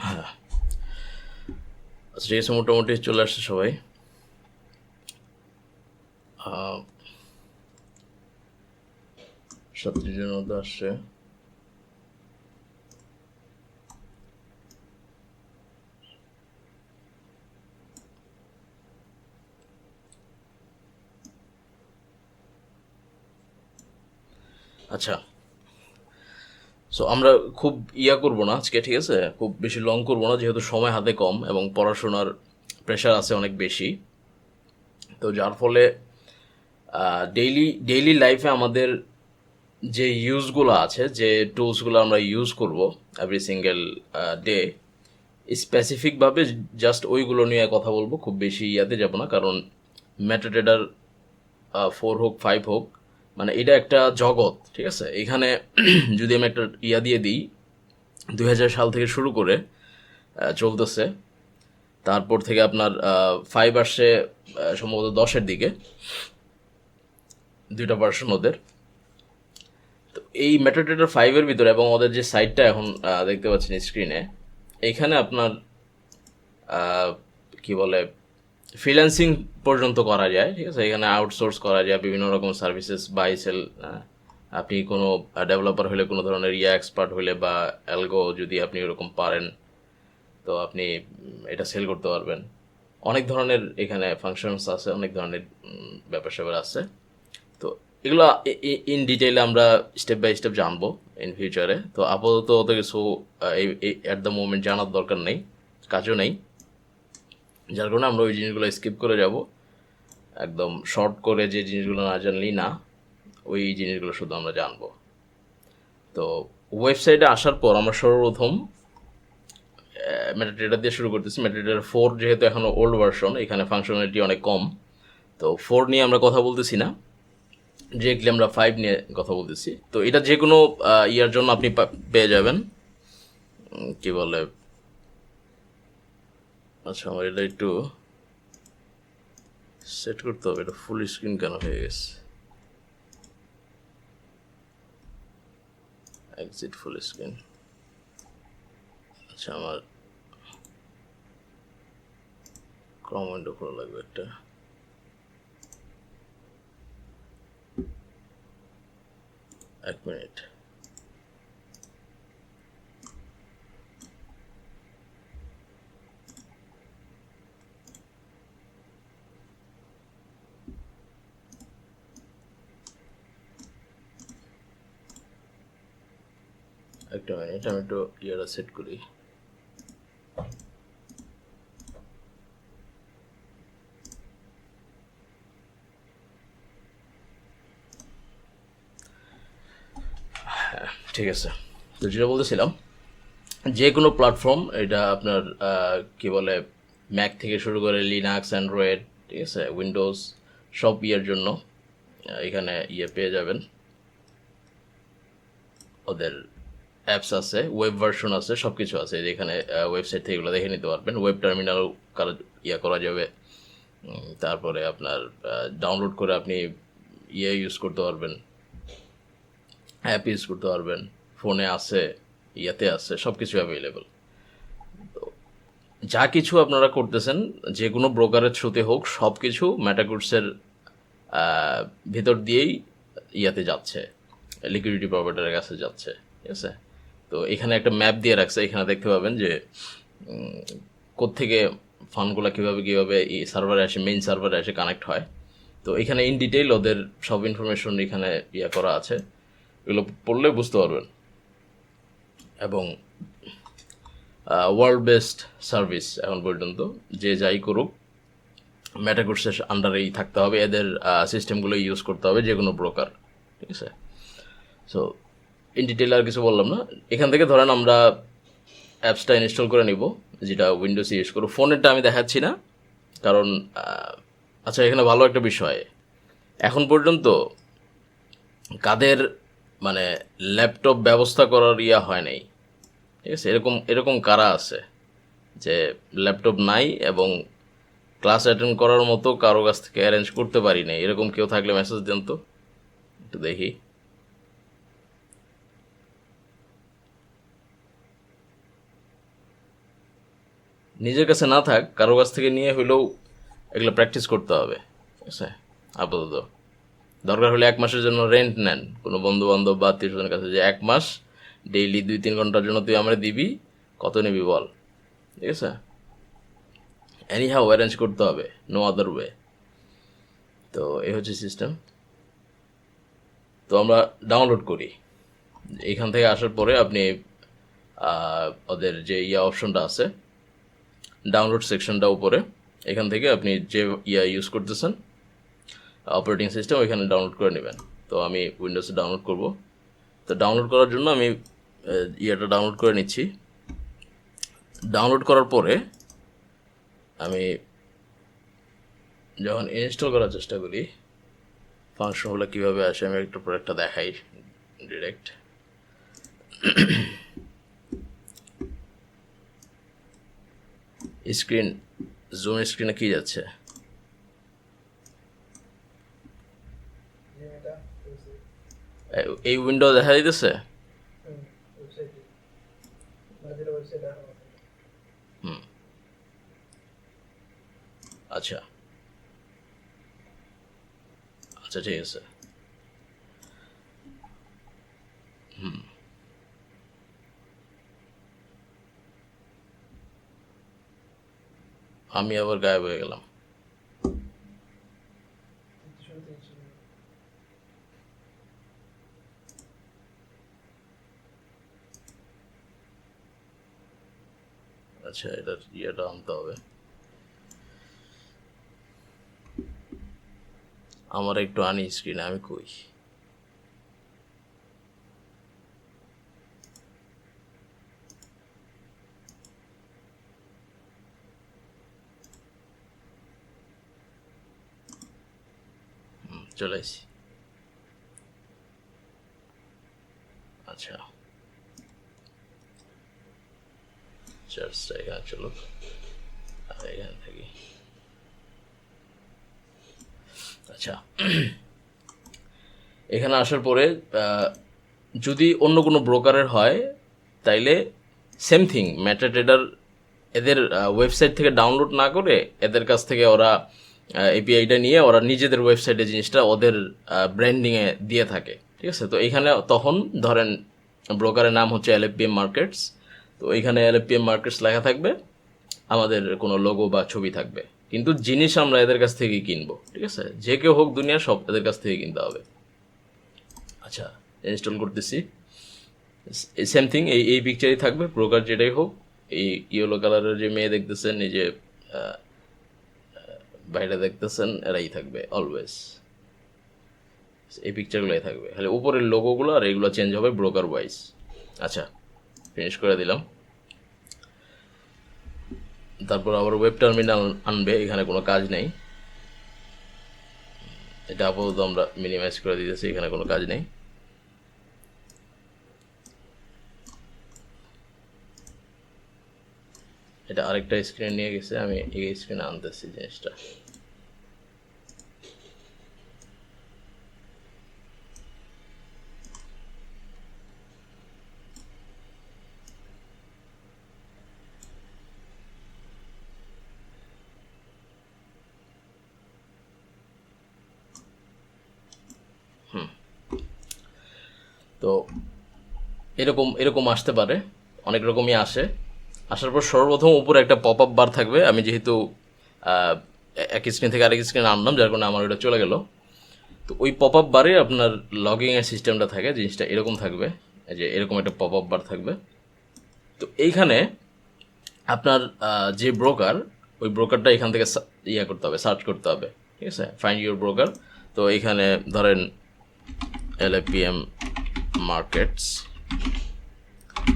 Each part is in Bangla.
হ্যাঁ, আচ্ছা ঠিক আছে, মোটামুটি চলে আসছে সবাই। আহ, 37 জনের মধ্যে আসছে। আচ্ছা, সো আমরা খুব করবো না আজকে, ঠিক আছে? খুব বেশি লং করবো না, যেহেতু সময় হাতে কম এবং পড়াশোনার প্রেশার আছে অনেক বেশি। তো যার ফলে ডেইলি ডেইলি লাইফে আমাদের যে ইউজগুলো আছে, যে টুলসগুলো আমরা ইউজ করব এভরি সিঙ্গেল ডে, স্পেসিফিকভাবে জাস্ট ওইগুলো নিয়ে কথা বলবো। খুব বেশি ইয়াতে যাব না, কারণ মেটাডেটার 4 হোক 5 হোক, মানে এটা একটা জগৎ, ঠিক আছে? এখানে যদি আমি একটা দিয়ে দিই, 2000 সাল থেকে শুরু করে চলতেছে। তারপর থেকে আপনার 5 আসছে সম্ভবত 10-এর দিকে, দুইটা ভার্সন ওদের। তো এই মেটাডেটার 5-এর ভিতরে এবং ওদের যে সাইটটা এখন দেখতে পাচ্ছেন স্ক্রিনে, এখানে আপনার কি বলে ফ্রিল্যান্সিং পর্যন্ত করা যায়, ঠিক আছে? এখানে আউটসোর্স করা যায় বিভিন্ন রকম সার্ভিসেস, বাই সেল। আপনি কোনো ডেভেলপার হলে, কোনো ধরনের এক্সপার্ট হলে বা অ্যালগো যদি আপনি ওরকম পারেন, তো আপনি এটা সেল করতে পারবেন। অনেক ধরনের এখানে ফাংশনস আছে, অনেক ধরনের ব্যাপার স্যাপার আছে। তো এগুলো ইন ডিটেইলে আমরা স্টেপ বাই স্টেপ জানবো ইন ফিউচারে। তো আপাতত অত কিছু অ্যাট দ্য মোমেন্ট জানার দরকার নেই, কাজও নেই। যার কারণে আমরা ওই জিনিসগুলো স্কিপ করে যাব, একদম শর্ট করে যে জিনিসগুলো না জানলেই না, ওই জিনিসগুলো শুধু আমরা জানবো। তো ওয়েবসাইটে আসার পর আমরা সর্বপ্রথম মেটাডেটা দিয়ে শুরু করতেছি। মেটাডেটার 4 যেহেতু এখনও ওল্ড ভার্সন, এখানে ফাংশনালিটি অনেক কম, তো 4 নিয়ে আমরা কথা বলতেছি না, ডিরেক্টলি আমরা 5 নিয়ে কথা বলতেছি। তো এটা যে কোনো ইয়ার জন্য আপনি পেয়ে যাবেন। কি বলে, আচ্ছা আমার এটা একটু সেট করতে হবে, এটা ফুল স্ক্রিন কেন হয়ে গেছে? Exit full screen. আচ্ছা, আমার ক্রম উইন্ডো খোলা লাগবে একটা। এক মিনিট। একটা মিনিট, আমি একটু ইয়ারা সেট করি। ঠিক আছে, তো যেটা বলতেছিলাম, যে কোনো প্ল্যাটফর্ম, এটা আপনার কি বলে ম্যাক থেকে শুরু করে লিনাক্স, অ্যান্ড্রয়েড, ঠিক আছে, উইন্ডোজ, সব ইয়ের জন্য এখানে পেয়ে যাবেন। ওদের অ্যাপস আছে, ওয়েব ভার্সন আছে, সব কিছু আছে। এখানে ওয়েবসাইট থেকে এগুলো দেখে নিতে পারবেন। ওয়েব টার্মিনাল করা যাবে। তারপরে আপনার ডাউনলোড করে আপনি ইউজ করতে পারবেন, অ্যাপ ইউজ করতে পারবেন। ফোনে আছে, আছে, সব কিছু অ্যাভেলেবেল। যা কিছু আপনারা করতেছেন, যে কোনো ব্রোকারের থ্রুতে হোক, সব কিছু ম্যাটাকুটসের ভিতর দিয়েই যাচ্ছে, লিকুইডিটি প্রোভাইডারের কাছে যাচ্ছে, ঠিক আছে? তো এখানে একটা ম্যাপ দিয়ে রাখছে, এখানে দেখতে পাবেন যে কোত্থেকে ফান্ডগুলো কীভাবে কীভাবে এই সার্ভারে আসে, মেইন সার্ভারে এসে কানেক্ট হয়। তো এখানে ইন ডিটেইল ওদের সব ইনফরমেশন এখানে করা আছে, এগুলো পড়লে বুঝতে পারবেন। এবং ওয়ার্ল্ড বেস্ট সার্ভিস এখন পর্যন্ত, যে যাই করুক ম্যাটাকুটসের আন্ডারেই থাকতে হবে, এদের সিস্টেমগুলো ইউজ করতে হবে, যে কোনো ব্রোকার, ঠিক আছে? সো ইন ডিটেল আর কিছু বললাম না। এখান থেকে ধরেন আমরা অ্যাপসটা ইনস্টল করে নিব, যেটা উইন্ডোজে ইউজ করবো। ফোনেরটা আমি দেখাচ্ছি না, কারণ আচ্ছা, এখানে ভালো একটা বিষয়, এখন পর্যন্ত কাদের মানে ল্যাপটপ ব্যবস্থা করার হয় নাই, ঠিক আছে? এরকম এরকম কারা আছে যে ল্যাপটপ নাই এবং ক্লাস অ্যাটেন্ড করার মতো কারো কাছ থেকে অ্যারেঞ্জ করতে পারি নাই? এরকম কেউ থাকলে মেসেজ দেন তো, একটু দেখি। নিজের কাছে না থাক, কারো কাছ থেকে নিয়ে হলেও এগুলো প্র্যাকটিস করতে হবে, ঠিক আছে? আপাতত দরকার হলে 1 মাসের জন্য রেন্ট নেন কোনো বন্ধু বান্ধব বা আত্মীয় স্বজনের কাছে, যে 1 মাস ডেইলি 2-3 ঘন্টার জন্য তুই আমরা দিবি, কত নিবি বল, ঠিক আছে? এনি হাউ অ্যারেঞ্জ করতে হবে, নো আদার ওয়ে। তো এই হচ্ছে সিস্টেম। তো আমরা ডাউনলোড করি। এইখান থেকে আসার পরে আপনি ওদের যে অপশনটা আছে ডাউনলোড সেকশনটা উপরে, এখান থেকে আপনি যে ইউজ করতেছেন অপারেটিং সিস্টেম ওইখানে ডাউনলোড করে নেবেন। তো আমি উইন্ডোজে ডাউনলোড করব। তো ডাউনলোড করার জন্য আমি ডাউনলোড করে নিচ্ছি। ডাউনলোড করার পরে আমি যখন ইনস্টল করার চেষ্টা করি, ফাংশনগুলো কীভাবে আসে আমি একটু পর একটা দেখাই ডিরেক্ট। স্ক্রিন জুম স্ক্রিনে কি যাচ্ছে? এই উইন্ডো দেখা যাইতেছে? আচ্ছা আচ্ছা, ঠিক আছে। আমি আবার গায়েব হয়ে গেলাম। আচ্ছা, এটার আনতে হবে। আমার একটু আনি স্ক্রিনে, আমি কই? চলে আসি। আচ্ছা, চার্জটা এখানে চলো, এখানে থাকি। আচ্ছা, এখানে আসার পরে যদি অন্য কোনো ব্রোকারের হয় তাইলে সেম থিং, মেটাট্রেডার এদের ওয়েবসাইট থেকে ডাউনলোড না করে এদের কাছ থেকে ওরা এপিআইটা নিয়ে ওরা নিজেদের ওয়েবসাইটে জিনিসটা ওদের ব্র্যান্ডিংয়ে দিয়ে থাকে, ঠিক আছে? তো এখানে তখন ধরেন ব্রোকারের নাম হচ্ছে LFPM মার্কেটস, তো এইখানে LFPM মার্কেটস লেখা থাকবে, আমাদের কোনো লোগো বা ছবি থাকবে, কিন্তু জিনিস আমরা এদের কাছ থেকেই কিনবো, ঠিক আছে? যে কেউ হোক দুনিয়া, সব এদের কাছ থেকে কিনতে হবে। আচ্ছা, ইনস্টল করতেছি। সেম থিং, এই পিকচারই থাকবে, ব্রোকার যেটাই হোক। এই ইয়েলো কালারের যে মেয়ে দেখতেছেন, এই যে বাইরে দেখতেছেন, এরাই থাকবে অলওয়েজ, এই পিকচারগুলোই থাকবে, খালি উপরের লোগোগুলো আর এইগুলো চেঞ্জ হবে ব্রোকার ওয়াইজ। আচ্ছা, ফিনিশ করে দিলাম। তারপর আবার ওয়েব টার্মিনাল আনবে, এখানে কোনো কাজ নেই, এটা আপাতত আমরা মিনিমাইজ করে দিতেছি, এখানে কোনো কাজ নেই। এটা আরেকটা স্ক্রিনে নিয়ে গেছে, আমি এই স্ক্রিনে আনতেছি জিনিসটা। তো এরকম এরকম আসতে পারে, অনেক রকমই আসে। আসার পর সর্বপ্রথম উপরে একটা পপ আপ বার থাকবে। আমি যেহেতু এক স্ক্রিন থেকে আরেক স্ক্রিনে আনলাম, যার কারণে আমার ওটা চলে গেল। তো ওই পপ আপ বারে আপনার লগইনের সিস্টেমটা থাকে, জিনিসটা এরকম থাকবে, যে এরকম একটা পপ আপ বার থাকবে। তো এইখানে আপনার যে ব্রোকার, ওই ব্রোকারটা এখান থেকে করতে হবে, সার্চ করতে হবে, ঠিক আছে? Find your broker. তো এইখানে ধরেন LFPM মার্কেটস,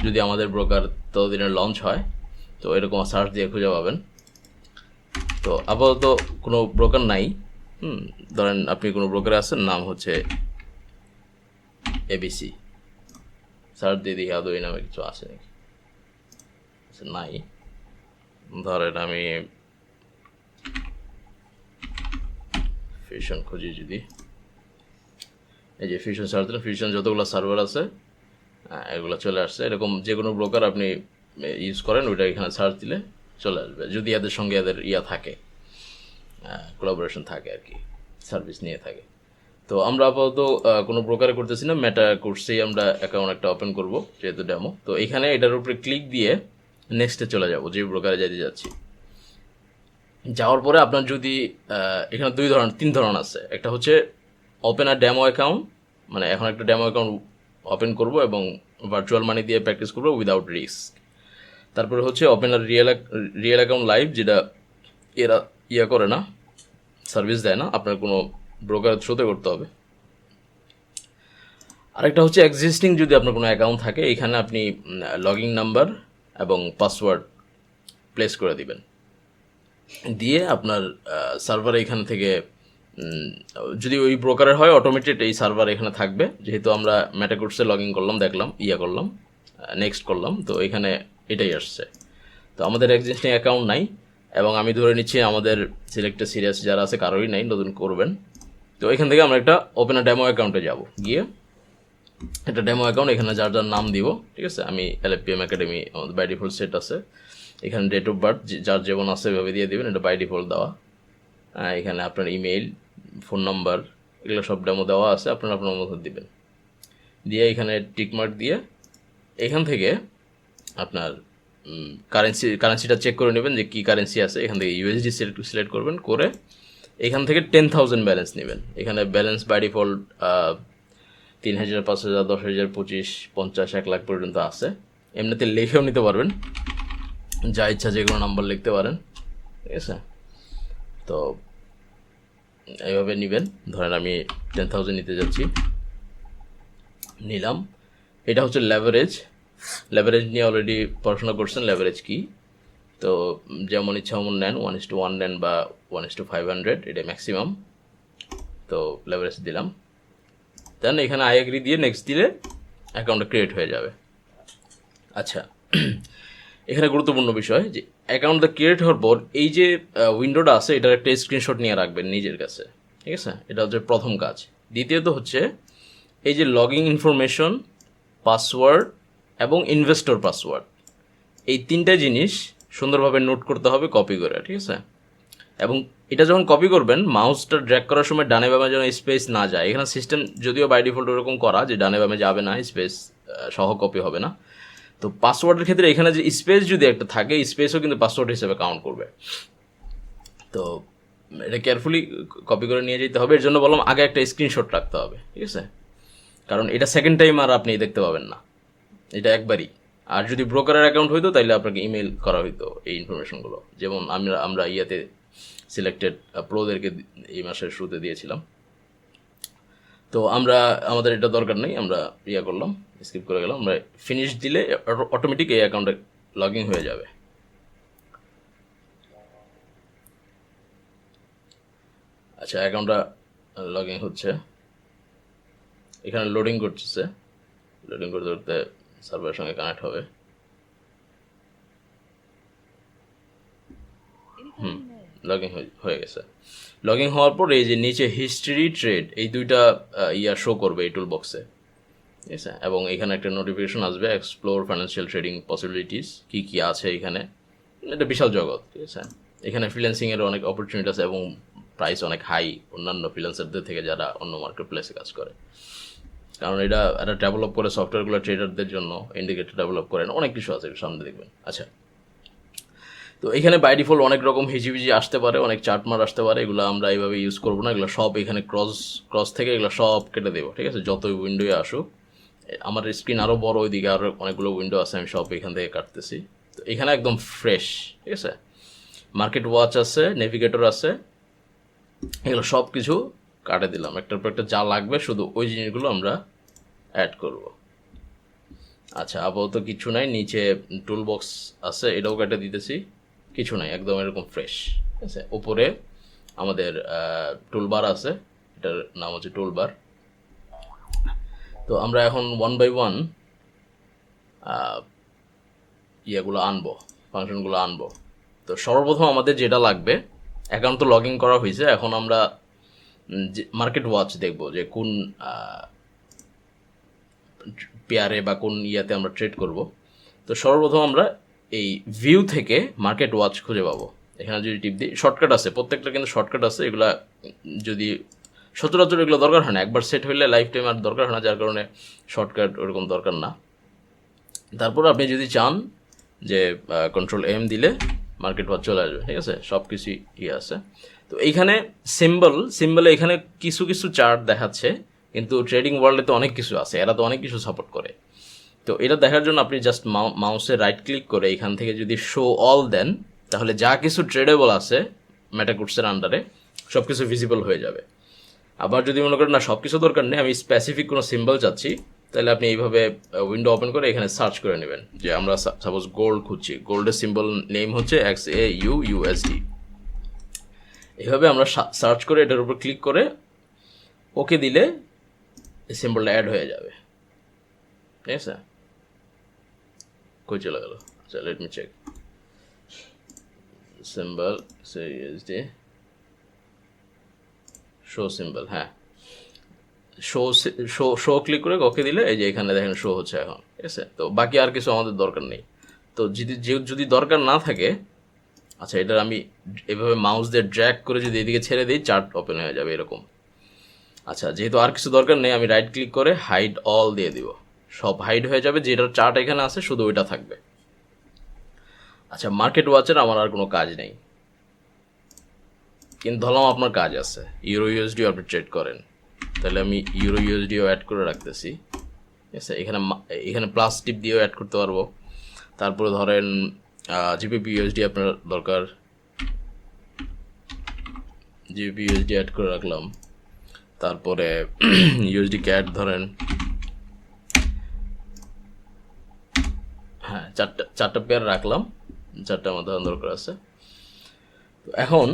যদি আমাদের ব্রোকার ততদিনের লঞ্চ হয়, তো এরকম সার্চ দিয়ে খুঁজে পাবেন। তো আপাতত কোনো ব্রোকার নাই। ধরেন আপনি কোনো ব্রোকারে আছেন, নাম হচ্ছে ABC, সার্চ দিয়ে দেখি আদৌ এই নামে কিছু আছে নাকি, নাই। ধরেন আমি ফিউশন খুঁজি, যদি এই যে ফিউশন সার্চ দিলেন, ফিউশন যতগুলো সার্ভার আছে এগুলো চলে আসছে। এরকম যে কোনো ব্রোকার আপনি ইউজ করেন, ওইটা এখানে সার্চ দিলে চলে আসবে, যদি এদের সঙ্গে এদের থাকে, কোলাবোরেশন থাকে আর কি, সার্ভিস নিয়ে থাকে। তো আমরা আপাতত কোনো ব্রোকারে করতেছি না, মেটা কোর্সেই আমরা অ্যাকাউন্ট একটা ওপেন করব যেহেতু ডেমো। তো এখানে এটার উপরে ক্লিক দিয়ে নেক্সটে চলে যাব, যে ব্রোকারে যেতে যাচ্ছি। যাওয়ার পরে আপনার যদি এখানে তিন ধরন আছে। একটা হচ্ছে ওপেন আর ডেমো অ্যাকাউন্ট, মানে এখন একটা ডেমো অ্যাকাউন্ট ওপেন করব এবং ভার্চুয়াল মানি দিয়ে প্র্যাকটিস করবো উইদাউট রিস্ক। তারপরে হচ্ছে ওপেন আর রিয়েল অ্যাকাউন্ট লাইভ, যেটা এরা করে না, সার্ভিস দেয় না, আপনার কোনো ব্রোকার থ্রুতে করতে হবে। আরেকটা হচ্ছে এক্সিস্টিং, যদি আপনার কোনো অ্যাকাউন্ট থাকে এখানে আপনি লগইন নাম্বার এবং পাসওয়ার্ড প্লেস করে দিবেন, দিয়ে আপনার সার্ভার এখান থেকে যদি ওই ব্রোকারের হয় অটোমেটেড এই সার্ভার এখানে থাকবে। যেহেতু আমরা ম্যাটাকোর্সে লগ ইন করলাম, দেখলাম করলাম, নেক্সট করলাম, তো এখানে এটাই আসছে। তো আমাদের এক্সিস্টিং অ্যাকাউন্ট নাই, এবং আমি ধরে নিচ্ছি আমাদের সিলেক্টেড সিরিয়াস যারা আছে কারোই নাই, নতুন করবেন। তো এখান থেকে আমরা একটা ওপেন ডেমো অ্যাকাউন্টে যাব, গিয়ে একটা ডেমো অ্যাকাউন্ট এখানে যার যার নাম দিব, ঠিক আছে। আমি LFPM একাডেমি, আমাদের বাই ডিফল্ট সেট আছে। এখানে ডেট অফ বার্থ যার যেমন আছে এভাবে দিয়ে দিবেন, এটা বাই ডিফল্ট দেওয়া। এখানে আপনার ইমেইল, ফোন নাম্বার, এগুলো সব ডেমো দেওয়া আছে, আপনার মতো দিবেন। দিয়ে এখানে টিকমার্ক দিয়ে এখান থেকে আপনার কারেন্সিটা চেক করে নেবেন যে কী কারেন্সি আছে। এখান থেকে USD সিলেক্ট করবেন, করে এখান থেকে 10,000 ব্যালেন্স নেবেন। এখানে ব্যালেন্স বাই ডিফল্ট 3,000, 5,000, 10,000, 25, 50, 1 লাখ পর্যন্ত আছে। এমনিতে লিখেও নিতে পারবেন, যা ইচ্ছা যে কোনো নাম্বার লিখতে পারেন, ঠিক আছে। তো এইভাবে নেবেন। ধরেন আমি 10,000 নিতে যাচ্ছি, নিলাম। এটা হচ্ছে লেভারেজ নিয়ে অলরেডি পড়াশোনা করছেন, লেভারেজ কি। তো যেমন ইচ্ছা তেমন নেন, 1:1 নেন বা 1:500, এটা ম্যাক্সিমাম। তো লেভারেজ দিলাম, দেন এখানে আই এগ্রি দিয়ে নেক্সট দিলে অ্যাকাউন্টটা ক্রিয়েট হয়ে যাবে। আচ্ছা, এখানে গুরুত্বপূর্ণ বিষয় যে অ্যাকাউন্টটা ক্রিয়েট হওয়ার পর এই যে উইন্ডোটা আছে এটার একটা স্ক্রিনশট নিয়ে রাখবেন নিজের কাছে, ঠিক আছে। এটা হচ্ছে প্রথম কাজ। দ্বিতীয়ত হচ্ছে এই যে লগইন ইনফরমেশন, পাসওয়ার্ড এবং ইনভেস্টর পাসওয়ার্ড, এই তিনটা জিনিস সুন্দরভাবে নোট করতে হবে কপি করে, ঠিক আছে। এবং এটা যখন কপি করবেন, মাউসটা ড্র্যাগ করার সময় ডানে বামে যেন স্পেস না যায়। এখানে সিস্টেম যদিও বাই ডিফল্ট ওরকম করা যে ডানে বামে যাবে না, স্পেস সহ কপি হবে না। তো পাসওয়ার্ডের ক্ষেত্রে এখানে যে স্পেস যদি একটা থাকে, স্পেসও কিন্তু পাসওয়ার্ড হিসেবে কাউন্ট করবে। তো এটা কেয়ারফুলি কপি করে নিয়ে যেতে হবে। এর জন্য বললাম আগে একটা স্ক্রিনশট রাখতে হবে, ঠিক আছে। কারণ এটা সেকেন্ড টাইম আর আপনি দেখতে পাবেন না, এটা একবারই। আর যদি ব্রোকারের অ্যাকাউন্ট হইতো তাহলে আপনাকে ইমেল করা হইতো এই ইনফরমেশনগুলো, যেমন আমরা সিলেক্টেড প্রোদেরকে এই মাসের শুরুতে দিয়েছিলাম। তো আমাদের এটা দরকার নেই, আমরা করলাম, স্কিপ করে গেলাম। আমরা ফিনিশ দিলে অটোমেটিক এই অ্যাকাউন্টে লগ ইন হয়ে যাবে। আচ্ছা, অ্যাকাউন্টটা লগ ইন হচ্ছে, এখানে লোডিং করতেছে, লোডিং করতে করতে সার্ভারের সঙ্গে কানেক্ট হবে। লগ ইন হয়ে গেছে। লগ ইন হওয়ার পর এই যে নিচে হিস্ট্রি, ট্রেড, এই দুইটা শো করবে এই টুল বক্সে, ঠিক আছে। এবং এখানে একটা নোটিফিকেশন আসবে, এক্সপ্লোর ফাইন্যান্সিয়াল ট্রেডিং পসিবিলিটিস, কী কী আছে এখানে। এটা বিশাল জগৎ, ঠিক আছে। এখানে ফ্রিল্যান্সিংয়ের অনেক অপরচুনিটি আছে এবং প্রাইস অনেক হাই অন্যান্য ফ্রিল্যান্সারদের থেকে যারা অন্য মার্কেট প্লেসে কাজ করে। কারণ এটা ডেভেলপ করে সফটওয়্যারগুলো ট্রেডারদের জন্য, ইন্ডিকেটর ডেভেলপ করেন, অনেক কিছু আছে সামনে দেখবেন। আচ্ছা, তো এখানে বাই ডিফল্ট অনেক রকম হিজিবিজি আসতে পারে, অনেক চার্টমার আসতে পারে, এগুলো আমরা এইভাবে ইউজ করবো না। এগুলো সব এখানে ক্রস থেকে এগুলো সব কেটে দেবো, ঠিক আছে। যত উইন্ডোয়ে আসুক, আমার স্ক্রিন আরও বড়, ওইদিকে আরও অনেকগুলো উইন্ডো আছে, আমি সব এখান থেকে কাটতেছি। তো এখানে একদম ফ্রেশ, ঠিক আছে। মার্কেট ওয়াচ আছে, নেভিগেটর আছে, এগুলো সব কিছু কাটে দিলাম। একটার পর একটা যা লাগবে শুধু ওই জিনিসগুলো আমরা অ্যাড করব। আচ্ছা, আপাতত কিছু নাই, নিচে টুল বক্স আছে, এটাও কেটে দিতেছি, কিছু নাই, একদম এরকম ফ্রেশ, ঠিক আছে। উপরে আমাদের টুলবার আছে, এটার নাম হচ্ছে টুলবার। তো আমরা এখন 1 by 1 ইয়েগুলো আনবো, ফাংশনগুলো আনবো। তো সর্বপ্রথম আমাদের যেটা লাগবে, অ্যাকাউন্ট তো লগ ইন করা হয়েছে, এখন আমরা মার্কেট ওয়াচ দেখবো যে কোন পেয়ারে বা কোন ইয়াতে আমরা ট্রেড করব। তো সর্বপ্রথম আমরা এই ভিউ থেকে মার্কেট ওয়াচ খুঁজে পাবো। এখানে যদি টিপ দিই, শর্টকাট আছে, প্রত্যেকটা কিন্তু শর্টকাট আছে। এগুলা যদি সচরাচর এগুলো দরকার হয় না, একবার সেট হইলে লাইফ টাইম আর দরকার হয় না, যার কারণে শর্টকাট ওরকম দরকার না। তারপর আপনি যদি চান যে কন্ট্রোল এম দিলে মার্কেট ওয়াচ চলে আসবে, ঠিক আছে, সব কিছুই আছে। তো এইখানে সিম্বলে এখানে কিছু কিছু চার্ট দেখাচ্ছে, কিন্তু ট্রেডিং ওয়ার্ল্ডে তো অনেক কিছু আছে, এরা তো অনেক কিছু সাপোর্ট করে। তো এটা দেখার জন্য আপনি জাস্ট মাউসে রাইট ক্লিক করে এখান থেকে যদি শো অল দেন, তাহলে যা কিছু ট্রেডেবল আছে মেটাকুটসের আন্ডারে সব কিছু ভিজিবল হয়ে যাবে। আবার যদি মনে করেন না সব কিছু দরকার নেই, আমি স্পেসিফিক কোনো সিম্বল চাচ্ছি, তাহলে আপনি এইভাবে উইন্ডো ওপেন করে এখানে সার্চ করে নেবেন। যে আমরা সাপোজ গোল্ড খুঁজছি, গোল্ডের সিম্বল নেম হচ্ছে XAUUSD। এইভাবে আমরা সার্চ করে এটার উপর ক্লিক করে ওকে দিলে এই সিম্বলটা অ্যাড হয়ে যাবে, ঠিক আছে। কই চলে গেল? আচ্ছা, let me check symbol USD show symbol, হ্যাঁ, শো ক্লিক করে ওকে দিলে এই যে এখানে দেখেন শো হচ্ছে এখন, ঠিক আছে। তো বাকি আর কিছু আমাদের দরকার নেই। তো যদি দরকার না থাকে, আচ্ছা, এটার আমি এভাবে মাউস দিয়ে ড্র্যাগ করে যদি এদিকে ছেড়ে দিই, চার্ট ওপেন হয়ে যাবে এরকম। আচ্ছা, যেহেতু আর কিছু দরকার নেই, আমি রাইট ক্লিক করে হাইড অল দিয়ে দিব, সব হাইড হয়ে যাবে, যেটার চার্ট এখানে আছে শুধু ওইটা থাকবে। আচ্ছা, মার্কেট ওয়াচের আমার আর কোনো কাজ নেই, কিন্তু ধরলাম আপনার কাজ আছে, ইউরো ইউএসডিও আপনি ট্রেড করেন, তাহলে আমি ইউরো ইউএসডিও অ্যাড করে রাখতেছি, ঠিক আছে। এখানে প্লাস টিপ দিয়েও অ্যাড করতে পারবো। তারপরে ধরেন জিবিপি ইউএসডি আপনার দরকার, জিবিপি ইউএসডি অ্যাড করে রাখলাম। তারপরে ইউএসডি ক্যাট ধরেন, হ্যাঁ, চারটা পেয়ার রাখলাম, চারটা আমার ধরেন দরকার আছে। তো এখন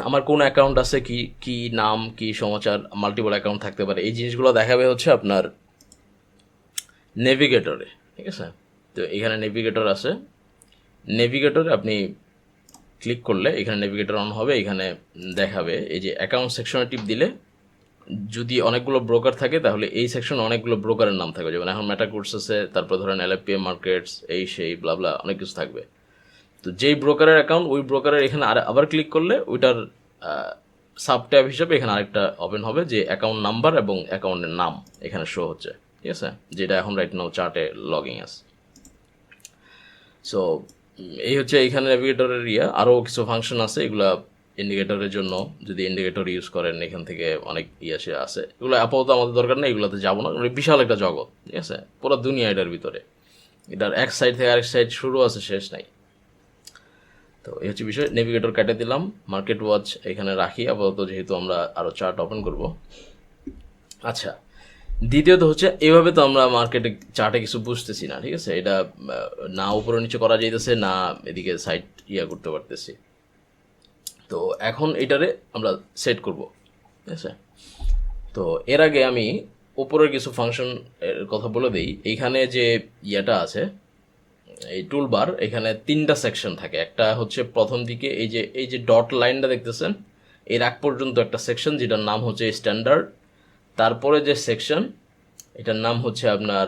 আমার কোন অ্যাকাউন্ট আছে, কি নাম, কি সমাচার, মাল্টিপল অ্যাকাউন্ট থাকতে পারে, এই জিনিসগুলো দেখাবে হচ্ছে আপনার নেভিগেটরে, ঠিক আছে। তো এখানে নেভিগেটর আছে, নেভিগেটরে আপনি ক্লিক করলে এখানে নেভিগেটর অন হবে, এখানে দেখাবে এই যে অ্যাকাউন্ট সেকশনে টিপ দিলে যদি অনেকগুলো ব্রোকার থাকে তাহলে এই সেকশনে অনেকগুলো ব্রোকারের নাম থাকবে, যেমন এখন মেটাকুটস আছে, তারপর ধরেন LFPM মার্কেটস, এই সেই ব্লাবলা অনেক কিছু থাকবে। তো যেই ব্রোকারের অ্যাকাউন্ট, ওই ব্রোকারের এখানে আবার ক্লিক করলে ওইটার সাব ট্যাব হিসেবে এখানে আরেকটা ওপেন হবে, যে অ্যাকাউন্ট নাম্বার এবং অ্যাকাউন্টের নাম এখানে শো হচ্ছে, ঠিক আছে, যেটা এখন রাইট নাও চার্টে লগিং আছে। সো এই হচ্ছে এইখানে নেভিগেটরের আরও কিছু ফাংশন আছে, এগুলা ইন্ডিকেটরের জন্য, যদি ইন্ডিকেটর ইউজ করেন এখান থেকে অনেক আছে, এগুলো আপাতত আমাদের দরকার নেই, এগুলোতে যাবো না, বিশাল একটা জগৎ, ঠিক আছে, পুরো দুনিয়া এটার ভিতরে, এটার এক সাইড থেকে আরেক সাইড শুরু আছে, শেষ নাই। তো এই হচ্ছে বিষয়, নেভিগেটর কেটে দিলাম, মার্কেট ওয়াচ এখানে রাখি আপাতত, যেহেতু আমরা আরও চার্ট ওপেন করব। আচ্ছা, দ্বিতীয়ত হচ্ছে এভাবে তো আমরা মার্কেটে চার্টে কিছু বুঝতেছি না, ঠিক আছে, এটা না উপরে নিচে করা যাইতেছে, না এদিকে সাইড করতে পারতেছি। তো এখন এটারে আমরা সেট করব, ঠিক আছে। তো এর আগে আমি উপরের কিছু ফাংশন এর কথা বলে দিই। এইখানে যে আছে, এই টুলবার, এখানে 3টা সেকশন থাকে। একটা হচ্ছে প্রথম দিকে এই যে ডট লাইনটা দেখতেছেন, এর আগ পর্যন্ত একটা সেকশন যেটার নাম হচ্ছে স্ট্যান্ডার্ড। তারপরে যে সেকশন, এটার নাম হচ্ছে আপনার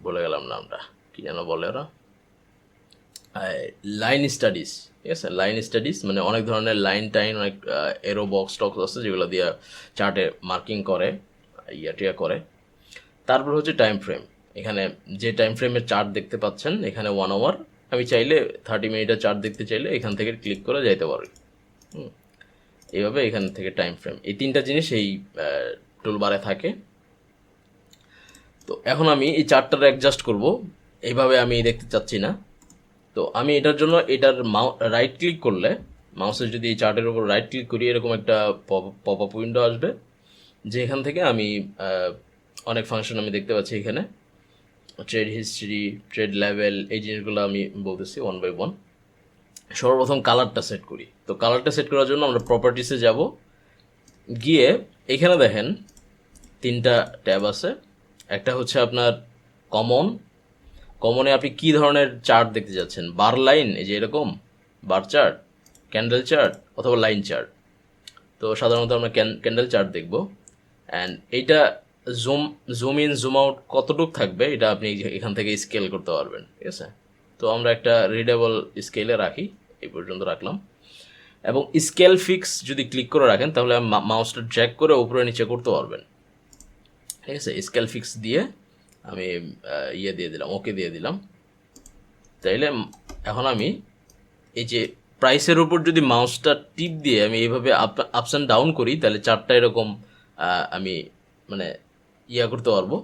বলে গেলাম নামটা, কি যেন বলে ওরা, লাইন স্টাডিজ, ঠিক আছে। লাইন স্টাডিজ মানে অনেক ধরনের লাইন টাইন, অনেক এরো বক্স টক্স আছে যেগুলো দিয়ে চার্টে মার্কিং করে, টিয়া করে। তারপর হচ্ছে টাইম ফ্রেম, এখানে যে টাইম ফ্রেমের চার্ট দেখতে পাচ্ছেন, এখানে 1 আওয়ার, আমি চাইলে 30 মিনিটের চার্ট দেখতে চাইলে এখান থেকে ক্লিক করে যাইতে পারি। এইভাবে এখান থেকে টাইম ফ্রেম, এই 3টা জিনিস এই টুলবারে থাকে। তো এখন আমি এই চার্টটা অ্যাডজাস্ট করব, এইভাবে আমি দেখতে চাচ্ছি না। তো আমি এটার জন্য এটার রাইট ক্লিক করলে, মাউসের যদি এই চার্টের উপর রাইট ক্লিক করি, এরকম একটা পপ আপ উইন্ডো আসবে, যেখান থেকে আমি অনেক ফাংশন আমি দেখতে পাচ্ছি এখানে, ট্রেড হিস্ট্রি, ট্রেড লেভেল, এই জিনিসগুলো আমি বলতেছি 1 বাই 1। সর্বপ্রথম কালারটা সেট করি। তো কালারটা সেট করার জন্য আমরা প্রপার্টিসে যাব, গিয়ে এখানে দেখেন 3টা ট্যাব আছে। একটা হচ্ছে আপনার কমনে আপনি কি ধরনের চার্ট দেখতে যাচ্ছেন, বার লাইন, এই যে এরকম বার চার্ট, ক্যান্ডেল চার্ট অথবা লাইন চার্ট। তো সাধারণত আমরা ক্যান্ডেল চার্ট দেখব। অ্যান্ড এইটা জুম ইন জুম আউট কতটুকু থাকবে, এটা আপনি এখান থেকে স্কেল করতে পারবেন, ঠিক আছে। তো আমরা একটা রিডেবল স্কেলে রাখি, এই পর্যন্ত রাখলাম। এবং স্কেল ফিক্স যদি ক্লিক করে রাখেন তাহলে মাউসটা ড্র্যাগ করে উপরে নিচে করতে পারবেন, ঠিক আছে। স্কেল ফিক্স দিয়ে আমি ইয়ে দিয়ে দিলাম, ওকে দিয়ে দিলাম। তাইলে এখন আমি এই যে প্রাইসের উপর যদি মাউসটা টিপ দিয়ে আমি এইভাবে আপস অ্যান্ড ডাউন করি, তাহলে চার্টটা এরকম আমি মানে ইয়া করতে পারবো,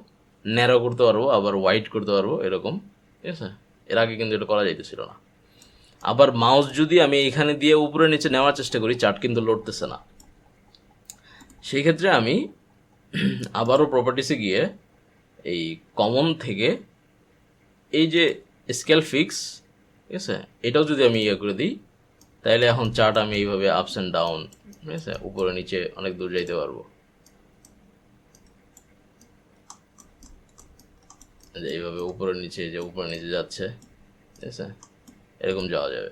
ন্যারো করতে পারবো, আবার হোয়াইট করতে পারবো এরকম, ঠিক আছে। এর আগে কিন্তু এটা করা যাইতেছিল না। আবার মাউস যদি আমি এখানে দিয়ে উপরে নিচে নেওয়ার চেষ্টা করি, চার্ট কিন্তু লড়তেছে না। সেই ক্ষেত্রে আমি আবারও প্রপার্টিসে গিয়ে এই কমন থেকে এই যে স্কেল ফিক্স, ঠিক আছে, এটাও যদি আমি ইয়ে করে দিই, তাহলে এখন চার্ট আমি এইভাবে আপস অ্যান্ড ডাউন, ঠিক আছে, উপরে নিচে অনেক দূর যাইতে পারবো। এইভাবে উপরে নিচে যাচ্ছে, ঠিক আছে, এরকম যাওয়া যাবে।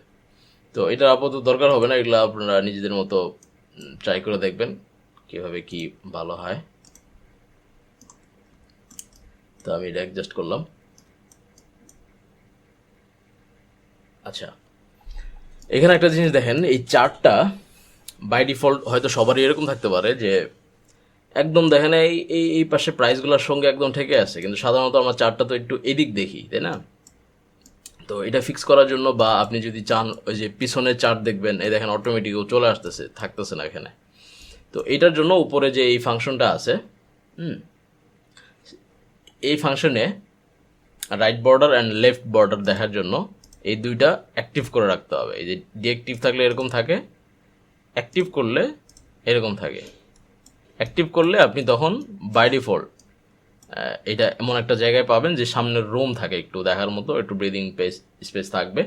তো এটা আপাতত দরকার হবে না, এগুলো আপনারা নিজেদের মতো ট্রাই করে দেখবেন কীভাবে কি ভালো হয়। তো আমি এটা অ্যাডজাস্ট করলাম। আচ্ছা, এখানে একটা জিনিস দেখেন, এই চার্টটা বাই ডিফল্ট হয়তো সবারই এরকম থাকতে পারে যে একদম দেখেন এই এই এই পাশে প্রাইসগুলোর সঙ্গে একদম ঠেকে আছে, কিন্তু সাধারণত আমার চার্টটা তো একটু এদিক দেখি, তাই না? তো এটা ফিক্স করার জন্য, বা আপনি যদি চান ওই যে পিছনের চার্ট দেখবেন, এই দেখেন অটোমেটিকও চলে আসতেছে, থাকতেছে না এখানে। তো এটার জন্য উপরে যে এই ফাংশনটা আছে, এই ফাংশনে right border and left border দেখার জন্য এই দুইটা অ্যাক্টিভ করে রাখতে হবে। এই যে ডিঅ্যাক্টিভ থাকলে এরকম থাকে, অ্যাক্টিভ করলে এরকম থাকে। অ্যাক্টিভ করলে আপনি তখন বাই ডিফল্ট এটা এমন একটা জায়গায় পাবেন যে সামনের রুম থাকে একটু দেখার মতো, একটু ব্রিদিং স্পেস থাকবে,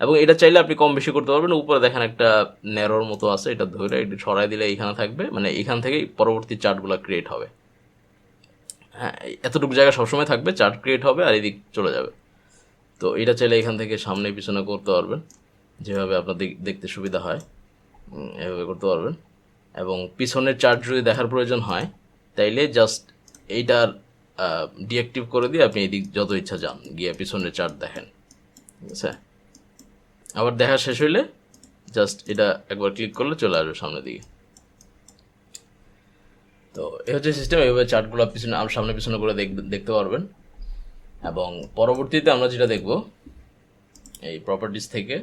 এবং এটা চাইলে আপনি কম বেশি করতে পারবেন। উপরে দেখেন একটা ন্যারোর মতো আছে, এটা ধরে একটু ছড়াই দিলে এইখানে থাকবে, মানে এখান থেকেই পরবর্তী চার্টগুলো ক্রিয়েট হবে। হ্যাঁ, এতটুকু জায়গা সবসময় থাকবে, চার্ট ক্রিয়েট হবে আর এদিক চলে যাবে। তো এটা চাইলে এখান থেকে সামনে পিছনে করতে পারবেন, যেভাবে আপনার দেখতে সুবিধা হয় এভাবে করতে পারবেন। এবং পিছনের চার্ট যদি দেখার প্রয়োজন হয়, তাইলে জাস্ট এইটার ডিঅ্যাক্টিভ করে দিয়ে আপনি এদিক যত ইচ্ছা যান, গিয়ে পিছনের চার্ট দেখেন, ঠিক আছে। আবার দেখা শেষ হইলে জাস্ট এটা একবার ক্লিক করলে চলে আসবে সামনের দিকে। তো এই হচ্ছে সিস্টেম, এইভাবে চার্টগুলো পিছনে সামনে পিছনে করে দেখতে পারবেন। এবং পরবর্তীতে আমরা যেটা দেখব, এই প্রপার্টিস থেকে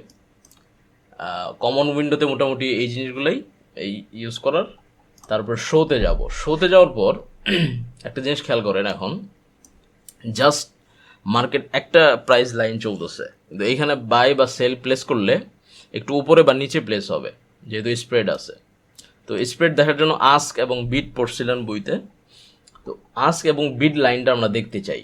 কমন উইন্ডোতে মোটামুটি এই জিনিসগুলোই এই ইউজ করার। তারপর শোতে যাব, শোতে যাওয়ার পর একটা জিনিস খেয়াল করেন, এখন জাস্ট মার্কেট একটা প্রাইস লাইন চলতেছে, কিন্তু এইখানে বাই বা সেল প্লেস করলে একটু উপরে বা নিচে প্লেস হবে, যেহেতু স্প্রেড আছে। তো স্প্রেড দেখার জন্য আস্ক এবং বিড পড়ছিলেন বইতে, তো আস্ক এবং বিড লাইনটা আমরা দেখতে চাই।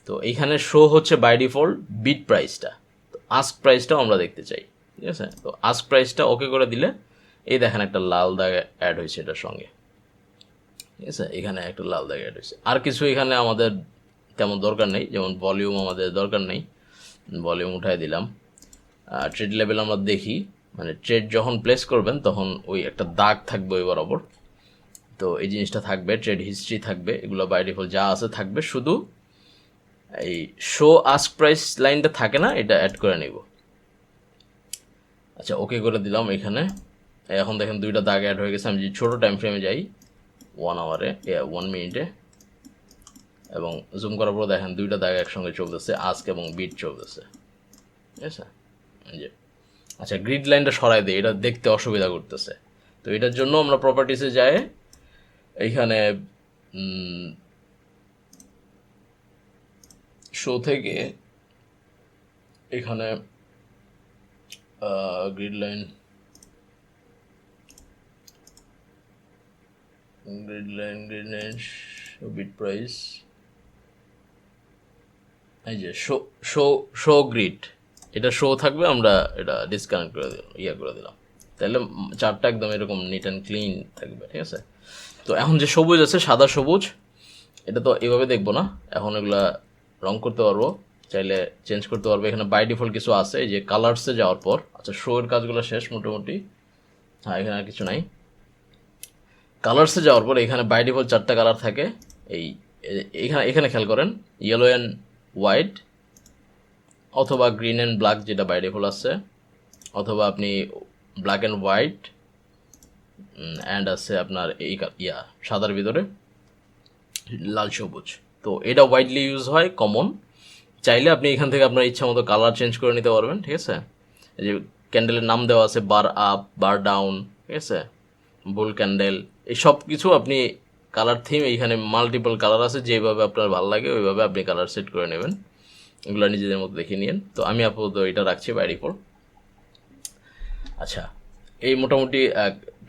তো এইখানে শো হচ্ছে বাই ডিফল্ট বিড প্রাইসটা, তো আস্ক প্রাইসটাও আমরা দেখতে চাই, ঠিক আছে। তো আস্ক প্রাইসটা ওকে করে দিলে এই দেখেন একটা লাল দাগ অ্যাড হয়েছে এটার সঙ্গে, ঠিক আছে, এখানে একটা লাল দাগ অ্যাড হয়েছে। আর কিছু এখানে আমাদের তেমন দরকার নেই, যেমন ভলিউম আমাদের দরকার নেই, ভলিউম উঠাই দিলাম। ট্রেড লেভেল আমরা দেখি, মানে ট্রেড যখন প্লেস করবেন তখন ওই একটা দাগ থাকবে ওই বরাবর, তো এই জিনিসটা থাকবে, ট্রেড হিস্ট্রি থাকবে, এগুলো বাই ডিফল্ট যা আছে থাকবে, শুধু এই শো আস্ক প্রাইস লাইনটা থাকে না, এটা অ্যাড করে নিব। আচ্ছা, ওকে করে দিলাম। এখানে এখন দেখেন দুইটা দাগ অ্যাড হয়ে গেছে। আমি যদি ছোটো টাইম ফ্রেমে যাই, 1 আওয়ারে 1 মিনিটে, এবং জুম করার পর দেখেন দুইটা দাগ একসঙ্গে চলতেছে, আস্ক এবং বিট চলতেছে, ঠিক আছে। যে আচ্ছা, গ্রিড লাইনটা সরাই দিই, এটা দেখতে অসুবিধা করতেছে। তো এটার জন্য আমরা প্রপার্টিসে যাই, এইখানে শো থেকে এখানে গ্রিড লাইন বিট প্রাইস, এই যে শো গ্রিড, এটা শো থাকবে, আমরা এটা ডিসকানেক্ট করে দিলাম, করে দিলাম, তাহলে চার্টটা একদম এরকম নিট অ্যান্ড ক্লিন থাকবে, ঠিক আছে। তো এখন যে সবুজ আছে, সাদা সবুজ, এটা তো এভাবে দেখবো না, এখন এগুলা রং করতে পারবো, চাইলে চেঞ্জ করতে পারবো। এখানে বাই ডিফল্ট কিছু আছে, এই যে কালার্সে যাওয়ার পর, আচ্ছা শো এর কাজগুলো শেষ মোটামুটি, হ্যাঁ এখানে আর কিছু নাই। কালার্সে যাওয়ার পর এখানে বাই ডিফল্ট 4টা কালার থাকে, এখানে খেয়াল করেন, ইয়েলো অ্যান্ড হোয়াইট, অথবা গ্রিন অ্যান্ড ব্ল্যাক যেটা বাই ডিফল্ট আছে, অথবা আপনি ব্ল্যাক অ্যান্ড হোয়াইট অ্যান্ড আছে আপনার এই সাদার ভিতরে লাল সবুজ। তো এটা ওয়াইডলি ইউজ হয়, কমন। চাইলে আপনি এখান থেকে আপনার ইচ্ছা মতো কালার চেঞ্জ করে নিতে পারবেন, ঠিক আছে। এই যে ক্যান্ডেলের নাম দেওয়া আছে বার আপ, বার ডাউন, ঠিক আছে, বুল ক্যান্ডেল, এই সব কিছু আপনি কালার থিম এইখানে মাল্টিপল কালার আছে, যেভাবে আপনার ভালো লাগে ওইভাবে আপনি কালার সেট করে নেবেন, এগুলো নিজেদের মতো দেখে নিন। তো আমি আপাতত এটা রাখছি বাই ডিফল্ট। আচ্ছা, এই মোটামুটি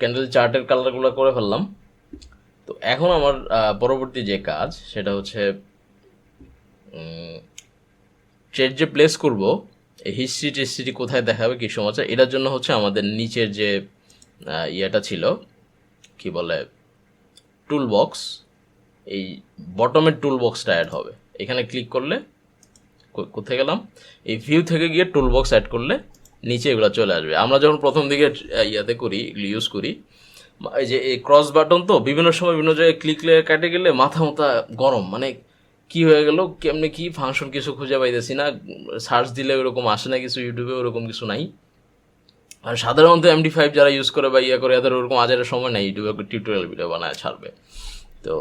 ক্যান্ডেল চার্টের কালারগুলো করে ফেললাম। তো এখন আমার পরবর্তী যে কাজ সেটা হচ্ছে ট্রেড যে প্লেস করব, এই হিস্ট্রি টেস্ট্রি কোথায় দেখাবে কী সমাচার, এটার জন্য হচ্ছে আমাদের নিচের যে ইয়েটা ছিল কি বলে টুল বক্স, এই বটমের টুল বক্সটা অ্যাড হবে। এখানে ক্লিক করলে কোথায় গেলাম, এই ভিউ থেকে গিয়ে টুল বক্স অ্যাড করলে নিচে এগুলো চলে আসবে। আমরা যখন প্রথম দিকে ইয়াতে করি, ইউজ করি, এই যে এই ক্রস বাটন, তো বিভিন্ন সময় বিভিন্ন জায়গায় ক্লিক কাটে গেলে মাথা গরম, মানে কি হয়ে গেল, কেমনি কি ফাংশন কিছু খুঁজে পাইতেছি না, সার্চ দিলে ওরকম আসে না কিছু, ইউটিউবে ওরকম কিছু নাই। আর সাধারণত MD5 যারা ইউজ করে বা ইয়ে করে এদের ওরকম আজারের সময় নেই ইউটিউবে টিউটোরিয়াল ভিডিও বানায় ছাড়বে। তো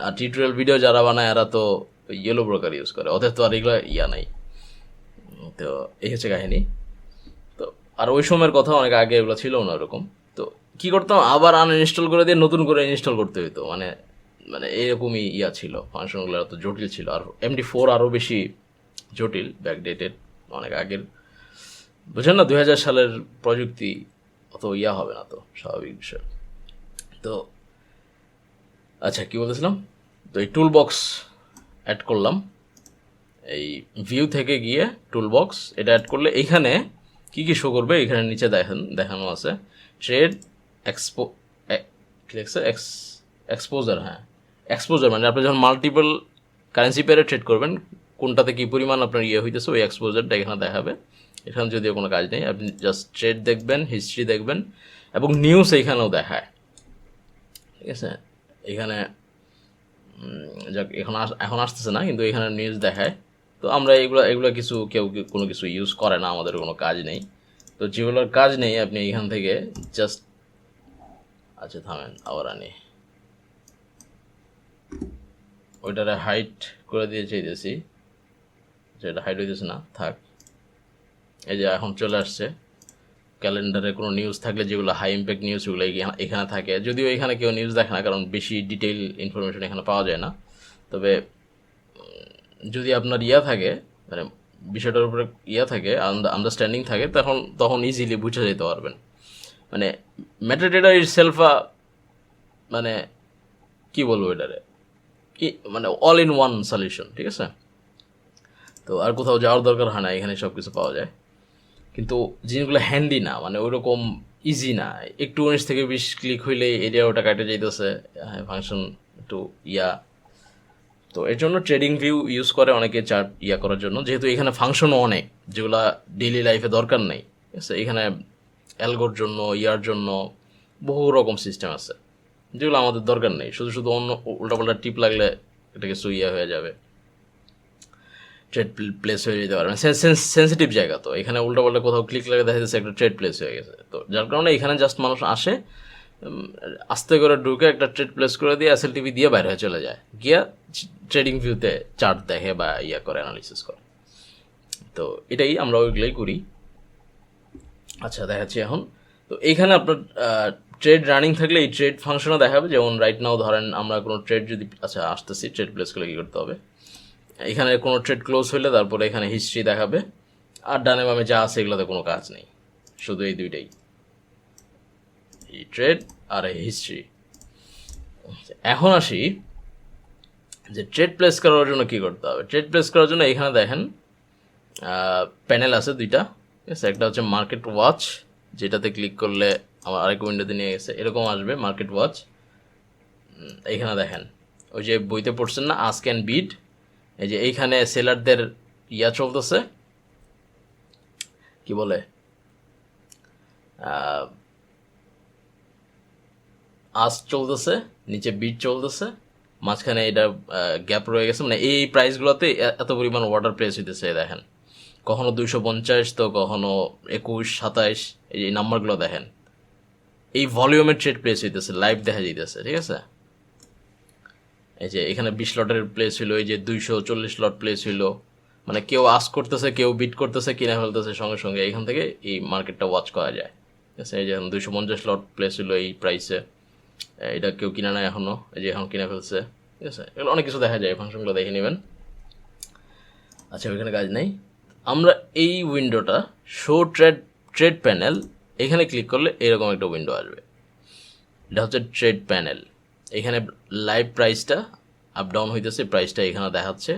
আর টিউটোরিয়াল ভিডিও যারা বানায় এরা তো ইয়েলো ব্রোকার ইউজ করে, ওদের তো আর এগুলো নাই। তো এই হচ্ছে কাহিনী। তো আর ওই সময়ের কথা অনেক আগে এগুলো ছিল না ওরকম। তো কী করতাম, আবার আনইনস্টল করে দিয়ে নতুন করে ইনস্টল করতে হতো, মানে এরকমই ছিল, ফাংশনগুলো এত জটিল ছিল। আর MD4 আরও বেশি জটিল, ব্যাকডেটেড, অনেক আগের, বুঝেন না, 2000 সালের প্রযুক্তি অত হবে না, তো স্বাভাবিক বিষয়। তো আচ্ছা, কী বলতেছিলাম, তো এই টুল বক্স অ্যাড করলাম, এই ভিউ থেকে গিয়ে টুল বক্স এটা অ্যাড করলে এইখানে কী কী শো করবে, এখানে নিচে দেখানো আছে ট্রেড এক্সপোজার। হ্যাঁ, এক্সপোজার মানে আপনি যখন মাল্টিপল কারেন্সি পেয়ারে ট্রেড করবেন, কোনটাতে কী পরিমাণ আপনার হইতেছে ওই এক্সপোজারটা এখানে দেখাবে। এখানে যদিও কোনো কাজ নেই, আপনি জাস্ট ট্রেড দেখবেন, হিস্ট্রি দেখবেন, এবং নিউজ এইখানেও দেখায়, ঠিক আছে। এখানে যাক এখন আসতেছে না, কিন্তু এখানে নিউজ দেখায়। তো আমরা এগুলো কিছু কেউ কোনো কিছু ইউজ করে না, আমাদের কোনো কাজ নেই। তো যেগুলোর কাজ নেই আপনি এখান থেকে জাস্ট, আচ্ছা থামেন আবার আনি, ওইটারে হাইট করে দিয়ে চাইতেছি, যেটা হাইট হইতেছে না, থাক। এই যে এখন চলে আসছে, ক্যালেন্ডারে কোনো নিউজ থাকলে যেগুলো হাই ইম্প্যাক্ট নিউজ সেগুলো এখানে থাকে। যদিও এখানে কেউ নিউজ দেখে না, কারণ বেশি ডিটেইল ইনফরমেশন এখানে পাওয়া যায় না। তবে যদি আপনার থাকে, মানে বিষয়টার উপরে থাকে, আন্ডারস্ট্যান্ডিং থাকে, তখন ইজিলি বুঝে যেতে পারবেন। মানে মেটাডেটা ইটসেলফ মানে কি বলবো এটারে, মানে অল ইন ওয়ান সলিউশন, ঠিক আছে। তো আর কোথাও যাওয়ার দরকার হয় না, এখানে সব কিছু পাওয়া যায়। কিন্তু জিনিসগুলো হ্যান্ডি না, মানে ওইরকম ইজি না। একটু 19 থেকে 20 ক্লিক হইলে এরিয়া ওটা কাটে যাইতেছে, ফাংশন একটু তো এর জন্য ট্রেডিং ভিউ ইউজ করে অনেকে চার্ট করার জন্য, যেহেতু এখানে ফাংশনও অনেক যেগুলো ডেইলি লাইফে দরকার নেই, ঠিক আছে। এখানে অ্যালগোর জন্য জন্য বহু রকম সিস্টেম আছে যেগুলো আমাদের দরকার নেই, শুধু অন্য উল্টাপাল্টা টিপ লাগলে এটা কিছু হয়ে যাবে, ট্রেড প্লেস হয়ে যেতে পারে, সেন্সিটিভ জায়গা। তো এখানে উল্টাপাল্টা কোথাও ক্লিক লাগে দেখা যাচ্ছে একটা ট্রেড প্লেস হয়ে গেছে। তো যার কারণে এখানে জাস্ট মানুষ আসে, আস্তে করে ঢুকে একটা ট্রেড প্লেস করে দিয়ে SLTV দিয়ে বাইরে হয়ে চলে যায়, গিয়া ট্রেডিং ভিউতে চার্ট দেখে বা করে অ্যানালিসিস করে। তো এটাই আমরা ওইগুলোই করি। আচ্ছা, দেখাচ্ছি এখন। তো এইখানে আপনার ট্রেড রানিং থাকলে এই ট্রেড ফাংশনও দেখাবে, যেমন রাইট নাও ধরেন আমরা কোনো ট্রেড যদি, আচ্ছা আসতেছি, ট্রেড প্লেস করলে কী করতে হবে, এখানে কোনো ট্রেড ক্লোজ হইলে তারপরে এখানে হিস্ট্রি দেখাবে, আর ডানে বামে যা আছে এগুলোতে কোনো কাজ নেই, শুধু এই দুইটাই, এই ট্রেড আর এই হিস্ট্রি। এখন আসি যে ট্রেড প্লেস করার জন্য কী করতে হবে। ট্রেড প্লেস করার জন্য এখানে দেখেন প্যানেল আছে দুইটা, ঠিক আছে। একটা হচ্ছে মার্কেট ওয়াচ, যেটাতে ক্লিক করলে আমার আরেক উইন্ডোতে নিয়ে গেছে, এরকম আসবে মার্কেট ওয়াচ। এইখানে দেখেন ওই যে বইতে পড়ছেন না আস্ক অ্যান্ড বিড, এই যে এইখানে সেলারদের চলতেছে, কি বলে আস্ক চলতেছে, নিচে বিড চলতেছে, মাঝখানে এটা গ্যাপ রয়ে গেছে, মানে এই প্রাইসগুলোতে এত পরিমাণ অর্ডার প্লেস হইতেছে দেখেন। কখনো 250, তো কখনো 21, 27, এই নাম্বারগুলো দেখেন, এই ভলিউমের ট্রেড প্লেস হইতেছে, লাইভ দেখা যাইতেছে, ঠিক আছে। এই যে এখানে 20 লটের প্লেস হইলো, এই যে 240 লট প্লেস হইলো, মানে কেউ আস্ক করতেছে, কেউ বিট করতেছে, কিনে ফেলতেছে সঙ্গে সঙ্গে, এখান থেকে এই মার্কেটটা ওয়াচ করা যায়, ঠিক আছে। এই যে 250 লট প্লেস হইলো এই প্রাইসে, এটা কেউ কিনে নেয় এখনও, এই যে এখন কিনে ফেলছে, ঠিক আছে। এগুলো অনেক কিছু দেখা যায়, ফাংশনগুলো দেখে নেবেন। আচ্ছা, ওইখানে কাজ নেই। আমরা এই উইন্ডোটা শো ট্রেড প্যানেল, এখানে ক্লিক করলে এরকম একটা উইন্ডো আসবে। এটা হচ্ছে ট্রেড প্যানেল। এখানে লাইভ প্রাইসটা আপ ডাউন হইতেছে, প্রাইসটা এখানে দেখাচ্ছে।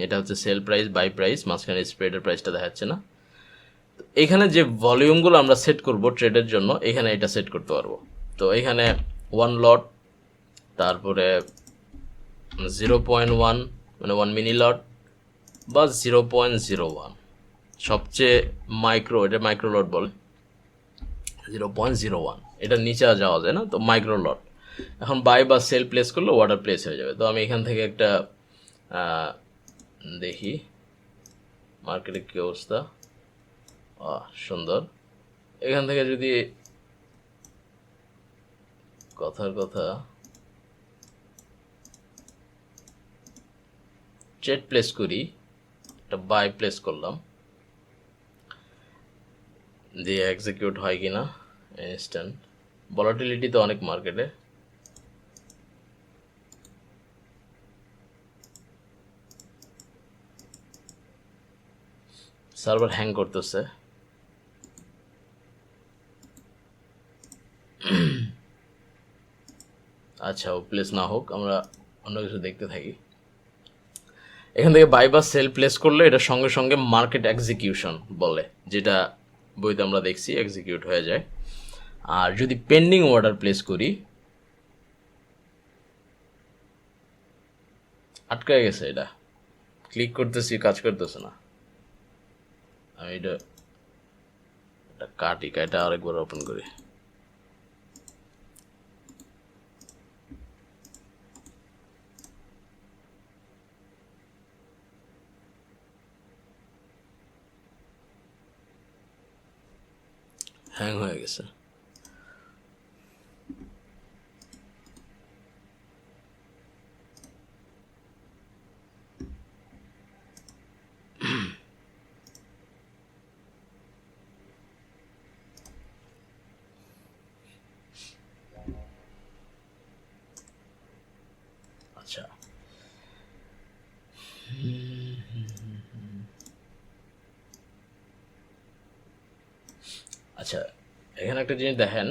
এটা হচ্ছে সেল প্রাইস, বাই প্রাইস, মাঝখানে স্প্রেডের প্রাইসটা দেখাচ্ছে না। এখানে যে ভলিউমগুলো আমরা সেট করব ট্রেডের জন্য, এখানে এটা সেট করতে পারবো। তো এখানে 1 লট, তারপরে 0.1 মানে 1 মিনি লট, বা 0.01, সবচেয়ে মাইক্রো, এটা মাইক্রো লট বলে, 0.01, এটা নিচে যাওয়া যায় না, তো মাইক্রো লট। এখন বাই বা সেল প্লেস করলে অর্ডার প্লেস হয়ে যাবে। তো আমি এখান থেকে একটা দেখি মার্কেটের কী অবস্থা। সুন্দর। এখান থেকে যদি কথার কথা ট্রেড প্লেস করি, একটা বাই প্লেস করলাম, দিয়ে এক্সিকিউট হয় কি না, ইনস্ট্যান্ট। ভলাটিলিটি তো অনেক মার্কেটে, সার্ভার হ্যাং করতেছে। আচ্ছা, ও প্লেস না হোক, আমরা অন্য কিছু দেখতে থাকি। এখান থেকে বাই বা সেল প্লেস করলে এটা সঙ্গে সঙ্গে মার্কেট এক্সিকিউশন বলে, যেটা বইতে আমরা দেখছি, এক্সিকিউট হয়ে যায়। আর যদি পেন্ডিং অর্ডার প্লেস করি, আটকে গেছে, এটা ক্লিক করতেছি, কাজ করতেছে না। আমি এটা কাটি, এটা আরেকবার ওপেন করি। হ্যাং হয়ে গেছে। আচ্ছা, আচ্ছা, এখানে একটা জিনিস দেখেন,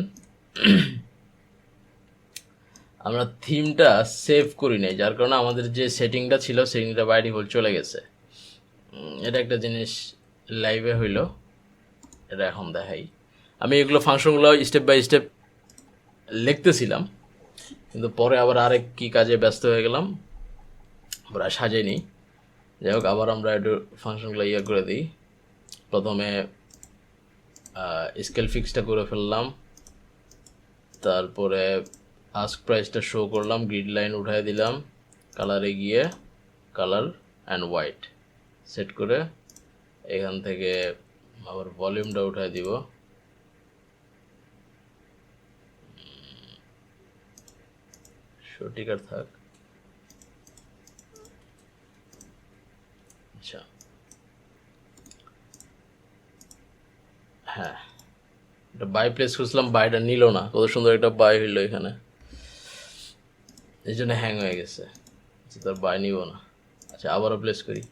আমরা থিমটা সেভ করি নাই, যার কারণে আমাদের যে সেটিংটা ছিল, সেটিংটা বাই ডিফল্ট চলে গেছে। এটা একটা জিনিস লাইভে হইল, এটা এখন দেখাই। আমি এগুলো ফাংশনগুলো স্টেপ বাই স্টেপ লিখতেছিলাম, কিন্তু পরে আবার আরেক কি কাজে ব্যস্ত হয়ে গেলাম, আমরা সাজাইনি। যাই হোক, আবার আমরা একটু ফাংশনগুলো করে দিই। প্রথমে স্কেল ফিক্সটা করে ফেললাম, তারপরে আস্ক প্রাইসটা শো করলাম, গ্রিড লাইন উঠাই দিলাম, কালারে গিয়ে কালার অ্যান্ড হোয়াইট সেট করে এখান থেকে আবার ভলিউমটা উঠাই দিব, সঠিকার থাক। আচ্ছা, হ্যাঁ, এটা বাই প্লেস খুঁজলাম, বাইটা নিল না, কত সুন্দর একটা বাই হইলো এখানে, এই জন্য হ্যাং হয়ে গেছে। আচ্ছা, তার বাই নিব না। আচ্ছা, আবারও প্লেস করি,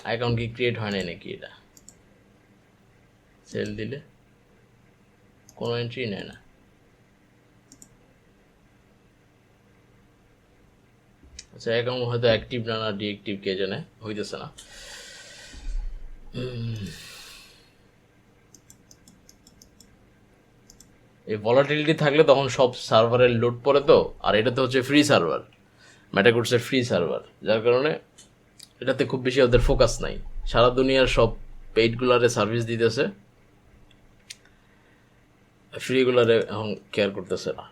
অ্যাকাউন্ট কি ক্রিয়েট হয় নাই নাকি? এটা সেল দিলে কোনো এন্ট্রি নেয় না। আচ্ছা, অ্যাকাউন্ট হয়তো অ্যাক্টিভ না ডিএক্টিভ, কে জানে, হইতেছে না। এই ভলাটিলিটি থাকলে তখন সব সার্ভারের লোড পড়ে তো, আর এটা তো হচ্ছে ফ্রি সার্ভার, ম্যাটাকোর্সের ফ্রি সার্ভার, যার কারণে এটাতে খুব বেশি ওদের ফোকাস নাই। সারা দুনিয়ার সব পেইডগুলারে সার্ভিস দিতেছে, ফ্রিগুলারে এখন কেয়ার করতেছে না।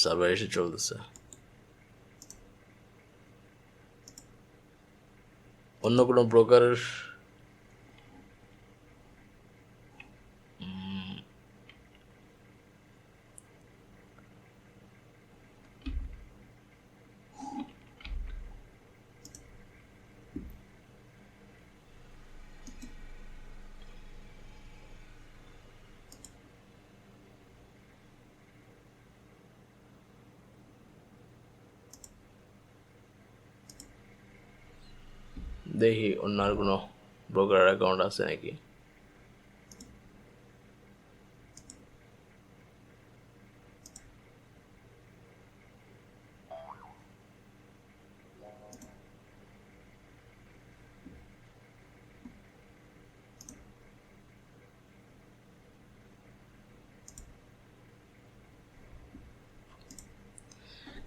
সার্ভার এসে চলতেছে। অন্য কোনো ব্রোকারের দেখি অন্য আর কোনো ব্রোকারের অ্যাকাউন্ট আছে নাকি।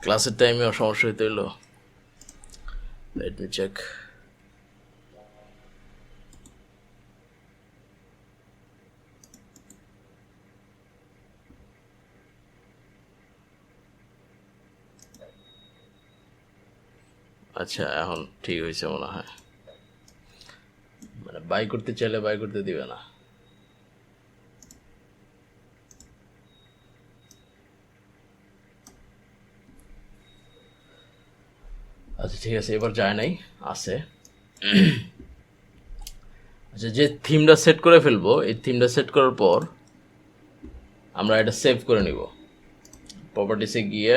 ক্লাসের টাইমেও সমস্যা হইতে হইলো। Let me check. আচ্ছা এখন ঠিক হয়েছে মনে হয়, মানে বাই করতে চাইলে বাই করতে দিবে না। আচ্ছা ঠিক আছে, এবার যায় নাই, আছে। আচ্ছা যে থিমটা সেট করে ফেলবো, এই থিমটা সেট করার পর আমরা এটা সেভ করে নিব। প্রপার্টিসে গিয়ে,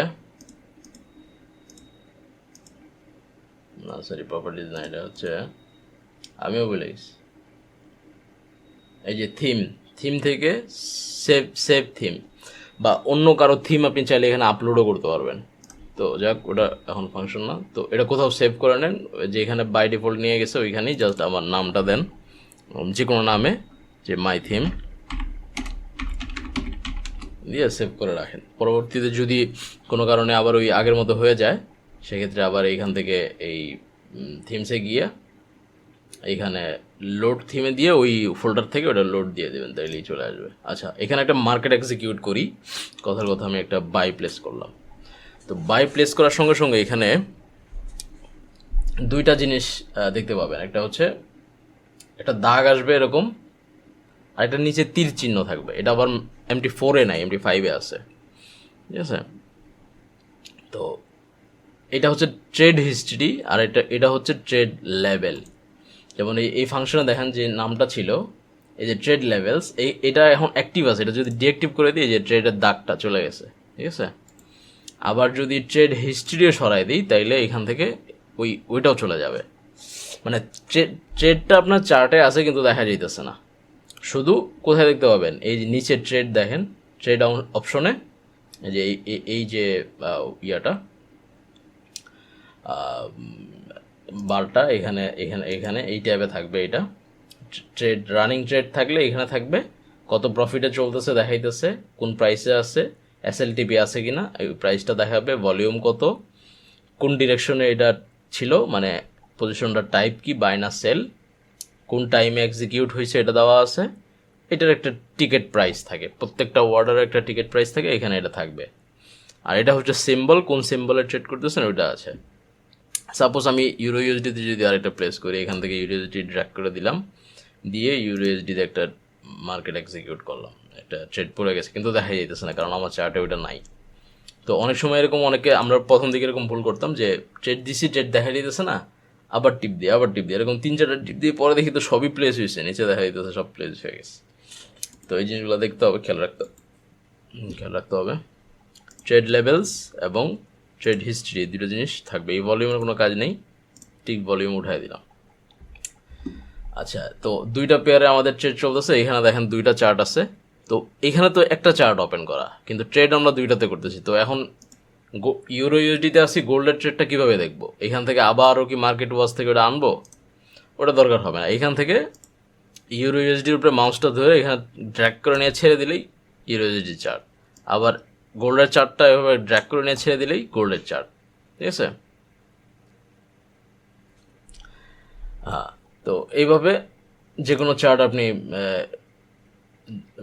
না সরি প্রপার্টিস না, এটা হচ্ছে, আমিও বলে গেছি, এই যে থিম থেকে সেভ থিম বা অন্য কারো থিম আপনি চাইলে এখানে আপলোডও করতে পারবেন। তো যাক, ওটা এখন ফাংশন না। তো এটা কোথাও সেভ করে নেন, যে এখানে বাই ডিফল্ট নিয়ে গেছে ওইখানেই জাস্ট আমার নামটা দেন, যে কোনো নামে, যে মাই থিম দিয়ে সেভ করে রাখেন। পরবর্তীতে যদি কোনো কারণে আবার ওই আগের মতো হয়ে যায়, সেক্ষেত্রে আবার এইখান থেকে এই থিমসে গিয়ে এইখানে লোড থিমে দিয়ে ওই ফোল্ডার থেকে ওটা লোড দিয়ে দেবেন, তাইলেই চলে আসবে। আচ্ছা এখানে একটা মার্কেট এক্সিকিউট করি, কথার কথা আমি একটা বাই প্লেস করলাম। তো বাই প্লেস করার সঙ্গে সঙ্গে এখানে দুইটা জিনিস দেখতে পাবেন, একটা হচ্ছে একটা দাগ আসবে এরকম, আর একটা নিচে তীর চিহ্ন থাকবে। এটা আবার MT4-এ নাই, MT5-এ আছে, ঠিক আছে। তো এটা হচ্ছে ট্রেড হিস্ট্রি, আর এটা হচ্ছে ট্রেড লেভেল। যেমন এই ফাংশনে দেখেন যে নামটা ছিল এই যে ট্রেড লেভেলস, এটা এখন অ্যাক্টিভ আছে। এটা যদি ডিঅ্যাক্টিভ করে দিই, যে ট্রেডের দাগটা চলে গেছে, ঠিক আছে। আবার যদি ট্রেড হিস্ট্রিও সরাই দিই, তাইলে এখান থেকে ওইটাও চলে যাবে। মানে ট্রেডটা আপনার চার্টে আছে কিন্তু দেখা যাইতেছে না। শুধু কোথায় দেখতে পাবেন, এই যে নিচে ট্রেড দেখেন, ট্রেড অপশনে যে এই যে ইয়াটা বারটা এখানে এখানে এখানে এই ট্যাবে থাকবে। এটা ট্রেড, রানিং ট্রেড থাকলে এখানে থাকবে, কত প্রফিটে চলতেছে দেখাইতেছে, কোন প্রাইসে আছে, SLTP আছে কিনা এই প্রাইসটা দেখাবে, ভলিউম কত, কোন ডিরেকশনে এটা ছিল, মানে পজিশনটা টাইপ কি, বাই না সেল, কোন টাইমে এক্সিকিউট হয়েছে এটা দেওয়া আছে। এটার একটা টিকিট প্রাইস থাকে, প্রত্যেকটা ওয়ার্ডারের একটা টিকিট প্রাইস থাকে, এখানে এটা থাকবে। আর এটা হচ্ছে সিম্বল, কোন সিম্বলে ট্রেড করতেছেন ওইটা আছে। সাপোজ আমি ইউরো ইউএসডিতে যদি আরেকটা প্লেস করি, এখান থেকে ইউরো ইউএসডি ড্র্যাগ করে দিলাম, দিয়ে ইউরো ইউএসডিতে একটা মার্কেট এক্সিকিউট করলাম, একটা ট্রেড পড়ে গেছে কিন্তু দেখা যাইতেছে না, কারণ আমার চার্টে ওইটা নাই। তো অনেক সময় এরকম, অনেকে আমরা প্রথম দিকে এরকম ভুল করতাম যে ট্রেড দিছি, ট্রেড দেখা যাইতেছে না, আবার টিপ দিয়ে এরকম 3-4টা টিপ দিয়ে পরে দেখি তো সবই প্লেস হয়েছে, নিচে দেখা যাইতেছে সব প্লেস হয়ে গেছে। তো এই জিনিসগুলো দেখতে হবে, খেয়াল রাখতে হবে। ট্রেড লেভেলস এবং ট্রেড হিস্ট্রি দুটো জিনিস থাকবে। এই ভলিউমের কোনো কাজ নেই, ঠিক ভলিউম উঠাই দিলাম। আচ্ছা তো দুইটা পেয়ারে আমাদের ট্রেড চলতেছে, এখানে দেখেন দুইটা চার্ট আছে। তো এখানে তো একটা চার্ট ওপেন করা, কিন্তু ট্রেড আমরা দুইটাতে করতেছি। তো এখন ইউরো ইউএসডিতে আসি, গোল্ডের ট্রেডটা কীভাবে দেখবো? এখান থেকে আবারও কি মার্কেট ওয়াচ থেকে ওটা আনবো? ওটা দরকার হবে না। এখান থেকে ইউরো ইউএসডির উপরে মাউসটা ধরে এখানে ড্র্যাগ করে নিয়ে ছেড়ে দিলেই ইউরো ইউএসডি চার্ট, আবার গোল্ডের চার্টটা এভাবে ড্র্যাগ করে নিয়ে ছেড়ে দিলেই গোল্ডের চার্ট, ঠিক আছে। হ্যাঁ, তো এইভাবে যে কোনো চার্ট আপনি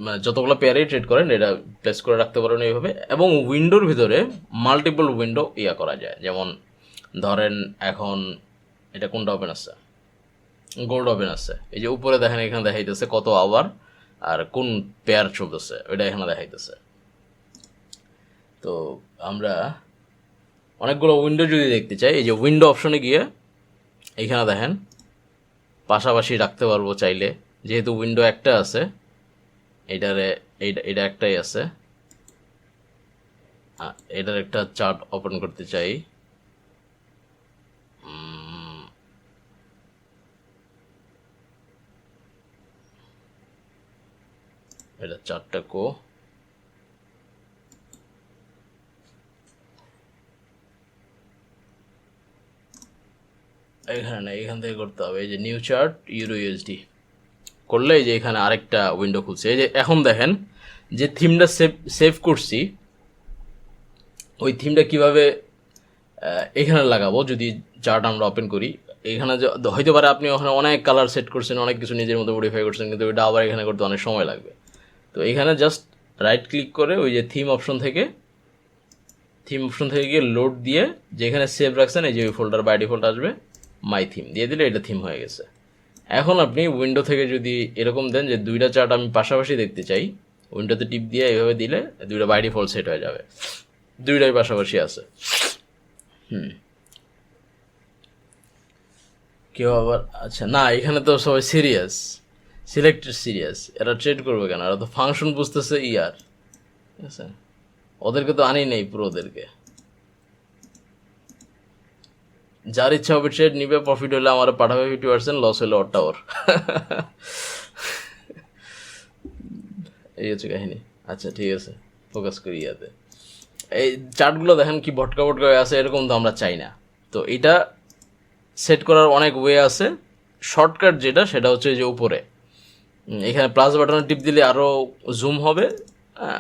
মানে যতগুলো পেয়ারেই ট্রেড করেন এটা প্লেস করে রাখতে পারেন এইভাবে। এবং উইন্ডোর ভিতরে মাল্টিপল উইন্ডো করা যায়, যেমন ধরেন এখন এটা কোনটা ওপেন আছে, গোল্ড ওপেন আছে, এই যে উপরে দেখেন এখানে দেখাইতেছে কত আওয়ার আর কোন পেয়ার চলতেছে ওইটা এখানে দেখাইতেছে। তো আমরা অনেকগুলো উইন্ডো যদি দেখতে চাই, এই যে উইন্ডো অপশনে গিয়ে এইখানে দেখেন পাশাপাশি রাখতে পারবো চাইলে, যেহেতু উইন্ডো একটা আছে এটারে এটা একটাই আছে, এটার একটা চার্ট ওপেন করতে চাই, এটা চার্টটা কো এখানে না, এখান থেকে করতে হবে। এই যে নিউ চার্ট ইউরো ইউএসডি করলে এই যে এখানে আরেকটা উইন্ডো খুলছে। এই যে এখন দেখেন যে থিমটা সেভ করছি ওই থিমটা কিভাবে এখানে লাগাবো যদি চার্ট আমরা ওপেন করি। এখানে হইতে পারে আপনি ওখানে অনেক কালার সেট করছেন, অনেক কিছু নিজের মতো মডিফাই করছেন, কিন্তু ওইটা আবার এখানে করতে অনেক সময় লাগবে। তো এখানে জাস্ট রাইট ক্লিক করে ওই যে থিম অপশন থেকে গিয়ে লোড দিয়ে যেখানে সেভ রাখছেন এই যে ওই ফোল্ডার বাই ডিফল্ট আসবে, মাই থিম দিয়ে দিলে এটা থিম হয়ে গেছে। এখন আপনি উইন্ডো থেকে যদি এরকম দেন যে দুইটা চার্ট আমি পাশাপাশি দেখতে চাই, উইন্ডোতে টিপ দিয়ে এইভাবে দিলে দুইটা বাই ডিফল্ট সেট হয়ে যাবে, দুইটাই পাশাপাশি আছে। কেউ আবার আচ্ছা না, এখানে তো সবাই সিরিয়াস, সিলেক্টেড সিরিয়াস, এরা ট্রেড করবে কেন, এরা তো ফাংশন বুঝতেছে ইয়ার, ঠিক আছে, ওদেরকে তো আনি নেই পুরো, ওদেরকে যার ইচ্ছা হবে ট্রেড নিবে, প্রফিট হলে আমার পাঠাবে 50%, লস হলে ওরটা ওর। এই হচ্ছে কাহিনী। আচ্ছা ঠিক আছে, ফোকাস করি ইয়াতে। এই চার্টগুলো দেখেন কি ভটকা হয়ে আছে, এরকম তো আমরা চাই না। তো এটা সেট করার অনেক ওয়ে আছে। শর্টকাট যেটা সেটা হচ্ছে যে উপরে এখানে প্লাস বাটনে টিপ দিলে আরও জুম হবে,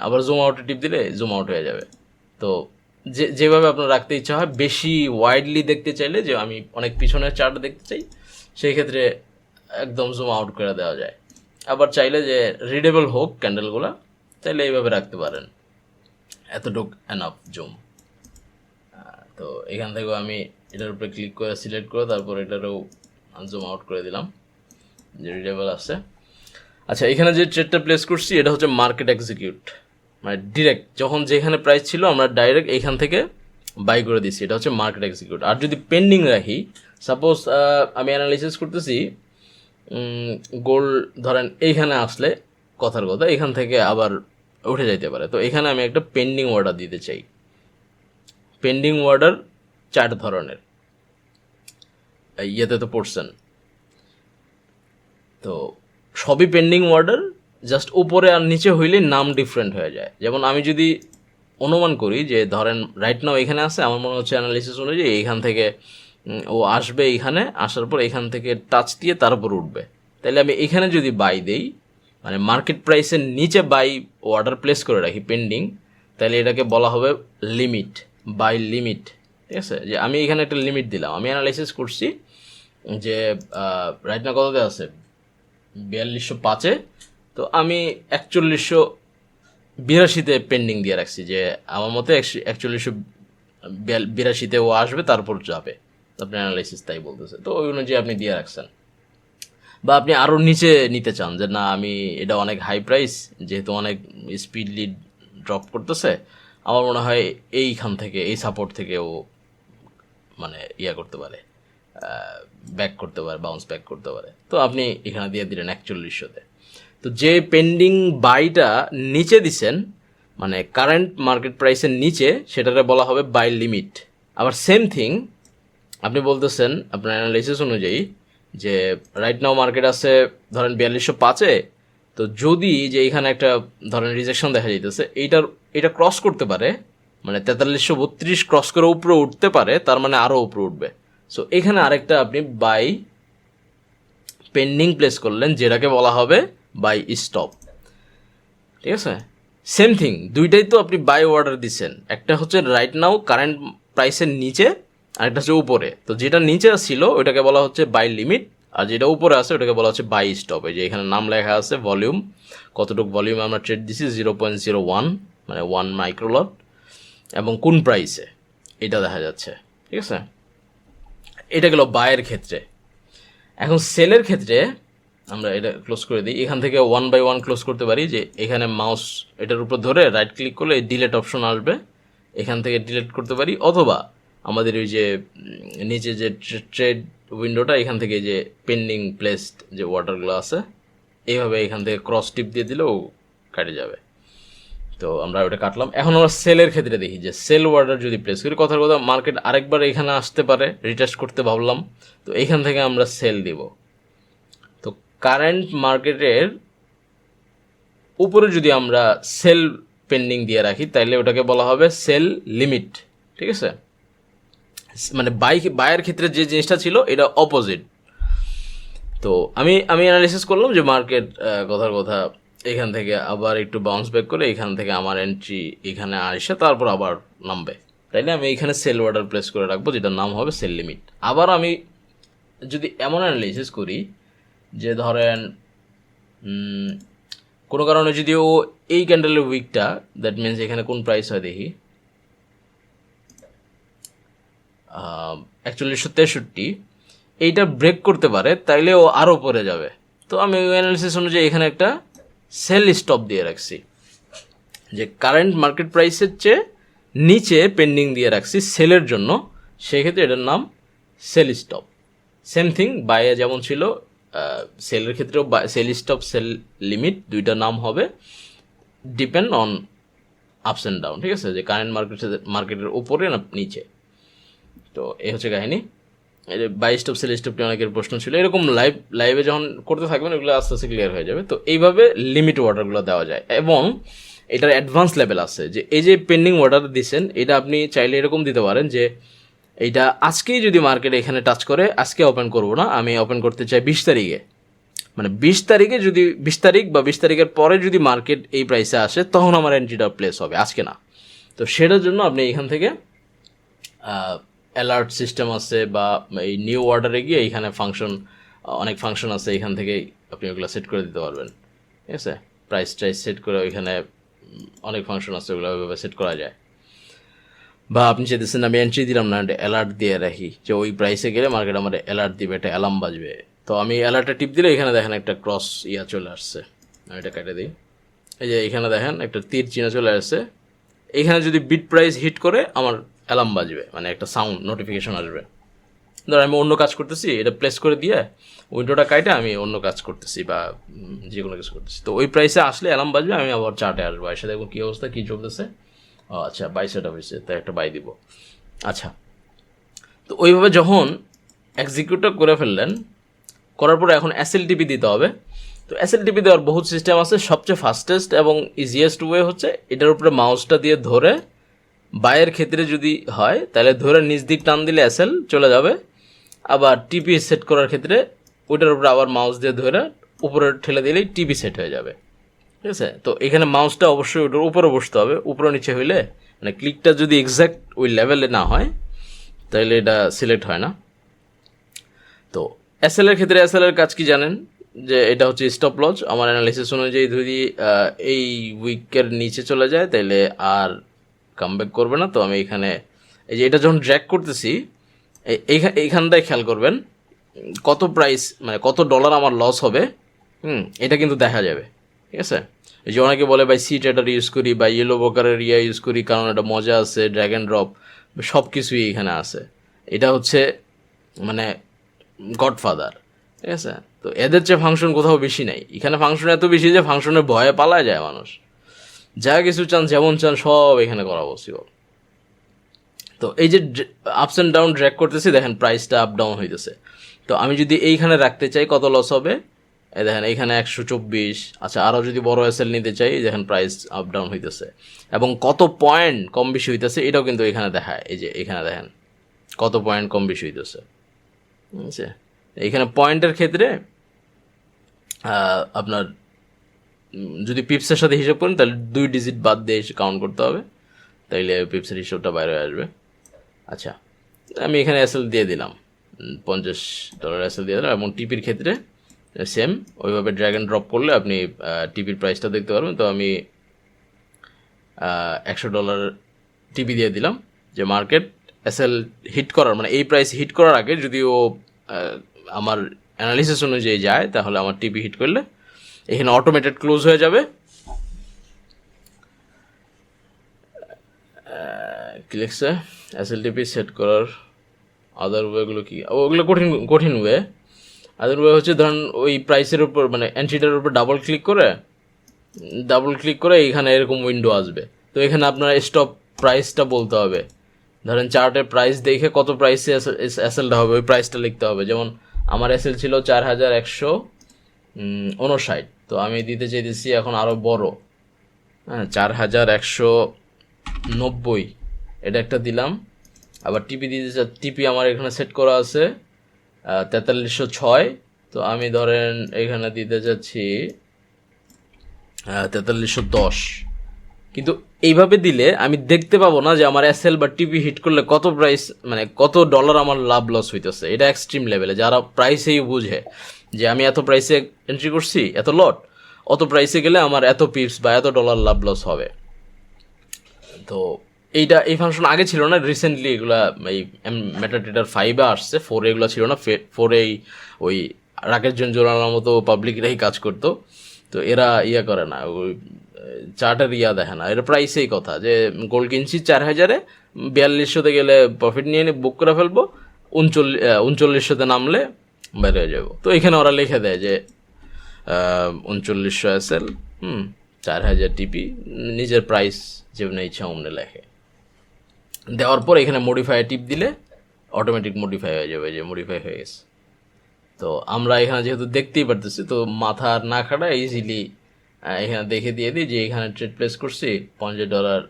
আবার জুম আউটে টিপ দিলে জুম আউট হয়ে যাবে। তো যেভাবে আপনার রাখতে ইচ্ছা হয়, বেশি ওয়াইডলি দেখতে চাইলে, যে আমি অনেক পিছনের চার্ট দেখতে চাই, সেই ক্ষেত্রে একদম জুম আউট করে দেওয়া যায়। আবার চাইলে যে রিডেবল হোক ক্যান্ডেলগুলো, চাইলে এইভাবে রাখতে পারেন, এতটুক এনাফ জুম। তো এখান থেকেও আমি এটার উপরে ক্লিক করে সিলেক্ট করে তারপর এটারও জুম আউট করে দিলাম, যে রিডেবল আছে। আচ্ছা, এখানে যে ট্রেডটা প্লেস করছি এটা হচ্ছে মার্কেট এক্সিকিউট, মানে ডিরেক্ট যখন যেখানে প্রাইস ছিল আমরা ডাইরেক্ট এইখান থেকে বাই করে দিচ্ছি, এটা হচ্ছে মার্কেট এক্সিকিউট। আর যদি পেন্ডিং রাখি, সাপোজ আমি অ্যানালাইসিস করতেছি গোল্ড, ধরেন এইখানে আসলে কথার কথা এখান থেকে আবার উঠে যাইতে পারে, তো এখানে আমি একটা পেন্ডিং অর্ডার দিতে চাই। পেন্ডিং অর্ডার 4 ধরনের, ইয়েতে তো পড়ছেন, তো সবই পেন্ডিং অর্ডার, জাস্ট উপরে আর নিচে হইলে নাম ডিফারেন্ট হয়ে যায়। যেমন আমি যদি অনুমান করি যে ধরেন রাইট নাও এখানে আছে, আমার মনে হচ্ছে অ্যানালিসিস অনুযায়ী এইখান থেকে ও আসবে, এইখানে আসার পর এখান থেকে টাচ দিয়ে তারপর উঠবে, তাহলে আমি এখানে যদি বাই দেই, মানে মার্কেট প্রাইসের নিচে বাই অর্ডার প্লেস করে রাখি পেন্ডিং, তাহলে এটাকে বলা হবে লিমিট, বাই লিমিট। ঠিক আছে, যে আমি এখানে একটা লিমিট দিলাম, আমি অ্যানালাইসিস করছি যে রাইট নাও কততে আছে 4205-এ, তো আমি 4182-তে পেন্ডিং দিয়ে রাখছি, যে আমার মতে 4182-তে ও আসবে তারপর যাবে, আপনি অ্যানালাইসিস তাই বলতেছে, তো ওই অনুযায়ী আপনি দিয়ে রাখছেন। বা আপনি আরও নিচে নিতে চান যে না আমি এটা অনেক হাই প্রাইস, যেহেতু অনেক স্পিডলি ড্রপ করতেছে, আমার মনে হয় এইখান থেকে এই সাপোর্ট থেকে ও মানে করতে পারে, ব্যাক করতে পারে, বাউন্স ব্যাক করতে পারে, তো আপনি এখানে দিয়ে দিলেন 4100-তে। তো যে পেন্ডিং বাইটা নিচে দিছেন, মানে কারেন্ট মার্কেট প্রাইসের নিচে, সেটাকে বলা হবে বাই লিমিট। আবার সেম থিং আপনি বলতেছেন আপনার অ্যানালাইসিস অনুযায়ী যে রাইট নাও মার্কেট আছে ধরেন 4205-এ, তো যদি যে এখানে একটা ধরেন রিজেকশন দেখা যাইতেছে, এটা ক্রস করতে পারে, মানে 4332 ক্রস করে উপরে উঠতে পারে, তার মানে আরও উপরে উঠবে। সো এখানে আরেকটা আপনি বাই পেন্ডিং প্লেস করলেন, যেটাকে বলা হবে বাই স্টপ। ঠিক আছে, সেম থিং, দুইটাই তো আপনি বাই অর্ডার দিচ্ছেন, একটা হচ্ছে রাইট নাও কারেন্ট প্রাইসের নিচে, আরেকটা হচ্ছে উপরে। তো যেটা নিচে ছিল ওইটাকে বলা হচ্ছে বাই লিমিট, আর যেটা উপরে আছে ওটাকে বলা হচ্ছে বাই স্টপ। এই যে এখানে নাম লেখা আছে, ভলিউম, কতটুকু ভলিউম আমরা ট্রেড দিছি 0.01 মানে 1 মাইক্রোলট, এবং কোন প্রাইসে এটা দেখা যাচ্ছে, ঠিক আছে। এটা গেল বায়ের ক্ষেত্রে। এখন সেলের ক্ষেত্রে আমরা এটা ক্লোজ করে দিই, এখান থেকে 1 বাই 1 ক্লোজ করতে পারি, যে এখানে মাউস এটার উপর ধরে রাইট ক্লিক করলে ডিলেট অপশন আসবে, এখান থেকে ডিলেট করতে পারি, অথবা আমাদের ওই যে নিচে যে ট্রেড উইন্ডোটা, এখান থেকে যে পেন্ডিং প্লেসড যে ওয়াটারগুলো আছে, এইভাবে এখান থেকে ক্রস টিপ দিয়ে দিলেও কাটে যাবে। তো আমরা ওটা কাটলাম। এখন আমরা সেলের ক্ষেত্রে দেখি যে সেল অর্ডার যদি প্লেস করি, কথার কথা মার্কেট আরেকবার এখানে আসতে পারে, রিটেস্ট করতে ভাবলাম, তো এইখান থেকে আমরা সেল দিব। তো কারেন্ট মার্কেটের উপরে যদি আমরা সেল পেন্ডিং দিয়ে রাখি, তাইলে ওটাকে বলা হবে সেল লিমিট, ঠিক আছে। মানে বায়ের ক্ষেত্রে যে জিনিসটা ছিল এটা অপোজিট। তো আমি অ্যানালিসিস করলাম যে মার্কেট কথার কথা এখান থেকে আবার একটু বাউন্স ব্যাক করে এখান থেকে আমার এন্ট্রি এখানে আসে, তারপর আবার নামবে, তাইলে আমি এখানে সেল অর্ডার প্লেস করে রাখবো, যেটার নাম হবে সেল লিমিট। আবার আমি যদি এমন অ্যানালিসিস করি যে ধরেন কোনো কারণে যদি ও এই ক্যান্ডেলের উইকটা, দ্যাট মিনস এখানে কোন প্রাইস হয় দেখি 4163, এইটা ব্রেক করতে পারে, তাইলে ও আরও পরে যাবে। তো আমি ওই অ্যানালিসিস অনুযায়ী এখানে একটা সেল স্টপ দিয়ে রাখছি, যে কারেন্ট মার্কেট প্রাইসের চেয়ে নিচে পেন্ডিং দিয়ে রাখছি সেলের জন্য, সেক্ষেত্রে এটার নাম সেল স্টপ। সেম থিং বাইয়ে যেমন ছিল, সেলের ক্ষেত্রেও সেল স্টপ সেল লিমিট দুইটা নাম হবে, depend on ups and down, ঠিক আছে, যে কারেন্ট মার্কেটের উপরে না নিচে। তো এই হচ্ছে কাহিনী। এই যে বাই স্টপ সেল স্টপটি অনেকের প্রশ্ন ছিল, এরকম লাইভে যখন করতে থাকবেন এগুলো আস্তে আস্তে ক্লিয়ার হয়ে যাবে। তো এইভাবে লিমিট অর্ডারগুলো দেওয়া যায়, এবং এটার অ্যাডভান্স লেভেল আছে, যে এই যে পেন্ডিং অর্ডার দিচ্ছেন এটা আপনি চাইলে এরকম দিতে পারেন যে এইটা আজকেই যদি মার্কেট এখানে টাচ করে, আজকে ওপেন করব না, আমি ওপেন করতে চাই 20 তারিখে, মানে 20 তারিখে যদি 20 তারিখ বা 20 তারিখের পরে যদি মার্কেট এই প্রাইসে আসে, তখন আমার এন্ট্রিটা প্লেস হবে, আজকে না। তো সেটার জন্য আপনি এখান থেকে অ্যালার্ট সিস্টেম আছে, বা এই নিউ অর্ডারে গিয়ে এইখানে অনেক ফাংশন আছে, এখান থেকেই আপনি ওগুলো সেট করে দিতে পারবেন, ঠিক আছে। প্রাইস সেট করে ওইখানে অনেক ফাংশন আছে, ওগুলো ওইভাবে সেট করা যায়। বা আপনি চাইতেছেন আমি এন্ট্রি দিলাম না, অ্যালার্ট দিয়ে রাখি, যে ওই প্রাইসে গেলে মার্কেট আমার অ্যালার্ট দিবে, একটা অ্যালার্ম বাজবে। তো আমি অ্যালার্টটা টিপ দিলে এখানে দেখেন একটা ক্রস চলে আসছে, আমি এটা কেটে দিই। এই যে এখানে দেখেন একটা তীর চিহ্ন চলে আসছে, এখানে যদি বিট প্রাইস হিট করে আমার অ্যালার্ম বাজবে, মানে একটা সাউন্ড নোটিফিকেশন আসবে। ধর আমি অন্য কাজ করতেছি, এটা প্লেস করে দিয়ে উইন্ডোটা কাটে আমি অন্য কাজ করতেছি বা যে কোনো কিছু করতেছি, তো ওই প্রাইসে আসলে অ্যালার্ম বাজবে, আমি আবার চার্টে আসবো, এসে দেখবো কী অবস্থা, কী চলতেছে। আচ্ছা, বাই সেট হয়েছে, তাই একটা বাই দিব। আচ্ছা, তো ওইভাবে যখন এক্সিকিউটটা করে ফেললেন, করার পরে এখন এসএলটিপি দিতে হবে। তো এসএলটিপি দেওয়ার বহুত সিস্টেম আছে, সবচেয়ে ফাস্টেস্ট এবং ইজিয়েস্ট ওয়ে হচ্ছে এটার উপরে মাউসটা দিয়ে ধরে, বাইয়ের ক্ষেত্রে যদি হয় তাহলে ধরে নিচ দিক টান দিলে এসএল চলে যাবে, আবার টিপি সেট করার ক্ষেত্রে ওইটার উপরে আবার মাউস দিয়ে ধরে উপরে ঠেলে দিলেই টিপি সেট হয়ে যাবে, ঠিক আছে। তো এখানে মাউসটা অবশ্যই ওটার উপরে বসতে হবে, উপরে নিচে হইলে মানে ক্লিকটা যদি এক্স্যাক্ট ওই লেভেলে না হয় তাহলে এটা সিলেক্ট হয় না। তো এসএল এর ক্ষেত্রে এসএল এর কাজ কি জানেন, যে এটা হচ্ছে স্টপ লস। আমার অ্যানালিসিস অনুযায়ী যদি এই উইকের নিচে চলে যায় তাহলে আর কামব্যাক করবে না। তো আমি এখানে এই যে এটা যখন ড্র্যাগ করতেছি, এইখানটায় খেয়াল করবেন কত প্রাইস, মানে কত ডলার আমার লস হবে, এটা কিন্তু দেখা যাবে, ঠিক আছে। এই যে অনেকে বলে ভাই সি ট্রেডার ইউজ করি বা ইয়েলো ব্রোকারের ইউজ করি, কারণ এটা মজা আছে, ড্র্যাগ অ্যান্ড ড্রপ সব কিছুই এখানে আছে। এটা হচ্ছে মানে গডফাদার, ঠিক আছে। তো এদের চেয়ে ফাংশন কোথাও বেশি নাই, এখানে ফাংশন এত বেশি যে ফাংশনের ভয়ে পালায় যায় মানুষ, যা কিছু চান যেমন চান সব এখানে করা পসিবল। তো এই যে আপস অ্যান্ড ডাউন ড্র্যাগ করতেছি, দেখেন প্রাইসটা আপ ডাউন হইতেছে। তো আমি যদি এইখানে রাখতে চাই কত লস হবে, এই দেখেন এইখানে 124। আচ্ছা, আরও যদি বড় এসএল নিতে চাই, দেখেন প্রাইস আপ ডাউন হইতেছে এবং কত পয়েন্ট কম বেশি হইতেছে এটাও কিন্তু এখানে দেখায়। এই যে এখানে দেখেন কত পয়েন্ট কম বেশি হইতেছে, ঠিক আছে। এইখানে পয়েন্টের ক্ষেত্রে আপনার যদি পিপসের সাথে হিসাব করেন তাহলে 2 ডিজিট বাদ দিয়ে কাউন্ট করতে হবে, তাইলে পিপসের হিসাবটা বাইরে আসবে। আচ্ছা, আমি এখানে এসএল দিয়ে দিলাম, $50 এসএল দিয়ে দিলাম, এবং টিপির ক্ষেত্রে সেম ওইভাবে ড্র্যাগ অ্যান্ড ড্রপ করলে আপনি টিপির প্রাইসটা দেখতে পারবেন। তো আমি $100 টিপি দিয়ে দিলাম, যে মার্কেট এসএল হিট করার মানে এই প্রাইস হিট করার আগে যদি ও আমার অ্যানালিসিস অনুযায়ী যায়, তাহলে আমার টিপি হিট করলে এখানে অটোমেটেড ক্লোজ হয়ে যাবে। কি লিখছে, এসএলটিপি সেট করার আদার ওয়েগুলো কি, ওগুলো কঠিন ওয়ে। আদার ওয়ে হচ্ছে ধরেন ওই প্রাইসের উপর মানে এন্ট্রিটার উপর ডাবল ক্লিক করে এইখানে এরকম উইন্ডো আসবে। তো এখানে আপনার স্টপ প্রাইসটা বলতে হবে, ধরেন চার্টের প্রাইস দেখে কত প্রাইসে এসএলটা হবে ওই প্রাইসটা লিখতে হবে। যেমন আমার এসএল ছিল 4159, তো আমি দিতে চাইতেছি এখন আরও বড়, হ্যাঁ 4190, এটা একটা দিলাম। আবার টিপি দিতে টিপি আমার এখানে সেট করা আছে 4306, তো আমি ধরেন এখানে দিতে যাচ্ছি 4310। কিন্তু এইভাবে দিলে আমি দেখতে পাবো না যে আমার এসএল বা টিপি হিট করলে কত প্রাইস মানে কত ডলার আমার লাভ লস হইতেছে। এটা এক্সট্রিম লেভেলে, যারা প্রাইসেই বুঝে যে আমি এত প্রাইসে এন্ট্রি করছি, এত লট, অত প্রাইসে গেলে আমার এত পিপস বা এত ডলার লাভ লস হবে। তো এই ফাংশন আগে ছিল না, রিসেন্টলি এগুলা এই মেটাট্রেডার 5-এ আসছে, 4-এ এগুলো ছিল না। 4-এই ওই রাকেশ জোরানোর মতো পাবলিকরাই কাজ করতো। তো এরা করে না, ওই চার্টার দেখে না, এরা প্রাইসেই কথা যে গোল্ড কিনছি 4000-এ, 4200-তে গেলে প্রফিট নিয়ে বুক করে ফেলবো, 3900-তে নামলে বের হয়ে যাবো। তো এখানে ওরা লিখে দেয় যে 3900 এসএল, 4000 টিপি, নিজের প্রাইস যেমন ইচ্ছা অমনে লেখে। দেওয়ার পর এখানে মডিফাই টিপ দিলে অটোমেটিক মডিফাই হয়ে যাবে, যে মডিফাই হয়ে গেছে। তো আমরা এখানে যেহেতু দেখতেই পারতেছি, তো মাথা না খাটায় ইজিলি এখানে দেখে দিয়ে দিই যে এখানে ট্রেড প্লেস করছি, $50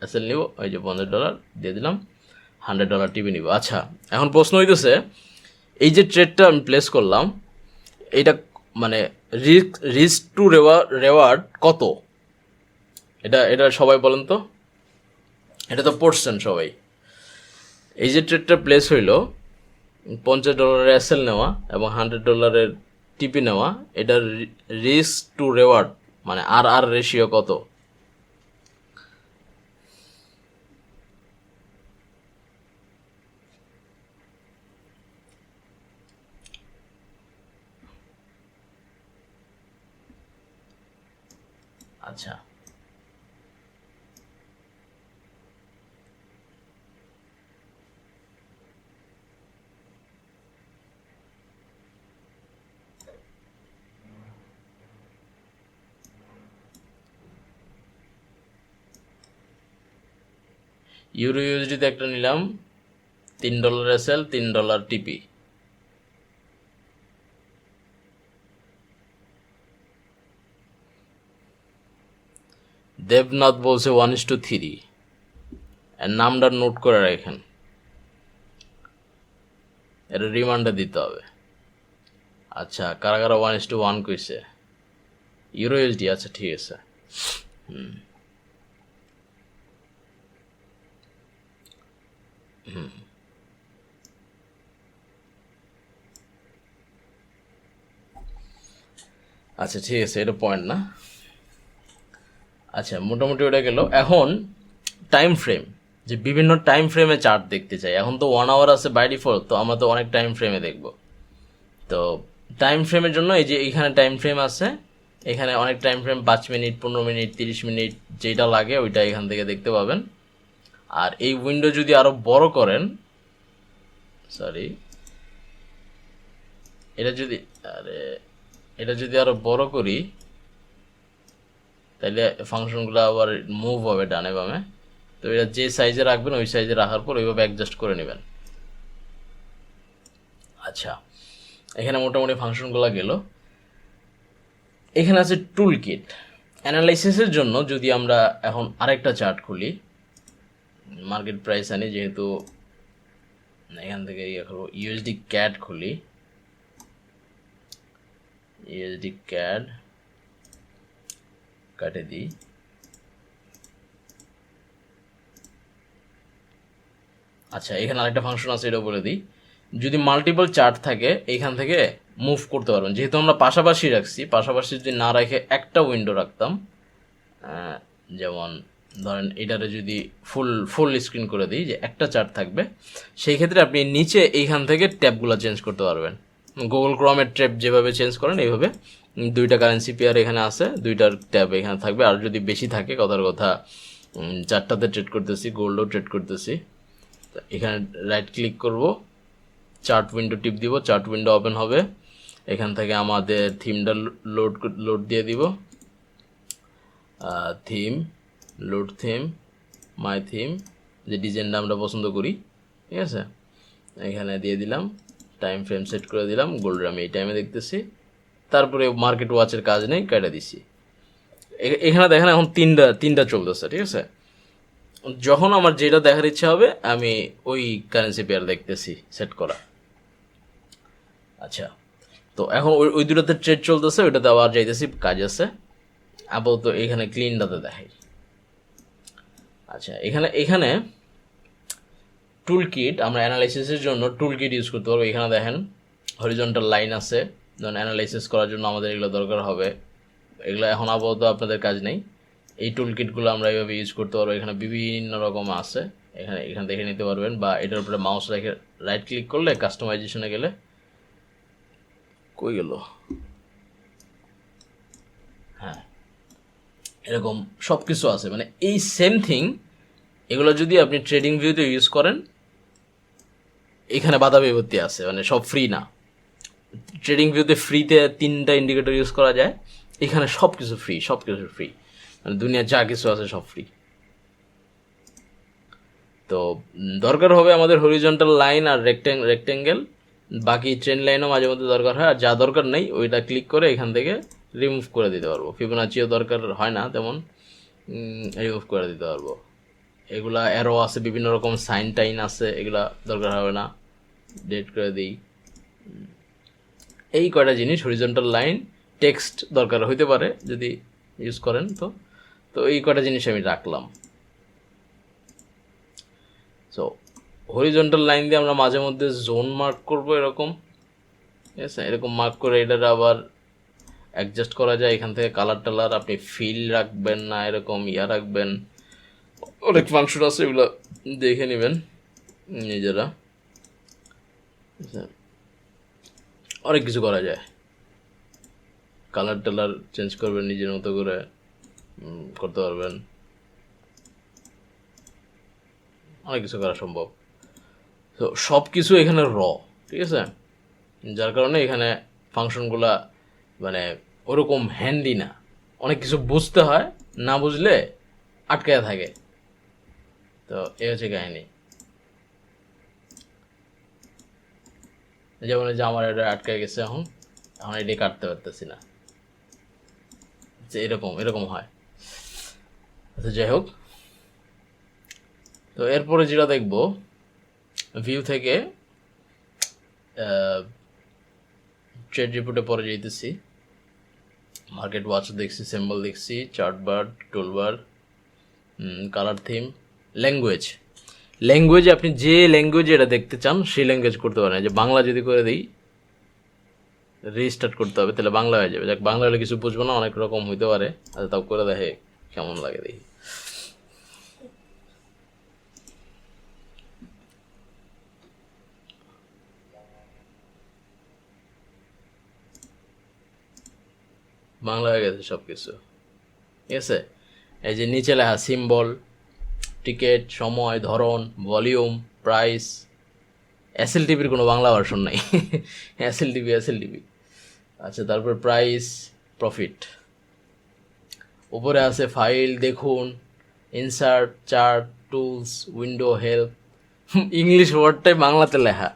এসএল নিব, ওই যে $50 দিয়ে দিলাম, $100 টিপি নিব। আচ্ছা, এখন প্রশ্ন হইতেছে এই যে ট্রেডটা আমি প্লেস করলাম, এইটা মানে রিস্ক টু রেওয়ার্ড কত, এটা সবাই বলেন তো। এটা তো পড়ছেন সবাই। এই যে ট্রেডটা প্লেস হইলো, $50 এসএল নেওয়া এবং $100 টিপি নেওয়া, এটার রিস্ক টু রেওয়ার্ড মানে আর রেশিও কত? আচ্ছা, ইউরো ইউএসডিতে একটা নিলাম, $3 এসএল, $3 টিপি। দেবনাথ বলছে 1:3, এর নামটা নোট করে রাখেন, এর রিমান্ডে দিতে হবে। আচ্ছা, কারা কারা 1:1 কইছে? ইউরো ইউএসডি, আচ্ছা ঠিক আছে। আচ্ছা ঠিক আছে, এটা পয়েন্ট না। আচ্ছা, মোটামুটি ওটা গেল। এখন টাইম ফ্রেম, যে বিভিন্ন টাইম ফ্রেমে চার্ট দেখতে চাই। এখন তো 1 আওয়ার আছে বাই ডিফল্ট, তো আমরা তো অনেক টাইম ফ্রেমে দেখব। তো টাইম ফ্রেমের জন্য এই যে এখানে টাইম ফ্রেম আছে, এখানে অনেক time frame, 5 minute, 15 minute, 30 minute, যেটা লাগে ওইটা এখান থেকে দেখতে পাবেন। আর এই উইন্ডো যদি আরো বড় করেন, সরি, এটা যদি আরো বড় করি, তাহলে ফাংশনগুলো আবার মুভ হবে ডানে বামে। তো এটা যে সাইজে রাখবেন ওই সাইজে রাখার পর ওইভাবে অ্যাডজাস্ট করে নেবেন। আচ্ছা, এখানে মোটামুটি ফাংশনগুলো গেল। এখানে আছে টুল কিট অ্যানালাইসিসের জন্য। যদি আমরা এখন আরেকটা চার্ট খুলি, মার্কেট প্রাইস আনি, যেহেতু এখান থেকে ইউএসডি ক্যাড খুলি, ইউএসডি ক্যাড কাটে দিই। আচ্ছা, এখানে আরেকটা ফাংশন আছে, এটা বলে দিই। যদি মাল্টিপল চার্ট থাকে এইখান থেকে মুভ করতে পারবেন। যেহেতু আমরা পাশাপাশি রাখছি, পাশাপাশি যদি না রেখে একটা উইন্ডো রাখতাম, যেমন ধরেন এটারে যদি ফুল স্ক্রিন করে দিই যে একটা চার্ট থাকবে, সেই ক্ষেত্রে আপনি নিচে এইখান থেকে ট্যাবগুলো চেঞ্জ করতে পারবেন। গুগল ক্রোমের ট্যাব যেভাবে চেঞ্জ করেন এইভাবে দুইটা কারেন্সি পেয়ার এখানে আছে, দুইটার ট্যাব এখানে থাকবে। আর যদি বেশি থাকে, কথার কথা 4টাতে ট্রেড করতেছি, গোল্ডও ট্রেড করতেছি, এখানে রাইট ক্লিক করব, চার্ট উইন্ডো টিপ দিব, চার্ট উইন্ডো ওপেন হবে। এখান থেকে আমাদের থিমটা লোড দিয়ে দিব, থিম, লোড থিম, মাই থিম, যে ডিজাইনটা আমরা পছন্দ করি, ঠিক আছে, এখানে দিয়ে দিলাম, টাইম ফ্রেম সেট করে দিলাম, গোল্ড আমি এই টাইমে দেখতেছি। তারপরে মার্কেট ওয়াচের কাজ নেই, কেটে দিছি। এখানে দেখেন এখন তিনটা চলতেছে, ঠিক আছে। যখন আমার যেটা দেখার ইচ্ছা হবে আমি ওই কারেন্সি পেয়ার দেখতেছি সেট করা। আচ্ছা, তো এখন ওই দুটোতে ট্রেড চলতেছে, ওইটাতে আবার যাইতেছি, কাজ আছে। আপাতত এখানে ক্লিনটাতে দেখাই। আচ্ছা, এখানে টুল কিট, আমরা অ্যানালাইসিসের জন্য টুল কিট ইউজ করতে পারবো। এখানে দেখেন হরিজন্টাল লাইন আছে, যেমন অ্যানালাইসিস করার জন্য আমাদের এগুলো দরকার হবে। এগুলো এখন আপাতত আপনাদের কাজ নেই। এই টুল কিটগুলো আমরা এইভাবে ইউজ করতে পারবো। এখানে বিভিন্ন রকম আছে, এখানে দেখে নিতে পারবেন, বা এটার উপরে মাউস রেখে রাইট ক্লিক করলে কাস্টমাইজেশনে গেলে, কই গেল, হ্যাঁ, এরকম সব কিছু আছে। মানে এই সেম থিং, এগুলো যদি আপনি ট্রেডিং ভিউতে ইউজ করেন, এখানে বাধা বিপত্তি আছে, মানে সব ফ্রি না। ট্রেডিং ভিউতে ফ্রিতে 3টা ইন্ডিকেটর ইউজ করা যায়, এখানে সব কিছু ফ্রি, মানে দুনিয়ার যা কিছু আছে সব ফ্রি। তো দরকার হবে আমাদের হরিজন্টাল লাইন আর রেক্টেঙ্গেল, বাকি ট্রেন লাইনও মাঝে মধ্যে দরকার হয়। আর যা দরকার নেই ওইটা ক্লিক করে এখান থেকে রিমুভ করে দিতে পারবো। ফিবোনাচিও দরকার হয় না তেমন, রিমুভ করে দিতে পারবো। এগুলা অ্যারো আছে, বিভিন্ন রকম সাইন টাইন আছে, এগুলা দরকার হবে না, ডেট করে দিই। এই কয়টা জিনিস, হরিজন্টাল লাইন, টেক্সট দরকার হইতে পারে যদি ইউজ করেন, তো এই কয়টা জিনিস আমি রাখলাম। সো হরিজন্টাল লাইন দিয়ে আমরা মাঝে মধ্যে জোন মার্ক করব, এরকম, ঠিক আছে। এরকম মার্ক করে এটার আবার অ্যাডজাস্ট করা যায়। এখান থেকে কালার টালার আপনি ফিল রাখবেন না এরকম রাখবেন, অনেক ফাংশন আছে, এগুলো দেখে নেবেন নিজেরা। অনেক কিছু করা যায়, কালার টালার চেঞ্জ করবেন নিজের মতো করে করতে পারবেন, অনেক কিছু করা সম্ভব। তো সব কিছু এখানে ঠিক আছে, যার কারণে এখানে ফাংশনগুলা মানে ওরকম হ্যান্ডি না, অনেক কিছু বুঝতে হয়, না বুঝলে আটকায় থাকে। তো এই হচ্ছে কাহিনী। যেমন যে আমার এটা আটকায় গেছে, এখন এটি কাটতে পারতেছি না, যে এরকম হয়। আচ্ছা, যাই হোক, তো এরপরে যেটা দেখবো, ভিউ থেকে ট্রেড রিপোর্টে পরে যেতেছি, মার্কেট ওয়াচ দেখছি, সিম্বল দেখছি, চার্ট বার, টুল বার, কালার থিম, ল্যাঙ্গুয়েজে আপনি যে ল্যাঙ্গুয়েজে এটা দেখতে চান সেই ল্যাঙ্গুয়েজ করতে পারেন। যে বাংলা যদি করে দিই, রিস্টার্ট করতে হবে, তাহলে বাংলা হয়ে যাবে। যাক, বাংলা হলে কিছু বুঝবো না, অনেক রকম হইতে পারে। আচ্ছা, তাও করে দেখে কেমন লাগে দেখি। বাংলা হয়ে গেছে সব কিছু, ঠিক আছে। এই যে নিচে লেখা সিম্বল, টিকেট, সময়, ধরন, ভলিউম, প্রাইস। এসএলটিভির কোনো বাংলা ভার্সন নাই, এসএলটিভি। আচ্ছা, তারপর প্রাইস, প্রফিট। উপরে আছে ফাইল, দেখুন, insert, chart, tools, window, help. English ওয়ার্ডটাই বাংলাতে লেখা,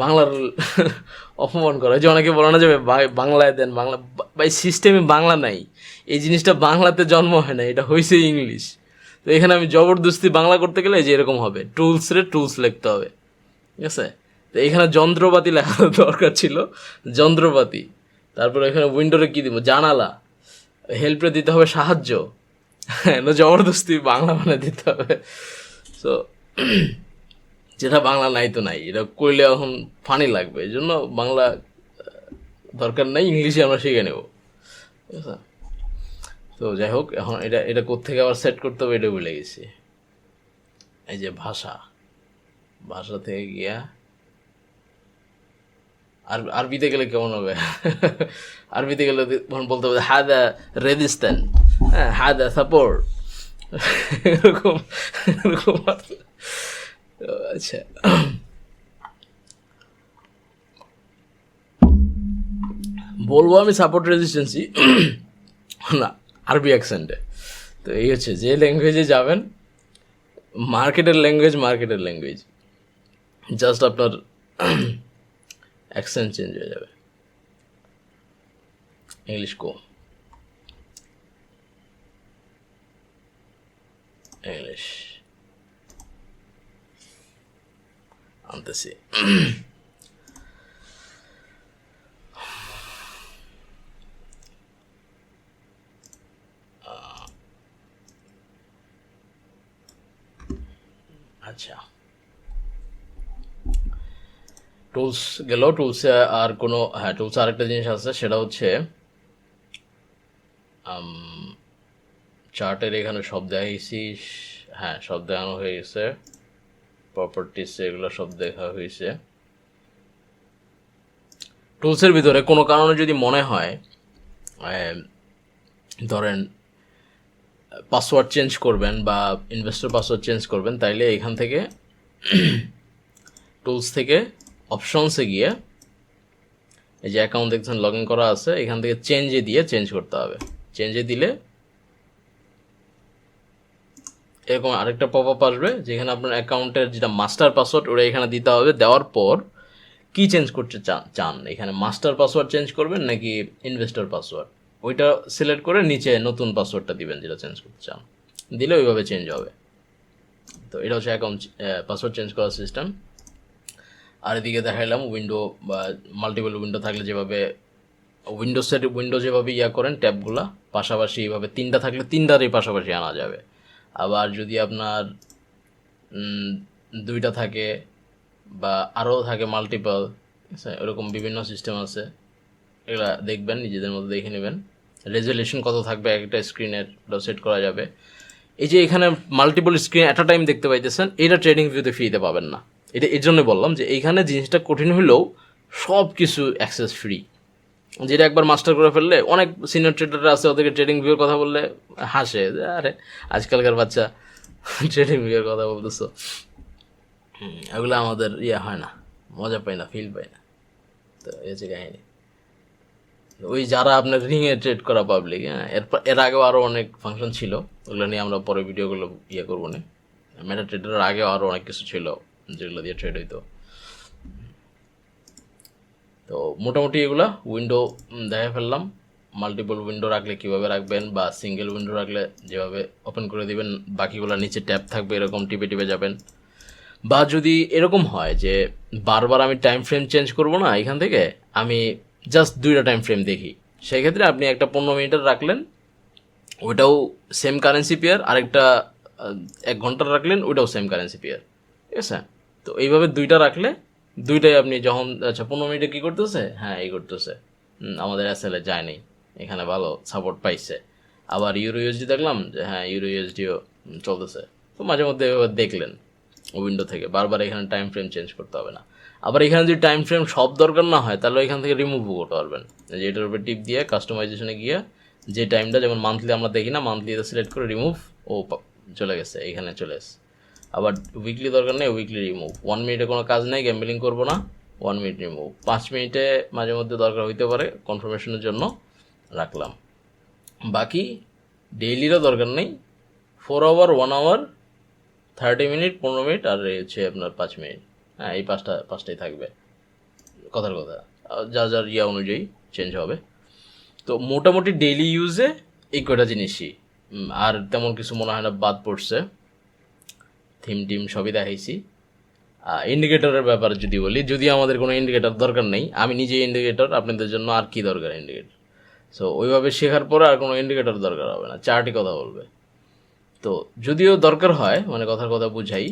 বাংলার অপমান করা। যে অনেকে বলে না যে বাংলায় দেন, বাংলা বাই সিস্টেমে বাংলা নাই, এই জিনিসটা বাংলাতে জন্ম হয় না, এটা হয়েছে ইংলিশ। তো এখানে আমি জবরদস্তি বাংলা করতে গেলে যে এরকম হবে, টুলস লিখতে হবে, ঠিক আছে। তো এখানে যন্ত্রপাতি লেখা দরকার ছিল, যন্ত্রপাতি। তারপরে এখানে উইন্ডোরে কী দিব, জানালা। হেল্পে দিতে হবে সাহায্য, জবরদস্তি বাংলা দিতে হবে। সো যেটা বাংলা নাই তো নাই, এটা করলে এখন ফানি লাগবে, এই জন্য বাংলা দরকার নাই, ইংলিশে আমরা শিখে নেব, ঠিক আছে। তো যাই হোক, এখন এটা এটা কোত্থেকে আবার সেট করতে হবে এটা ভুলে গেছি। এই যে ভাষা, ভাষা থেকে গিয়া আরবিতে গেলে কেমন হবে? আরবিতে গেলে তখন বলতে হবে হাদা রেজিস্ট্যান, হ্যাঁ হাদা সাপোর্ট, এরকম এরকম। আচ্ছা, বলবো আমি সাপোর্ট রেজিস্ট্যান্সি না, আরবি অ্যাকসেন্টে। তো এই হচ্ছে, যে ল্যাঙ্গুয়েজে যাবেন, মার্কেটের ল্যাঙ্গুয়েজ, জাস্ট আপনার অ্যাকসেন্ট চেঞ্জ হয়ে যাবে। ইংলিশ ইংলিশ আনতেছি। আচ্ছা, টুলস গেল, টুলসে আর কোনো, হ্যাঁ টুলসে আরেকটা জিনিস আছে, সেটা হচ্ছে চার্টের এখানে সব দেখাইছি, হ্যাঁ সব দেখানো হয়ে গেছে, প্রপার্টিস এগুলো সব দেখা হয়েছে। টুলসের ভিতরে কোনো কারণে যদি মনে হয় ধরেন পাসওয়ার্ড চেঞ্জ করবেন বা ইনভেস্টর পাসওয়ার্ড চেঞ্জ করবেন, তাইলে এখান থেকে টুলস থেকে অপশনসে গিয়ে এই যে অ্যাকাউন্ট দেখছেন লগ ইন করা আছে, এখান থেকে চেঞ্জে দিয়ে চেঞ্জ করতে হবে। চেঞ্জে দিলে এরকম আরেকটা পপ আপ আসবে, যেখানে আপনার অ্যাকাউন্টের যেটা মাস্টার পাসওয়ার্ড ওটা এখানে দিতে হবে। দেওয়ার পর কি চেঞ্জ করতে চান, এখানে মাস্টার পাসওয়ার্ড চেঞ্জ করবেন নাকি ইনভেস্টর পাসওয়ার্ড, ওইটা সিলেক্ট করে নিচে নতুন পাসওয়ার্ডটা দিবেন যেটা চেঞ্জ করতে চান, দিলে ওইভাবে চেঞ্জ হবে। তো এটা হচ্ছে অ্যাকাউন্ট পাসওয়ার্ড চেঞ্জ করার সিস্টেম। আর এদিকে দেখাইলাম উইন্ডো বা মাল্টিপল উইন্ডো থাকলে যেভাবে উইন্ডো যেভাবে করেন ট্যাবগুলা পাশাপাশি এইভাবে তিনটা থাকলে তিনটারই পাশাপাশি আনা যাবে। আবার যদি আপনার দুইটা থাকে বা আরও থাকে মাল্টিপল, ঠিক আছে, ওরকম বিভিন্ন সিস্টেম আছে, এগুলা দেখবেন, নিজেদের মতো দেখে নেবেন। রেজুলেশন কত থাকবে একটা স্ক্রিনের ওটা সেট করা যাবে। এই যে এখানে multiple screen at a time দেখতে পাইতেছেন, এটা ট্রেডিং ভিউতে ফ্রিতে পাবেন না। এটা এই জন্য বললাম যে এইখানে জিনিসটা কঠিন হলেও সব কিছু অ্যাক্সেস ফ্রি, যেটা একবার মাস্টার করে ফেললে, অনেক সিনিয়র ট্রেডাররা আছে, ওদেরকে ট্রেডিং ভিউর কথা বললে হাসে, আরে আজকালকার বাচ্চা ট্রেডিং ভিউর কথা বলতেছো, এগুলো আমাদের হয় না, মজা পাই না, ফিল পাই না। তো এই হচ্ছে কাহিনি। ওই যারা আপনার রিংয়ে ট্রেড করা পাবলিক, এর আগেও আরও অনেক ফাংশন ছিল, ওগুলো নিয়ে আমরা পরে ভিডিওগুলো করবো না। মেটা ট্রেডারের আগেও আরও অনেক কিছু ছিল যেগুলো দিয়ে ট্রেড হইতো। তো মোটামুটি এগুলা উইন্ডো দেখে ফেললাম। মাল্টিপল উইন্ডো রাখলে কীভাবে রাখবেন, বা সিঙ্গেল উইন্ডো রাখলে যেভাবে ওপেন করে দিবেন, বাকিগুলো নিচে ট্যাব থাকবে, এরকম টিপে টিপে যাবেন। বা যদি এরকম হয় যে বারবার আমি টাইম ফ্রেম চেঞ্জ করব না, এখান থেকে আমি জাস্ট দুইটা টাইম ফ্রেম দেখি, সেক্ষেত্রে আপনি একটা 15 মিনিটের রাখলেন, ওইটাও সেম কারেন্সি পেয়ার, আরেকটা 1 ঘন্টার রাখলেন, ওইটাও সেম কারেন্সি পেয়ার, ঠিক আছে। তো এইভাবে দুইটা রাখলে দুইটাই আপনি যখন, আচ্ছা 15 মিনিটে কী করতেছে, হ্যাঁ এই করতেছে, আমাদের এসএলএ যায়নি, এখানে ভালো সাপোর্ট পাইছে। আবার ইউরো ইউএসডি দেখলাম যে হ্যাঁ ইউরো ইউএসডিও চলতেছে, তো মাঝে মধ্যে এভাবে দেখলেন উইন্ডো থেকে, বারবার এখানে টাইম ফ্রেম চেঞ্জ করতে হবে না। আবার এখানে যদি টাইম ফ্রেম সব দরকার না হয়, তাহলে এখান থেকে রিমুভও করতে পারবেন, যে এটার উপরে টিপ দিয়ে কাস্টমাইজেশনে গিয়ে যে টাইমটা, যেমন মান্থলি আমরা দেখি না, মান্থলিতে সিলেক্ট করে রিমুভ, ও চলে গেছে, এখানে চলে এসে। আবার উইকলি দরকার নেই, উইকলি রিমুভ। 1 মিনিটে কোনো কাজ নেই, গ্যাম্বলিং করবো না, 1 মিনিট রিমুভ। 5 মিনিটে মাঝে মধ্যে দরকার হইতে পারে, কনফার্মেশনের জন্য রাখলাম। বাকি ডেইলিরও দরকার নেই, 4 আওয়ার, 1 আওয়ার, 30 মিনিট, 15 মিনিট, আর হচ্ছে আপনার 5 মিনিট, হ্যাঁ এই পাঁচটাই থাকবে, কথার কথা, যার যার অনুযায়ী চেঞ্জ হবে। তো মোটামুটি ডেইলি ইউজে এই কয়টা জিনিসই, আর তেমন কিছু মনে হয় না বাদ পড়ছে। থিম টিম সবই দেখাইছি। ইন্ডিকেটরের ব্যাপারে যদি বলি, যদি আমাদের কোনো ইন্ডিকেটর দরকার নেই, আমি নিজে ইন্ডিকেটর, আপনাদের জন্য আর কি দরকার ইন্ডিকেটর। সো ওইভাবে শেখার পরে আর কোনো ইন্ডিকেটর দরকার হবে না, চার্টই কথা বলবে। তো যদিও দরকার হয়, মানে কথার কথা বুঝাই,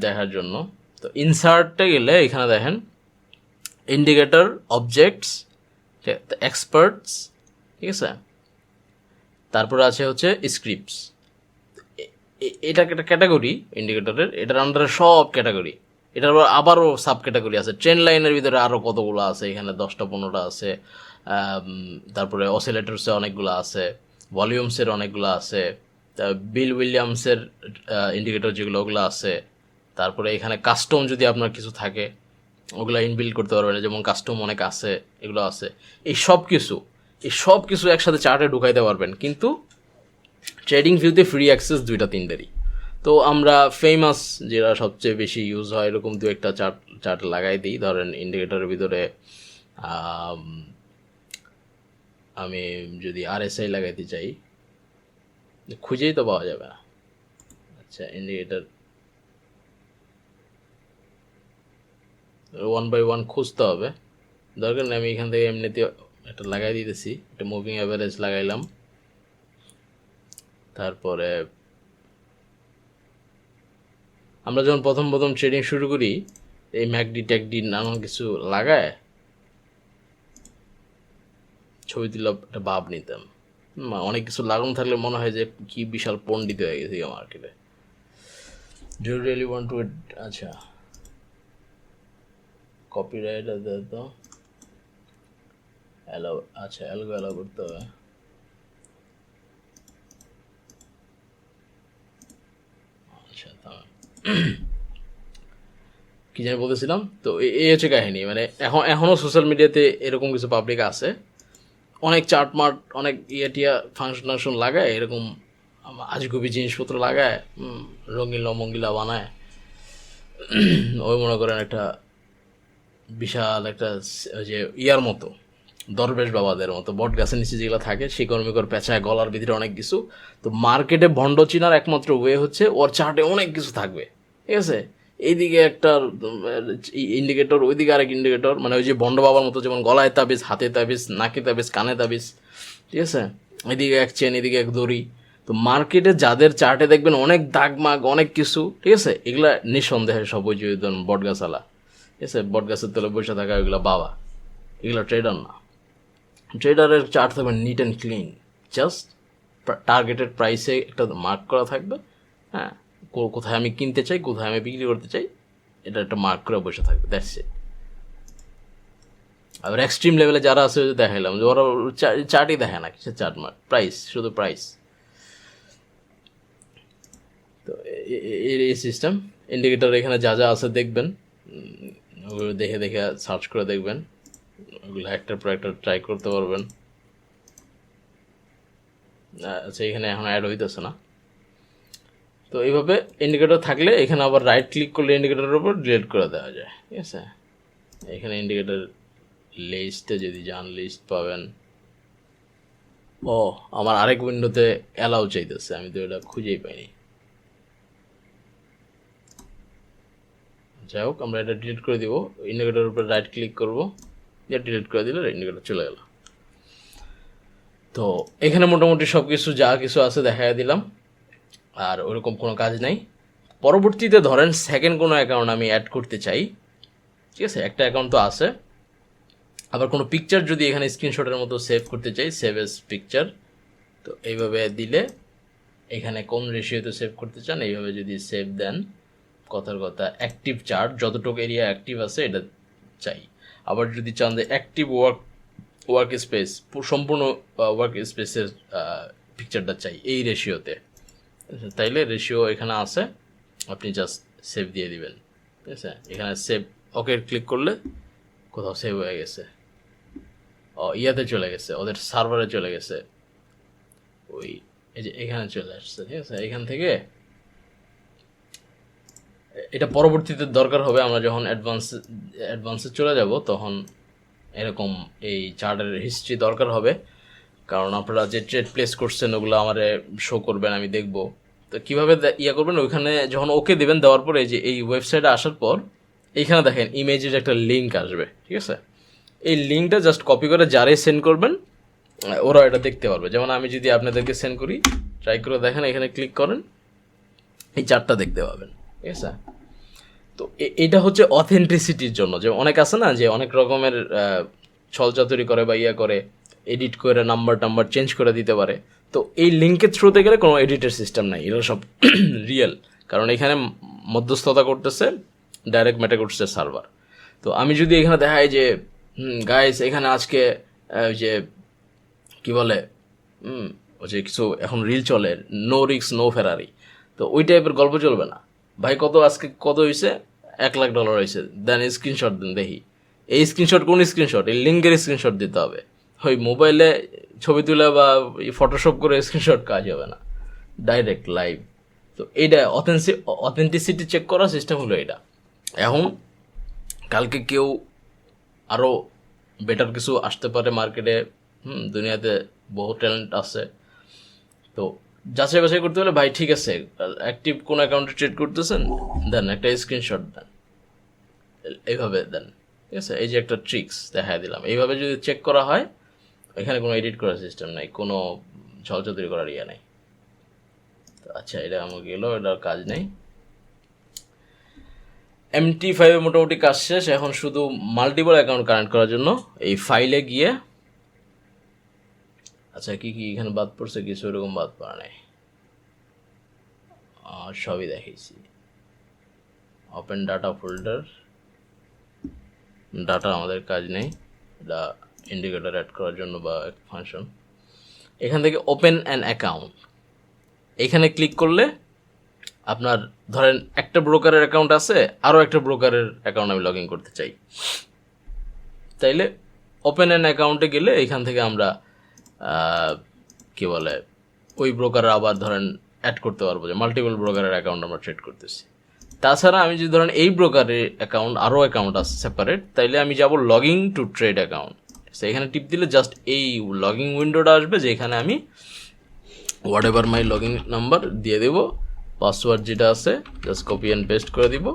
দেখার জন্য। তো ইনসার্টে গেলে এখানে দেখেন ইন্ডিকেটর, অবজেক্টস, এক্সপার্টস, ঠিক আছে, তারপরে আছে হচ্ছে স্ক্রিপ্টস। এটা একটা ক্যাটাগরি ইন্ডিকেটরের, এটার আন্ডারে সব ক্যাটাগরি, এটার আবারও সাব ক্যাটাগরি আছে। ট্রেন লাইনের ভিতরে আরও কতগুলো আছে, এখানে 10টা-15টা আছে। তারপরে অসিলেটরসে অনেকগুলো আছে, ভলিউমসের অনেকগুলো আছে, বিল উইলিয়ামসের ইন্ডিকেটর যেগুলো ওগুলো আছে। তারপরে এখানে কাস্টম যদি আপনার কিছু থাকে ওগুলো ইনবিল্ড করতে পারবেন, যেমন কাস্টম অনেক আছে, এগুলো আছে। এই সব কিছু একসাথে চার্টে ঢুকাইতে পারবেন, কিন্তু ট্রেডিং ভিউতে ফ্রি অ্যাক্সেস 2-3টারই। তো আমরা ফেমাস যেটা সবচেয়ে বেশি ইউজ হয় এরকম 2-একটা চার্ট লাগাই দিই। ধরেন ইন্ডিকেটরের ভিতরে আমি যদি RSI লাগাইতে চাই, খুঁজেই তো পাওয়া যাবে না। আচ্ছা, ইন্ডিকেটর 1 by 1 খুঁজতে হবে, দরকার নেই। আমি এখান থেকে এমনিতে একটা লাগাই দিতেছি, একটা মুভিং অ্যাভারেজ লাগাইলাম। তারপরে আমরা যখন প্রথম ট্রেডিং শুরু করি, এই ম্যাকডি ট্যাকডি নানান কিছু লাগায় ছবি তুলে একটা ভাব নিতাম। অনেক কিছু লাগানো থাকলে মনে হয় যে কি বিশাল পণ্ডিত হয়ে গেছে মার্কেটে। Do you really want to, আচ্ছা কপিরাইট তো অ্যালাউ, আচ্ছা অ্যালাউ করতে হবে। আচ্ছা, কি জানি বলতেছিলাম। তো এই হচ্ছে কাহিনী, মানে এখনও সোশ্যাল মিডিয়াতে এরকম কিছু পাবলিক আছে, অনেক চার্ট অনেক টিয়া ফাংশন লাগায়, এরকম আজগুবি জিনিসপত্র লাগায়, রঙিন রমঙ্গিলা বানায়। ওই মনে করেন একটা বিশাল একটা যে ইয়ার মতো, দরবেশ বাবাদের মতো বট গাছের নিচে যেগুলো থাকে, শিকড় পেঁচায়, গলার ভিতরে অনেক কিছু। তো মার্কেটে ভণ্ড চিনার একমাত্র ওয়ে হচ্ছে ওর চার্টে অনেক কিছু থাকবে, ঠিক আছে। এইদিকে একটা ইন্ডিকেটর, ওইদিকে আরেক ইন্ডিকেটর, মানে ওই যে ভণ্ড বাবার মতো, যেমন গলায় তাবিজ, হাতে তাবিজ, নাকে তাবিজ, কানে তাবিজ, ঠিক আছে। এদিকে এক চেন, এদিকে এক দড়ি। তো মার্কেটে যাদের চার্টে দেখবেন অনেক দাগমাগ, অনেক কিছু, ঠিক আছে, এগুলা নিঃসন্দেহে সব ওই যে বট গাছালা, ঠিক আছে, বট গাছের তলে বসে থাকা ওইগুলো বাবা, এগুলো ট্রেডার না। ট্রেডারের চার্ট থাকবে neat and clean, just targeted প্রাইসে একটা মার্ক করা থাকবে। হ্যাঁ, কোথায় আমি কিনতে চাই, কোথায় আমি বিক্রি করতে চাই, এটা একটা মার্ক করে বসে থাকবে, দ্যাটস ইট। আবার এক্সট্রিম লেভেলে যারা আছে দেখাইলাম যে ওরা চার্টই দেখে না, কিসের চার্ট, মার্ক প্রাইস, শুধু প্রাইস। তো এই সিস্টেম। ইন্ডিকেটর এখানে যা যা আছে দেখবেন, ওগুলো দেখে সার্চ করে দেখবেন, ওগুলো একটার পর একটা ট্রাই করতে পারবেন। আচ্ছা, এখানে এখন অ্যাড হইতেছে না। তো এইভাবে ইন্ডিকেটর থাকলে এখানে আবার রাইট ক্লিক করলে ইন্ডিকেটরের উপর ডিলিট করে দেওয়া যায়, ঠিক আছে। এখানে ইন্ডিকেটর লিস্টে যদি যান, লিস্ট পাবেন। ও, আমার আরেক উইন্ডোতে অ্যালাউ চাইতেছে, আমি তো এটা খুঁজেই পাইনি। যাই হোক, আমরা এটা ডিলিট করে দিব। ইন্ডিকেটরের উপর রাইট ক্লিক করবো, দিয়ে ডিলিট করে দিলে ইন্ডিকেটর চলে গেল। তো এখানে মোটামুটি সব কিছু যা কিছু আছে দেখাই দিলাম, আর ওরকম কোনো কাজ নাই। পরবর্তীতে ধরেন সেকেন্ড কোনো অ্যাকাউন্ট আমি অ্যাড করতে চাই, ঠিক আছে, একটা অ্যাকাউন্ট তো আছে। আবার কোনো পিকচার যদি এখানে স্ক্রিনশটের মতো সেভ করতে চাই, সেভ এস পিকচার, তো এইভাবে দিলে এখানে কোন রেশিওতে সেভ করতে চান এইভাবে যদি সেভ দেন, কথার কথা অ্যাক্টিভ চার্ট যতটুকু এরিয়া অ্যাক্টিভ আছে এটা চাই। আবার যদি চান যে অ্যাক্টিভ ওয়ার্ক স্পেস, সম্পূর্ণ ওয়ার্ক স্পেসের পিকচারটা চাই এই রেশিওতে, তাইলে রেশিও এখানে আছে, আপনি জাস্ট সেভ দিয়ে দিবেন, ঠিক আছে। এখানে সেভ ওকে ক্লিক করলে কোথাও সেভ হয়ে গেছে, ইয়াতে চলে গেছে, ওদের সার্ভারে চলে গেছে, ওই এই যে এখানে চলে আসছে, ঠিক আছে। এখান থেকে এটা পরবর্তীতে দরকার হবে, আমরা যখন অ্যাডভান্সে চলে যাব তখন এরকম এই চার্টের হিস্ট্রি দরকার হবে, কারণ আপনারা যে ট্রেড প্লেস করছেন ওগুলো আমার শো করবেন, আমি দেখব। তো কীভাবে করবেন, ওইখানে যখন ওকে দেবেন, দেওয়ার পরে যে এই ওয়েবসাইটে আসার পর এইখানে দেখেন ইমেজের একটা লিঙ্ক আসবে, ঠিক আছে। এই লিঙ্কটা জাস্ট কপি করে যারাই সেন্ড করবেন ওরা এটা দেখতে পারবে। যেমন আমি যদি আপনাদেরকে সেন্ড করি, ট্রাই করে দেখেন, এখানে ক্লিক করেন, এই চার্টটা দেখতে পাবেন, ঠিক আছে। তো এটা হচ্ছে অথেন্টিসিটির জন্য, যে অনেক আছে না যে অনেক রকমের ছলচাতুরি করে বা ইয়া করে, এডিট করে নাম্বার চেঞ্জ করে দিতে পারে। তো এই লিঙ্কের থ্রুতে গেলে কোনো এডিটের সিস্টেম নাই, এগুলো সব রিয়েল, কারণ এখানে মধ্যস্থতা করতেছে ডাইরেক্ট ম্যাটার করতেছে সার্ভার। তো আমি যদি এখানে দেখাই যে গাইস এখানে আজকে ওই যে কি বলে ওই যে কিছু এখন রিল চলে, নো রিক্স নো ফেরারি, তো ওই টাইপের গল্প চলবে না। ভাই আজকে কত হয়েছে, $1,00,000 হয়েছে, দেন স্ক্রিনশট দেন দেখি। এই স্ক্রিনশট কোন স্ক্রিনশট, এই লিঙ্কের স্ক্রিনশট দিতে হবে। ওই মোবাইলে ছবি তুলে বা ফটোশপ করে স্ক্রিনশট কাজ হবে না, ডাইরেক্ট লাইভ। তো এইটা অথেন্টিসিটি চেক করার সিস্টেম হলো এটা। এখন কালকে কেউ আরও বেটার কিছু আসতে পারে মার্কেটে, দুনিয়াতে বহু ট্যালেন্ট আছে। তো যাচাই বাছাই করতে হলে ভাই ঠিক আছে, অ্যাক্টিভ কোন অ্যাকাউন্টে ট্রেড করতেছেন, দেন একটা স্ক্রিনশট দেন, এইভাবে দেন, ঠিক আছে। এই যে একটা ট্রিক্স দেখা দিলাম, এইভাবে যদি চেক করা হয়, এখানে কোনো এডিট করার সিস্টেম নাই, কোনো ছলচাতুরি করার ইয়ে নেই। তো আচ্ছা, এটা আমার গেল, এটার কাজ নেই। MT5 মোটামুটি কাজ শেষ। এখন শুধু মাল্টিপল অ্যাকাউন্ট কানেক্ট করার জন্য এই ফাইলে গিয়ে, আচ্ছা কি কি এখানে বাদ পড়ছে, কিছু এরকম বাদ পড়া নেই, সবই দেখাইছি। ওপেন ডাটা ফোল্ডার, ডাটা আমাদের কাজ নেই, এটা ইন্ডিকেটর অ্যাড করার জন্য বা ফাংশন। এখান থেকে ওপেন অ্যান অ্যাকাউন্ট, এখানে ক্লিক করলে আপনার ধরেন একটা ব্রোকারের অ্যাকাউন্ট আছে, আরও একটা ব্রোকারের অ্যাকাউন্ট আমি লগ ইন করতে চাই, তাইলে ওপেন অ্যান অ্যাকাউন্টে গেলে এখান থেকে আমরা কি বলে ওই ব্রোকার আবার ধরেন অ্যাড করতে পারবো, যে মাল্টিপল ব্রোকারের অ্যাকাউন্ট আমরা ট্রেড করতেছি। তাছাড়া আমি যদি ধরেন এই ব্রোকারের অ্যাকাউন্ট আরও অ্যাকাউন্ট আছে সেপারেট, তাইলে আমি যাব লগিং টু ট্রেড অ্যাকাউন্ট, এখানে টিপ দিলে জাস্ট এই লগিং উইন্ডোটা আসবে, যে এখানে আমি what ever my logging number দিয়ে দেবো, পাসওয়ার্ড যেটা আছে জাস্ট কপি অ্যান্ড পেস্ট করে দিব।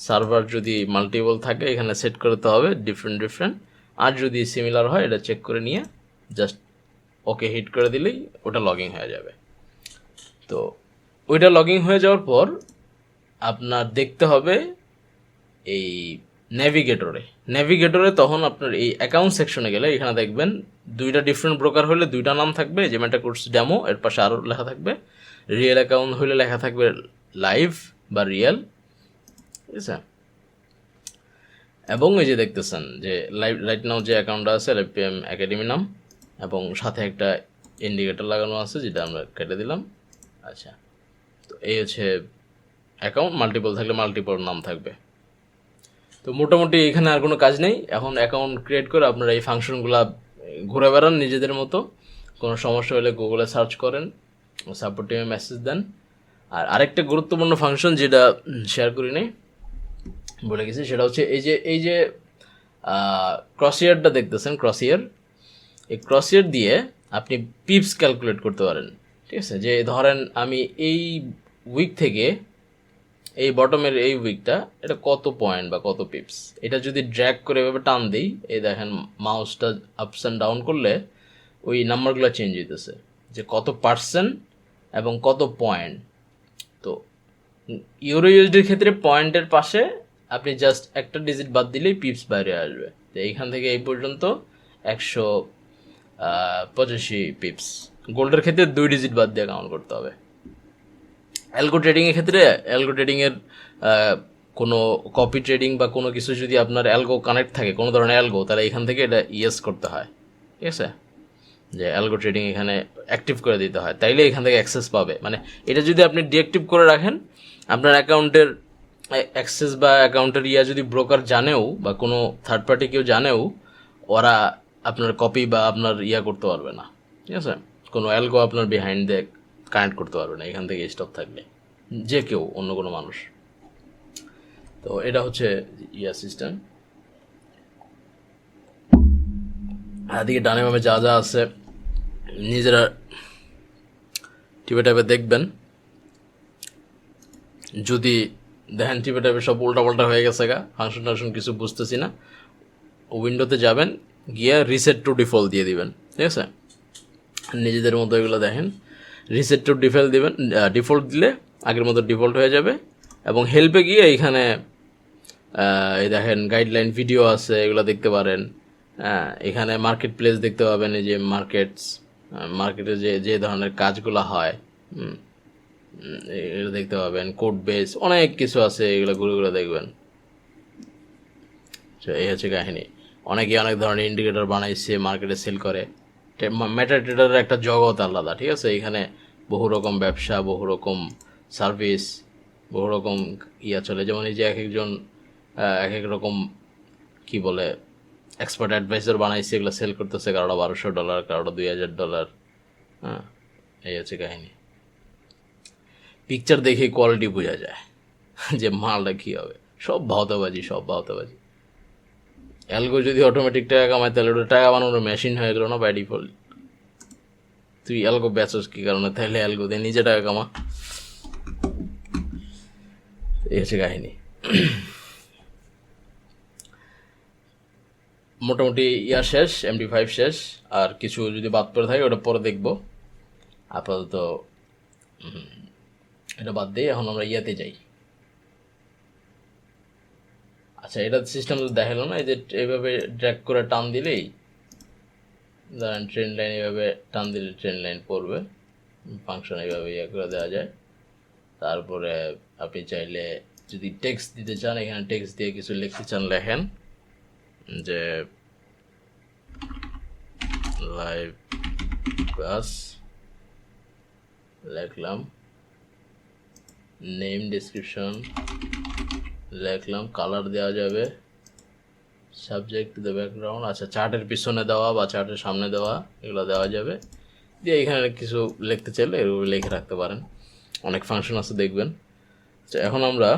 সার্ভার যদি মাল্টিপল থাকে এখানে সেট করতে হবে ডিফারেন্ট, আর যদি সিমিলার হয় এটা চেক করে নিয়ে জাস্ট ওকে হিট করে দিলেই ওটা লগিং হয়ে যাবে। তো ওইটা লগিং হয়ে যাওয়ার পর আপনার দেখতে হবে এই নেভিগেটরে তখন আপনার এই অ্যাকাউন্ট সেকশনে গেলে এখানে দেখবেন দুইটা ডিফারেন্ট ব্রোকার হলে দুইটা নাম থাকবে, যে মেটাকোর্স ডেমো, এর পাশে আরও লেখা থাকবে রিয়েল অ্যাকাউন্ট হলে লেখা থাকবে লাইভ বা রিয়েল, ঠিক আছে। এবং এই যে দেখতেছেন যে রাইট নাও যে অ্যাকাউন্টটা আছে LFPM একাডেমি নাম, এবং সাথে একটা ইন্ডিকেটর লাগানো আছে যেটা আমরা কেটে দিলাম। আচ্ছা, তো এই হচ্ছে অ্যাকাউন্ট, মাল্টিপল থাকলে মাল্টিপল নাম থাকবে। তো মোটামুটি এখানে আর কোনো কাজ নেই। এখন অ্যাকাউন্ট ক্রিয়েট করে আপনারা এই ফাংশনগুলো ঘুরে বেড়ান নিজেদের মতো, কোনো সমস্যা হলে গুগলে সার্চ করেন, সাপোর্ট টিমে মেসেজ দেন। আর আরেকটা গুরুত্বপূর্ণ ফাংশন যেটা শেয়ার করি নাই, বলে গেছি, সেটা হচ্ছে এই যে ক্রসিয়ারটা দেখতেছেন, এই ক্রসিয়ার দিয়ে আপনি পিপস ক্যালকুলেট করতে পারেন, ঠিক আছে। যে ধরেন আমি এই উইক থেকে এই বটমের এই উইকটা এটা কত পয়েন্ট বা কত পিপস, এটা যদি ড্র্যাগ করে এভাবে টান দিই, এই দেখেন মাউসটা আপস অ্যান্ড ডাউন করলে ওই নাম্বারগুলো চেঞ্জ হইতেছে, যে কত পার্সেন্ট এবং কত পয়েন্ট। তো ইউরো ইউএসডির ক্ষেত্রে পয়েন্টের পাশে আপনি জাস্ট একটা ডিজিট বাদ দিলেই পিপস বাইরে আসবে। তো এইখান থেকে এই পর্যন্ত 185 পিপস। গোল্ডের ক্ষেত্রে 2 ডিজিট বাদ দিয়ে কাউন্ট করতে হবে। অ্যালগো ট্রেডিংয়ের ক্ষেত্রে কোনো কপি ট্রেডিং বা কোনো কিছু যদি আপনার অ্যালগো কানেক্ট থাকে, কোনো ধরনের অ্যালগো, তাহলে এখান থেকে এটা ইয়েস করতে হয়, ঠিক আছে, যে অ্যালগো ট্রেডিং এখানে অ্যাক্টিভ করে দিতে হয়, তাইলে এখান থেকে অ্যাক্সেস পাবে। মানে এটা যদি আপনি ডিঅ্যাক্টিভ করে রাখেন, আপনার অ্যাকাউন্টের অ্যাক্সেস বা অ্যাকাউন্টের যদি ব্রোকার জানেও বা কোনো থার্ড পার্টি কেউ জানেও, ওরা আপনার কপি বা আপনার করতে পারবে না, ঠিক আছে। কোনো অ্যালগো আপনার বিহাইন্ড দিয়ে কানেক্ট করতে পারবে না এখান থেকে স্টপ থাকলে, যে কেউ অন্য কোনো মানুষ। তো এটা হচ্ছে সিস্টেম। এদিকে ডানে বামে যা যা আছে নিজেরা টিপে টাইপে দেখবেন। যদি দেখেন টিপে টাইপে সব উল্টাপাল্টা হয়ে গেছে, ফাংশন কিছু বুঝতেছি না, উইন্ডোতে যাবেন, গিয়ে রিসেট টু ডিফল্ট দিয়ে দিবেন, ঠিক আছে। নিজেদের মতো এগুলো দেখেন, রিসেট টু ডিফল্ট দিবেন, ডিফল্ট দিলে আগের মতো ডিফল্ট হয়ে যাবে। এবং হেল্পে গিয়ে এইখানে এই দেখেন গাইডলাইন ভিডিও আছে, এগুলো দেখতে পারেন। এখানে মার্কেট প্লেস দেখতে পাবেন, এই যে মার্কেটে যে যে ধরনের কাজগুলো হয় এগুলো দেখতে পাবেন। কোড বেস অনেক কিছু আছে, এগুলো ঘুরে ঘুরে দেখবেন। এই হচ্ছে কাহিনী। অনেকে অনেক ধরনের ইন্ডিকেটর বানাইছে, মার্কেটে সেল করে। মেটা ট্রেডারের একটা জগৎ আলাদা, ঠিক আছে। এখানে বহু রকম ব্যবসা, বহু রকম সার্ভিস, বহু রকম চলে। যেমন এই যে এক একজন এক এক রকম কি বলে এক্সপার্ট অ্যাডভাইজার বানাইছে, এগুলো সেল করতেছে, কারোটা $1200, কারোটা $2000। হ্যাঁ, এই হচ্ছে কাহিনী। পিকচার দেখে কোয়ালিটি বোঝা যায় যে মালটা কী হবে। সব ভাওতাবাজি। অ্যালগো যদি অটোমেটিক টাকা কামায় তাহলে ওটা টাকা বানানোর মেশিন হয়ে গেল না বাই ডিফল্ট। তুই অ্যালগো বেচস কী কারণে? তাহলে অ্যালগো দিয়ে নিজে টাকা কামা। এই হচ্ছে কাহিনী। মোটামুটি শেষ, MD5 শেষ। আর কিছু যদি বাদ পড়ে থাকে ওটা পরে দেখবো। আপাতত এটা বাদ দিয়ে এখন আমরা যাই। আচ্ছা, এটা সিস্টেম তো দেখালো না। এই যে এইভাবে ড্র্যাগ করে টান দিলেই ধরেন ট্রেন লাইন, এইভাবে টান দিলে ট্রেন লাইন পড়বে। ফাংশন এইভাবে করে দেওয়া যায়। তারপরে আপনি চাইলে যদি টেক্সট দিতে চান, এখানে টেক্সট দিয়ে কিছু লিখতে চান, লেখেন যে লাইভ ক্লাস, লিখলাম নেম, ডেসক্রিপশন লিখলাম, কালার দেওয়া যাবে, সাবজেক্ট দ্য ব্যাকগ্রাউন্ড। আচ্ছা, চার্টের পিছনে দেওয়া বা চার্টের সামনে দেওয়া, এগুলো দেওয়া যাবে। দিয়ে এখানে কিছু লিখতে চাইলে এগুলো লিখে রাখতে পারেন। অনেক ফাংশন আছে দেখবেন। আচ্ছা, এখন আমরা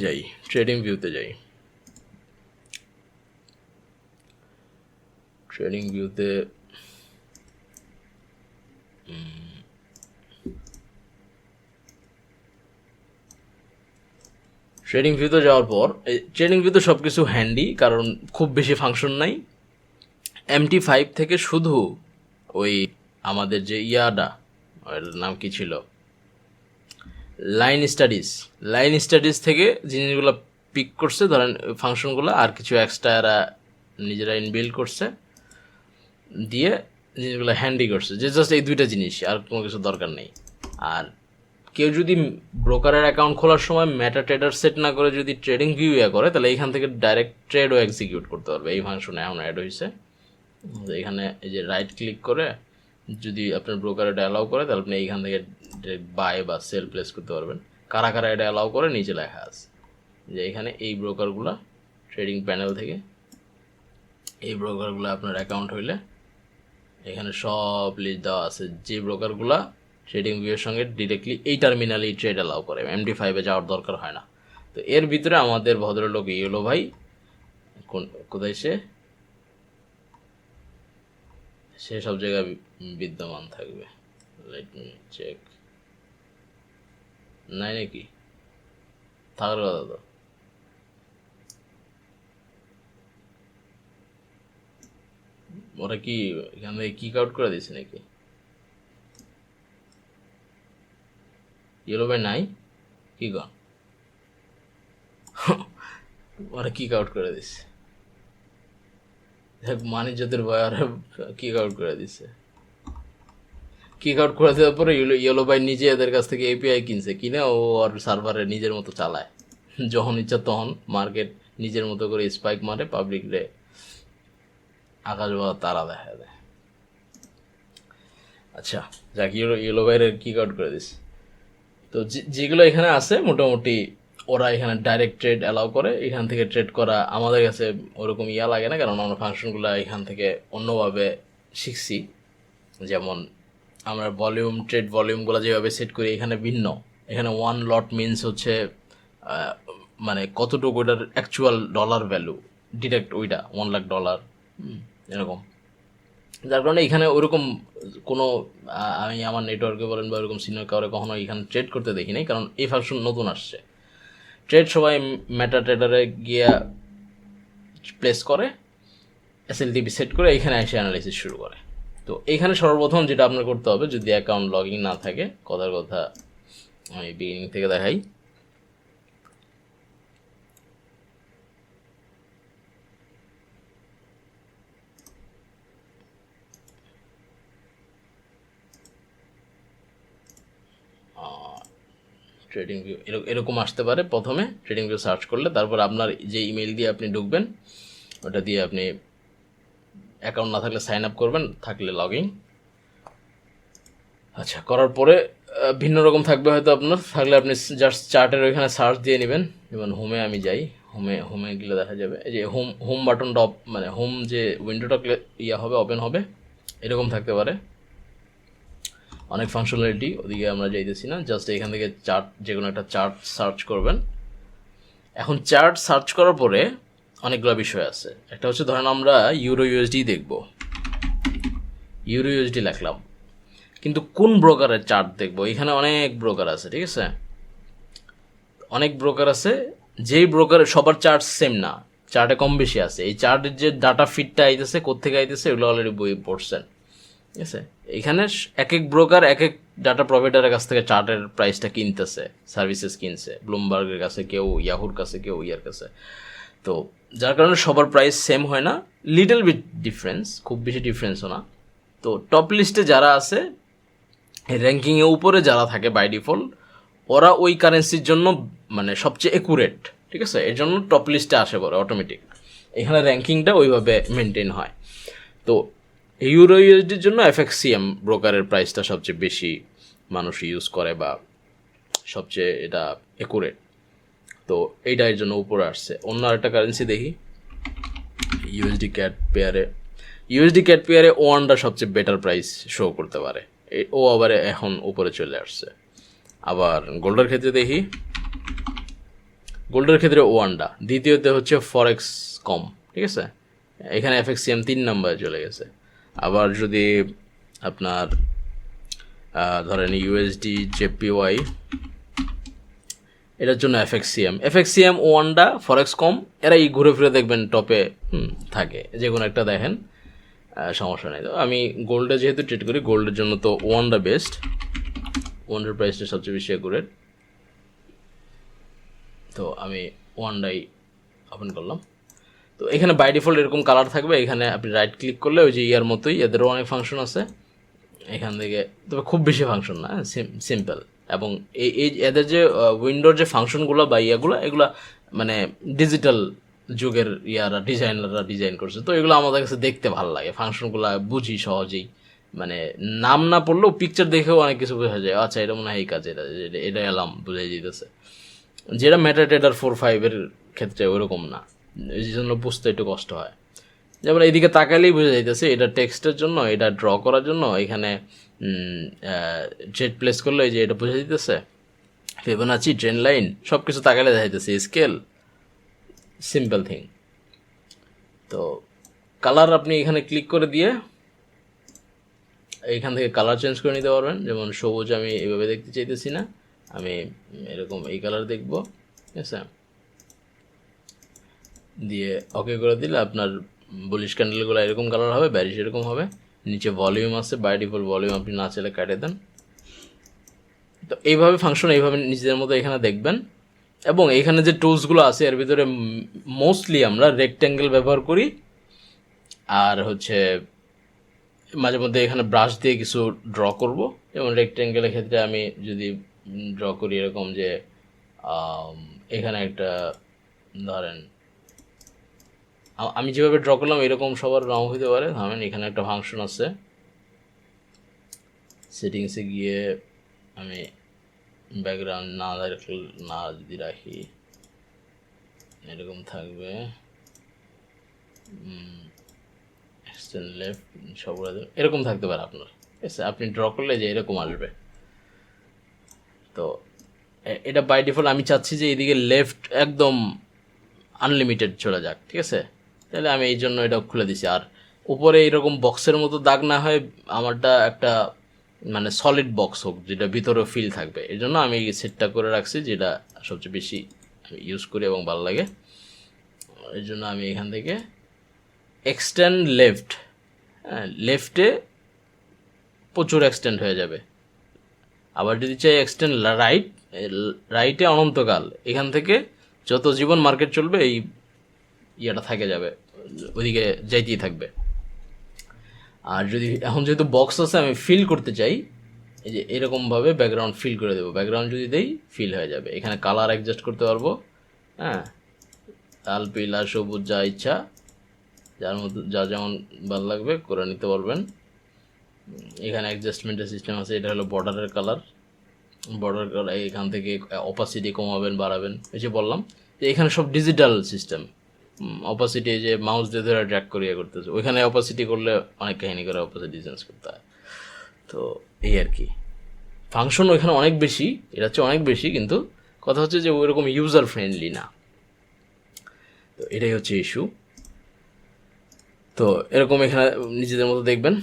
যাই, ট্রেডিং ভিউতে যাই। ট্রেডিং ভিউতে যাওয়ার পর ট্রেডিং ভিউতে সব কিছু হ্যান্ডি, কারণ খুব বেশি ফাংশন নাই। MT5 থেকে শুধু ওই আমাদের যে ওর নাম কি ছিল, লাইন স্টাডিজ থেকে জিনিসগুলো পিক করছে, ধরেন ফাংশনগুলো, আর কিছু এক্সট্রা এরা নিজেরা ইনবিল্ড করছে, দিয়ে জিনিসগুলো হ্যান্ডি করছে। যে জাস্ট এই দুইটা জিনিস, আর কোনো কিছু দরকার নেই। আর কেউ যদি ব্রোকারের অ্যাকাউন্ট খোলার সময় মেটা ট্রেডার সেট না করে যদি ট্রেডিং ভিউ করে, তাহলে এইখান থেকে ডাইরেক্ট ট্রেডও এক্সিকিউট করতে পারবে। এই ফাংশনে এখন অ্যাড হয়েছে। এখানে এই যে রাইট ক্লিক করে যদি আপনার ব্রোকার এটা অ্যালাউ করে, তাহলে আপনি এইখান থেকে বাই বা সেল প্লেস করতে পারবেন। কারা কারা এটা অ্যালাউ করে নিচে লেখা আছে যে এখানে এই ব্রোকারগুলো ট্রেডিং প্যানেল থেকে, এই ব্রোকারগুলো আপনার অ্যাকাউন্ট হইলে এখানে সব লিস্ট দেওয়া আছে, যে ব্রোকারগুলো ট্রেডিং ভিউয়ের সঙ্গে ডিরেক্টলি এই টার্মিনালেই ট্রেড অ্যালাউ করে, MD5-এ যাওয়ার দরকার হয় না। তো এর ভিতরে আমাদের ভদ্রলোক ইয়েলো ভাই কোথায় সে সব জায়গায় বিদ্যমান থাকবে। Let me check. নাই নাকি? থাকার কথা তো। ওরা কি এখান থেকে কিক আউট করে দিয়েছে নাকি? ইয়েলো ভাই নাই কি কন? ওরা কিক আউট করে দিচ্ছে। মানিজ্যদের ভয় আর কিক আউট করে দিচ্ছে। কিক আউট করে দেওয়ার পরে ইয়েলো ভাই নিজে এদের কাছ থেকে API কিনছে, কিনে ও আর সার্ভারে নিজের মতো চালায়। যখন ইচ্ছা তখন মার্কেট নিজের মতো করে স্পাইক মারে, পাবলিক রে আকাশ বা তারা দেখা দেয়। আচ্ছা, যাক, ইয়েলো ভাইয়ের কিক আউট করে দিচ্ছে। তো যেগুলো এখানে আছে মোটামুটি ওরা এখানে ডাইরেক্ট ট্রেড অ্যালাউ করে। এখান থেকে ট্রেড করা আমাদের কাছে ওরকম লাগে না, কারণ আমরা ফাংশনগুলো এখান থেকে অন্যভাবে শিখছি। যেমন আমরা ট্রেড ভলিউমগুলো যেভাবে সেট করি এখানে ভিন্ন। এখানে 1 লট মিনস হচ্ছে মানে কতটুকু ওইটার অ্যাকচুয়াল ডলার ভ্যালু, ডিরেক্ট ওইটা $1 লাখ এরকম। যার কারণে এখানে ওরকম কোনো আমি আমার নেটওয়ার্কে বলেন বা ওরকম সিনিয়র কাউরে কখনো এখানে ট্রেড করতে দেখি নাই, কারণ এই ফাংশন নতুন আসছে। ট্রেড সবাই মেটা ট্রেডারে গিয়া প্লেস করে, SLTP সেট করে এখানে এসে অ্যানালাইসিস শুরু করে। তো এখানে সর্বপ্রথম যেটা আপনার করতে হবে, যদি অ্যাকাউন্ট লগইন না থাকে, কথার কথা আমি বিগিনিং থেকে দেখাই। আপনি এখানে যদি অ্যাকাউন্ট লগইন না থাকে, তাহলে আপনি এখান থেকে ট্রেড অ্যালাউ করতে পারবেন। ট্রেড অ্যালাউ করার পর এখানে ট্রেডিং ভিউ এরকম আসতে পারে। প্রথমে ট্রেডিং ভিউ সার্চ করলে তারপর আপনার যে ইমেল দিয়ে আপনি ঢুকবেন ওটা দিয়ে আপনি অ্যাকাউন্ট না থাকলে সাইন আপ করবেন, থাকলে লগ ইন। আচ্ছা, করার পরে ভিন্ন রকম থাকবে হয়তো আপনার, থাকলে আপনি জাস্ট চার্টের ওইখানে সার্চ দিয়ে নেবেন। যেমন হোমে আমি যাই, হোমে গেলে দেখা যাবে এই যে হোম বাটনটা মানে হোম যে উইন্ডোটা হবে, ওপেন হবে, এরকম থাকতে পারে। অনেক ফাংশনালিটি, ওদিকে আমরা যাইতেছি না, জাস্ট এখান থেকে চার্ট, যে কোনো একটা চার্ট সার্চ করবেন। এখন চার্ট সার্চ করার পরে অনেকগুলো বিষয় আছে। একটা হচ্ছে ধরেন আমরা ইউরো ইউএসডি দেখব, ইউরো ইউএসডি লিখলাম, কিন্তু কোন ব্রোকারের চার্ট দেখবো? এখানে অনেক ব্রোকার আছে, ঠিক আছে, অনেক ব্রোকার আছে। যেই ব্রোকারের সবার চার্ট সেম না, চার্টে কম বেশি আছে। এই চার্টের যে ডাটা ফিডটা আইতেছে, কোত্থেকে আইতেছে, এগুলো অলরেডি বই পড়ছেন, ঠিক আছে। এখানে এক এক ব্রোকার এক এক ডাটা প্রোভাইডারের কাছ থেকে চার্টের প্রাইসটা কিনতেছে, সার্ভিসেস কিনছে, ব্লুমবার্গের কাছে কেউ, ইয়াহুর কাছে কেউ, ইয়ার কাছে। তো যার কারণে সবার প্রাইস সেম হয় না, লিটল বিট ডিফারেন্স, খুব বেশি ডিফারেন্সও না। তো টপ লিস্টে যারা আছে, র্যাঙ্কিংয়ে উপরে যারা থাকে বাই ডিফল্ট, ওরা ওই কারেন্সির জন্য মানে সবচেয়ে একুরেট, ঠিক আছে, এর জন্য টপ লিস্টে আসে পড়ে অটোমেটিক। এখানে র্যাঙ্কিংটা ওইভাবে মেনটেন হয়। তো ইউরো ইউএসডির জন্য এফএক্সিএম ব্রোকারের প্রাইসটা সবচেয়ে বেশি মানুষ ইউজ করে বা সবচেয়ে এটা একুরেট। তো এইটা এর জন্য উপরে আসছে। অন্য আরেকটা কারেন্সি দেখি, ইউএসডি ক্যাট পেয়ারে ওয়ানটা সবচেয়ে বেটার প্রাইস শো করতে পারে, ও আবার এখন উপরে চলে আসছে। আবার গোল্ডের ক্ষেত্রে দেখি, গোল্ডের ক্ষেত্রে ওয়ানটা, দ্বিতীয়তে হচ্ছে ফরেক্স কম, ঠিক আছে, এখানে এফএক্সিএম 3 নম্বরে চলে গেছে। আবার যদি আপনার ধরেন ইউএসডি জেপিওয়াই, এটার জন্য এফএক্সিএম ওয়ানটা, ফরেক্স কম, এরাই ঘুরে ফিরে দেখবেন টপে থাকে, যে কোনো একটা দেখেন, সমস্যা নেই। তো আমি গোল্ডে যেহেতু ট্রেড করি, গোল্ডের জন্য তো ওয়ানটা বেস্ট, ওয়ানটার প্রাইসটা সবচেয়ে বেশি অ্যাকুরেট। তো আমি ওয়ানটাই ওপেন করলাম। তো এখানে বাই ডিফল্ট এরকম কালার থাকবে। এখানে আপনি রাইট ক্লিক করলে ওই যে ইয়ার মতোই এদেরও অনেক ফাংশন আছে এখান থেকে, তবে খুব বেশি ফাংশন না, সিম্পল। এবং এই এদের যে উইন্ডোর যে ফাংশনগুলো বা ইয়াগুলো, এগুলো মানে ডিজিটাল যুগের ডিজাইনাররা ডিজাইন করছে, তো এগুলো আমাদের কাছে দেখতে ভালো লাগে, ফাংশনগুলো বুঝি সহজেই, মানে নাম না পড়লেও পিকচার দেখেও অনেক কিছু বোঝা যায়, আচ্ছা এটা মনে হয় এই কাজ, এটা এলাম বুঝাই যেতেছে, যেটা মেটাডেটার 4-5 ক্ষেত্রে ওইরকম না, এই জন্য বুঝতে একটু কষ্ট হয়। যেমন এইদিকে তাকালেই বোঝা যাইতেছে এটা টেক্সটের জন্য, এটা ড্র করার জন্য, এখানে জেড প্লেস করলে এই যে এটা বোঝা যাইতেছে, ফিবোনাচি, ট্রেন লাইন, সব কিছু তাকালে দেখা যাইতেছে, স্কেল, সিম্পল থিং। তো কালার আপনি এখানে ক্লিক করে দিয়ে এইখান থেকে কালার চেঞ্জ করে নিতে পারবেন। যেমন সবুজ আমি এইভাবে দেখতে চাইতেছি না, আমি এরকম এই কালার দেখবো, ঠিক আছে, দিয়ে ওকে করে দিলে আপনার বুলিশ ক্যান্ডেলগুলো এরকম কালার হবে, ব্যারিশ এরকম হবে। নিচে ভলিউম আছে, বাই ডিফল্ট ভলিউম আপনি না চাইলে কাটে দেন। তো এইভাবে ফাংশন এইভাবে নিজেদের মতো এখানে দেখবেন। এবং এখানে যে টুলসগুলো আছে এর ভিতরে মোস্টলি আমরা রেক্ট্যাঙ্গেল ব্যবহার করি, আর হচ্ছে মাঝে মধ্যে এখানে ব্রাশ দিয়ে কিছু ড্র করব। যেমন রেক্ট্যাঙ্গেলের ক্ষেত্রে আমি যদি ড্র করি এরকম যে এখানে একটা ধরেন আমি যেভাবে ড্র করলাম এরকম সবার রং হইতে পারে। ধরেন এখানে একটা ফাংশন আছে, সেটিংসে গিয়ে আমি ব্যাকগ্রাউন্ড না যদি রাখি এরকম থাকবে, এক্সটেন্ড লেফট সবগুলো এরকম থাকতে পারে আপনার, ঠিক আছে, আপনি ড্র করলে যে এরকম আসবে। তো এটা বাই ডিফল্ট আমি চাচ্ছি যে এইদিকে লেফট একদম আনলিমিটেড চলে যাক, ঠিক আছে, তাহলে আমি এই জন্য এটা খুলে দিছি। আর উপরে এইরকম বক্সের মতো দাগ না হয়, আমারটা একটা মানে সলিড বক্স হোক, যেটা ভিতরে ফিল থাকবে, এই জন্য আমি সেটটা করে রাখছি, যেটা সবচেয়ে বেশি ইউজ করি এবং ভালো লাগে। এই জন্য আমি এখান থেকে এক্সটেন্ড লেফট, হ্যাঁ, লেফটে প্রচুর এক্সটেন্ড হয়ে যাবে। আবার যদি চাই এক্সটেন্ড রাইটে অনন্তকাল, এখান থেকে যত জীবন মার্কেট চলবে এই ইয়েটা থাকে যাবে, ওইদিকে যাইতেই থাকবে। আর যদি এখন যেহেতু বক্স আছে আমি ফিল করতে চাই, এই যে এরকমভাবে ব্যাকগ্রাউন্ড ফিল করে দেবো, ব্যাকগ্রাউন্ড যদি দেই ফিল হয়ে যাবে। এখানে কালার অ্যাডজাস্ট করতে পারবো, হ্যাঁ, লাল পিলা সবুজ যা ইচ্ছা, যার মধ্যে যা যেমন ভালো লাগবে করে নিতে পারবেন। এখানে অ্যাডজাস্টমেন্টের সিস্টেম আছে, এটা হলো বর্ডারের কালার, বর্ডার কালার এখান থেকে অপাসিটি কমাবেন বাড়াবেন, এই যে বললাম যে এখানে সব ডিজিটাল সিস্টেম। অপাসিটি যে মাউস দিয়ে ধরে ড্র্যাগ করিয়ে করতেছে, ওইখানে অপাসিটি করলে অনেক কাহিনী করে অপাসিটি চেঞ্জ করতে হয়। তো এই আর কি, ফাংশন ওইখানে অনেক বেশি, এটা হচ্ছে অনেক বেশি, কিন্তু কথা হচ্ছে যে ওইরকম ইউজার ফ্রেন্ডলি না। তো এটাই হচ্ছে ইস্যু। তো এরকম এখানে নিজেদের মতো দেখবেন।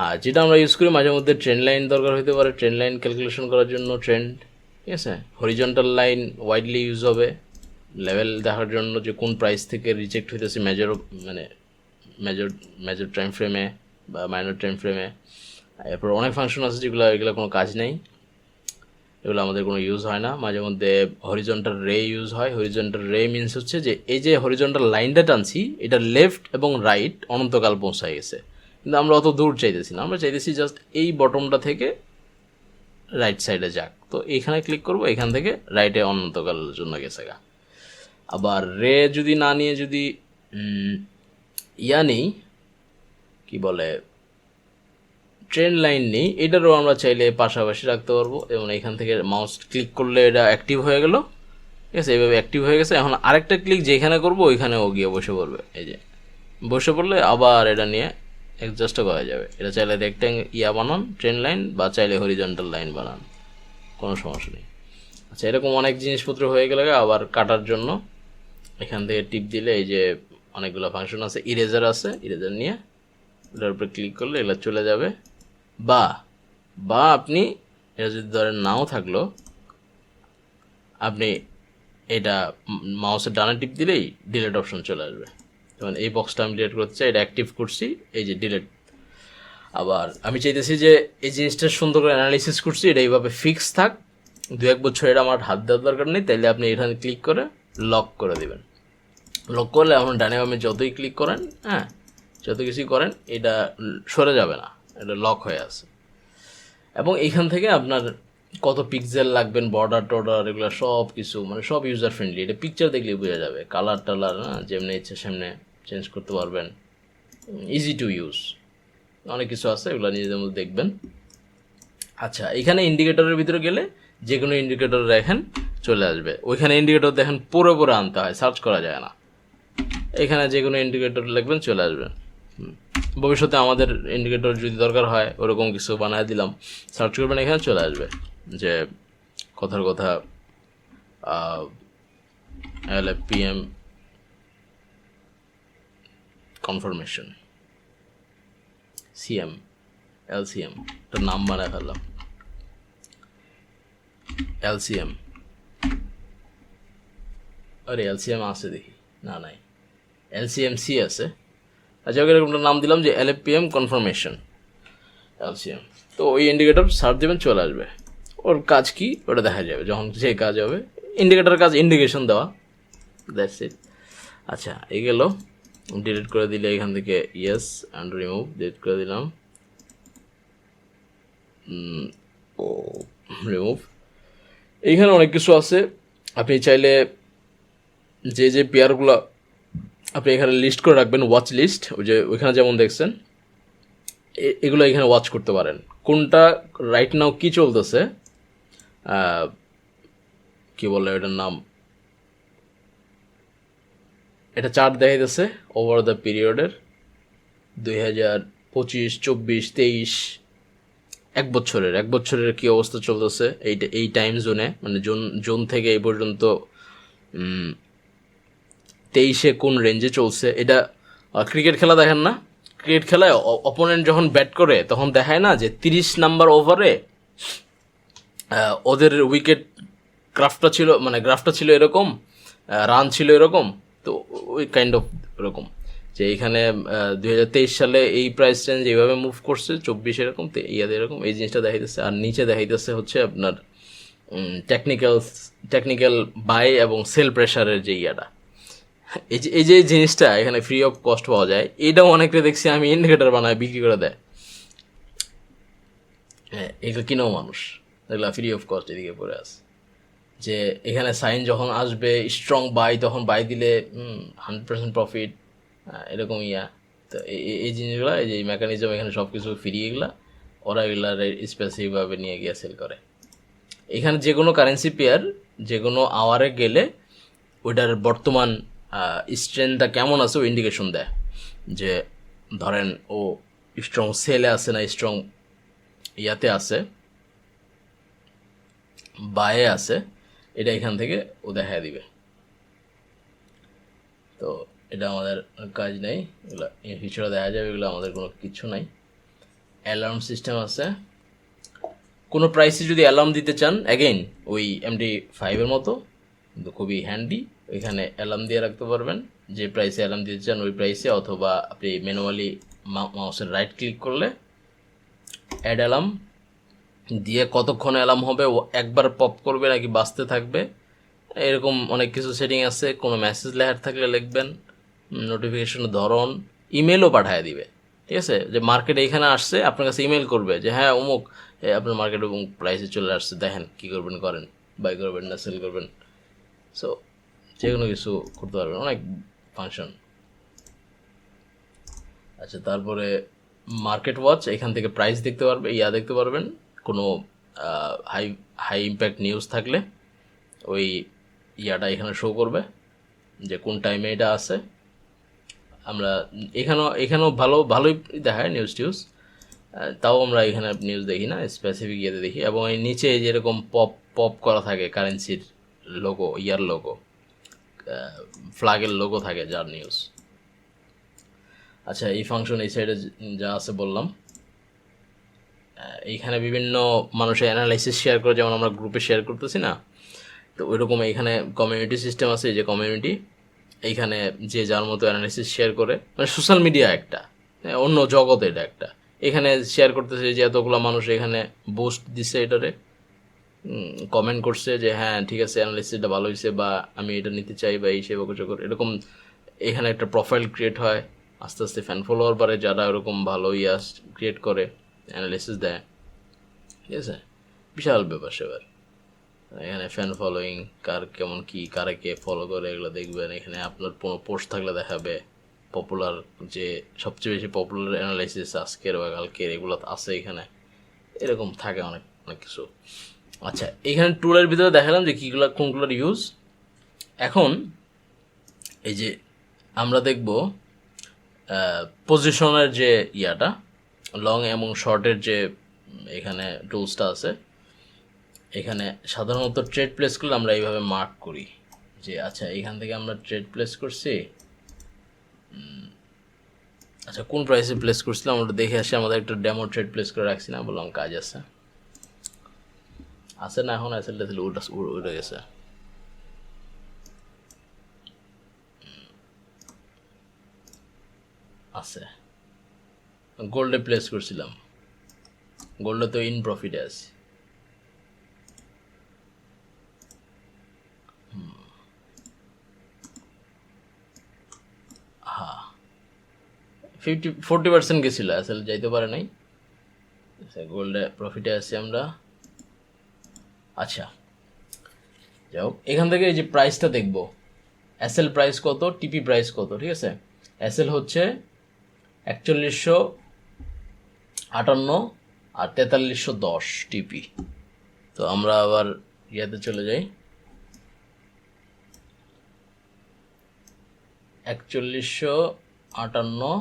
আর যেটা আমরা ইউজ করি মাঝে মধ্যে ট্রেন্ড লাইন দরকার হতে পারে, ট্রেন্ড লাইন ক্যালকুলেশন করার জন্য ট্রেন্ড, ঠিক আছে। হরিজন্টাল লাইন ওয়াইডলি ইউজ হবে লেভেল দেখার জন্য, যে কোন প্রাইস থেকে রিজেক্ট হইতেছে মেজর টাইম ফ্রেমে বা মাইনর টাইম ফ্রেমে। এরপর অনেক ফাংশন আছে যেগুলো, এগুলো কোনো কাজ নেই, এগুলো আমাদের কোনো ইউজ হয় না। মাঝে মধ্যে হরিজন্টাল রে ইউজ হয়। হরিজন্টাল রে মিনস হচ্ছে যে এই যে হরিজন্টাল লাইনটা টানছি, এটা লেফট এবং রাইট অনন্তকাল পৌঁছায় গেছে, কিন্তু আমরা অত দূর চাইতেছি না, আমরা চাইতেছি জাস্ট এই বটমটা থেকে রাইট সাইডে যাক। তো এইখানে ক্লিক করবো, এখান থেকে রাইটে অনন্তকালের জন্য গেছে গা। আবার রে যদি না নিয়ে যদি নেই, কি বলে, ট্রেন্ড লাইন নেই, এটারও আমরা চাইলে পাশাপাশি রাখতে পারবো। এবং এখান থেকে মাউস ক্লিক করলে এটা অ্যাক্টিভ হয়ে গেল, ঠিক আছে, এইভাবে অ্যাক্টিভ হয়ে গেছে। এখন আরেকটা ক্লিক যেখানে করবো ওইখানেও গিয়ে বসে পড়বে, এই যে বসে পড়লে আবার এটা নিয়ে অ্যাডজাস্টও করা যাবে। এটা চাইলে বানান ট্রেন্ড লাইন, বা চাইলে হরিজন্টাল লাইন বানান, কোনো সমস্যা নেই। আচ্ছা, এরকম অনেক জিনিসপত্র হয়ে গেলে আবার কাটার জন্য এখান থেকে টিপ দিলে এই যে অনেকগুলো ফাংশন আছে, ইরেজার আছে, ইরেজার নিয়ে এটার উপরে ক্লিক করলে এগুলো চলে যাবে। বা আপনি এটা যদি ধরেন নাও থাকলো, আপনি এটা মাউসের ডানে টিপ দিলেই ডিলেট অপশন চলে আসবে। যেমন এই বক্সটা আমি ডিলেট করতে চাই, এটা অ্যাক্টিভ করছি, এই যে ডিলেট। আবার আমি চাইতেছি যে এই জিনিসটা সুন্দর করে অ্যানালিসিস করছি, এটা এইভাবে ফিক্স থাক, 2-1 বছর এটা আমার হাত দেওয়ার দরকার নেই, তাইলে আপনি এখানে ক্লিক করে লক করে দেবেন। লক করলে এখন ডানে বামে যতই ক্লিক করেন, হ্যাঁ, যত কিছুই করেন, এটা সরে যাবে না, এটা লক হয়ে আছে। এবং এইখান থেকে আপনার কত পিক্সেল লাগবেন, বর্ডার টর্ডার, এগুলো সব কিছু মানে সব ইউজার ফ্রেন্ডলি। এটা পিকচার দেখলেই বোঝা যাবে, কালার টালার না যেমনি ইচ্ছে সেমনি চেঞ্জ করতে পারবেন, ইজি টু ইউজ। অনেক কিছু আছে, এগুলো নিজেদের মধ্যে দেখবেন। আচ্ছা, এখানে ইন্ডিকেটরের ভিতরে গেলে যে কোনো ইন্ডিকেটর দেখেন চলে আসবে। ওইখানে ইন্ডিকেটর দেখেন পরে পরে আনতে হয়, সার্চ করা যায় না। এখানে যে কোনো ইন্ডিকেটর লিখবেন চলে আসবে। ভবিষ্যতে আমাদের ইন্ডিকেটর যদি দরকার হয় ওরকম কিছু বানায় দিলাম, সার্চ করবেন, এখানে চলে আসবে। যে কথার কথা LFPM কনফার্মেশন, LCM, এটার নাম বানায় ফেললাম LCM। আরে LCM আছে দেখি, না নাই, LCMC আছে। আচ্ছা, ওকে এরকম নাম দিলাম যে LFPM কনফার্মেশন LCM। তো ওই ইন্ডিকেটর সার্চ দেবেন, চলে আসবে। ওর কাজ কি ওটা দেখা যাবে যখন যে কাজ হবে। ইন্ডিকেটরের কাজ ইন্ডিকেশন দেওয়া, দ্যাটস ইট। আচ্ছা, এই গেল। ডিলিট করে দিলে এখান থেকে ইয়েস অ্যান্ড রিমুভ, ডিলিট করে দিলাম, রিমুভ। এইখানে অনেক কিছু আছে, আপনি চাইলে যে পেয়ারগুলো আপনি এখানে লিস্ট করে রাখবেন, ওয়াচ লিস্ট, ওই যে ওইখানে যেমন দেখছেন, এগুলো এখানে ওয়াচ করতে পারেন। কোনটা রাইট নাও কি চলতেছে, কি বলে এটার নাম, এটা চার্ট দেখাইতেছে ওভার দ্য পিরিয়ডের 2025, 24, 23, এক বছরের কি অবস্থা চলতেছে এই টাইম জোনে, মানে জুন থেকে এই পর্যন্ত 23-এ কোন রেঞ্জে চলছে। এটা ক্রিকেট খেলা দেখেন না, ক্রিকেট খেলায় অপোনেন্ট যখন ব্যাট করে তখন দেখায় না যে 30 নাম্বার ওভারে ওদের উইকেট গ্রাফটা ছিল এরকম, রান ছিল এরকম। তো ওই কাইন্ড অফ এরকম যে এইখানে 2023 সালে এই প্রাইস রেঞ্জ এইভাবে মুভ করছে, 24 এরকম, এরকম এই জিনিসটা দেখাইতেছে। আর নিচে দেখাইতেছে হচ্ছে আপনার টেকনিক্যাল বাই এবং সেল প্রেশারের যে ইয়াটা, এই যে জিনিসটা এখানে ফ্রি অফ কস্ট পাওয়া যায়। এটাও অনেকটা দেখছি আমি ইন্ডিকেটর বানায় বিক্রি করে দেয়। হ্যাঁ, এগুলো কিনেও মানুষ, এগুলো ফ্রি অফ কস্ট এদিকে পড়ে আছে। যে এখানে সাইন যখন আসবে স্ট্রং বাই, তখন বাই দিলে 100% প্রফিট, এরকম ইয়া। তো এই জিনিসগুলো, এই যে মেকানিজম, এখানে সব কিছু ফ্রি, এগুলা ওরা এগুলা স্পেসিফিকভাবে নিয়ে গিয়ে সেল করে। এখানে যে কোনো কারেন্সি পেয়ার যে কোনো আওয়ারে গেলে ওইটার বর্তমান স্ট্রেংথটা কেমন আছে ও ইন্ডিকেশন দেয়, যে ধরেন ও স্ট্রং সেলে আছে না স্ট্রং ইয়াতে আছে, বায়ে আছে, এটা এখান থেকে ও দেখা দিবে। তো এটা আমাদের কাজ নেই, এগুলো ফিচারে দেখা যাবে, এগুলো আমাদের কোনো কিছু নাই। অ্যালার্ম সিস্টেম আছে, কোনো প্রাইসে যদি অ্যালার্ম দিতে চান, অ্যাগেইন ওই MD5 মতো, কিন্তু খুবই হ্যান্ডি। ওইখানে অ্যালার্ম দিয়ে রাখতে পারবেন, যে প্রাইসে অ্যালার্ম দিতে চান ওই প্রাইসে, অথবা আপনি ম্যানুয়ালি মাউসের রাইট ক্লিক করলে অ্যাড অ্যালার্ম দিয়ে কতক্ষণ অ্যালার্ম হবে, ও একবার পপ করবে নাকি বাজতে থাকবে, এরকম অনেক কিছু সেটিং আছে। কোনো মেসেজ লেখার থাকলে লিখবেন, নোটিফিকেশনের ধরন, ইমেলও পাঠিয়ে দিবে। ঠিক আছে, যে মার্কেটে এখানে আসছে আপনার কাছে ইমেল করবে যে হ্যাঁ অমুক আপনার মার্কেটে অমুক প্রাইসে চলে আসছে, দেখেন কী করবেন, করেন, বাই করবেন না সেল করবেন। সো যে কোনো কিছু করতে পারবেন, অনেক ফাংশন। আচ্ছা, তারপরে মার্কেট ওয়াচ, এখান থেকে প্রাইস দেখতে পারবে, দেখতে পারবেন কোনো হাই হাই ইম্প্যাক্ট নিউজ থাকলে ওই এখানে শো করবে যে কোন টাইমে এটা আছে। আমরা এখানেও ভালোই দেখায় নিউজ টিউজ, তাও আমরা এখানে নিউজ দেখি না, স্পেসিফিক ইয়েতে দেখি। এবং এই নিচে যেরকম পপ পপ করা থাকে কারেন্সির লোগো, লোগো, ফ্ল্যাগের লোগো থাকে, যার নিউজ। আচ্ছা, এই ফাংশন এই সাইডে যা আছে বললাম। এইখানে বিভিন্ন মানুষের অ্যানালাইসিস শেয়ার করে, যেমন আমরা গ্রুপে শেয়ার করতেছি না, তো ওইরকম এইখানে কমিউনিটি সিস্টেম আছে। যে কমিউনিটি, এইখানে যে যার মতো অ্যানালাইসিস শেয়ার করে, মানে সোশ্যাল মিডিয়া একটা অন্য জগৎ, এটা একটা। এখানে শেয়ার করতেছে যে এতগুলো মানুষ এখানে বুস্ট দিচ্ছে, এটারে কমেন্ট করছে যে হ্যাঁ ঠিক আছে, অ্যানালাইসিসটা ভালো হয়েছে, বা আমি এটা নিতে চাই, বা এই সেবা কিছু করে, এরকম। এখানে একটা প্রোফাইল ক্রিয়েট হয়, আস্তে আস্তে ফ্যান ফলোয়ার বাড়ে, যারা এরকম ভালো ক্রিয়েট করে, অ্যানালাইসিস দেয়। ঠিক আছে, বিশাল ব্যাপার সেবার। এখানে ফ্যান ফলোয়িং, কার কেমন কি, কারে কে ফলো করে, এগুলো দেখবেন। এখানে আপনার কোনো পোস্ট থাকলে দেখাবে, পপুলার যে সবচেয়ে বেশি পপুলার অ্যানালাইসিস আজকের বা কালকের, এগুলো আছে এখানে, এরকম থাকে অনেক অনেক কিছু। আচ্ছা, এখানে টুলের ভিতরে দেখালাম যে কোনগুলোর ইউজ। এখন এই যে আমরা দেখব পজিশনের যে লং এবং শর্টের যে এখানে টুলসটা আছে। এখানে সাধারণত ট্রেড প্লেস করলে আমরা এইভাবে মার্ক করি যে আচ্ছা এখান থেকে আমরা ট্রেড প্লেস করছি, আচ্ছা কোন প্রাইসে প্লেস করছিলাম আমরা দেখে আসি। আমাদের একটা ডেমো ট্রেড প্লেস করে রাখছি না, বললাম কাজ আছে না, এখন আসলে উঠে গেছে। আছে, গোল্ডে প্লেস করছিলাম, গোল্ডে তো ইন প্রফিটে আছে। হ্যাঁ, 40% গেছিলো, আসলে যাইতে পারে নাই। গোল্ডে প্রফিটে আছি আমরা। আচ্ছা যাও, এখান থেকে এই যে প্রাইসটা দেখবো, এসএল প্রাইস কত, টিপি প্রাইস কত। ঠিক আছে, এসএল হচ্ছে 4158 আর 4310 টিপি। তো আমরা আবার ইয়াতে চলে যাই, 4158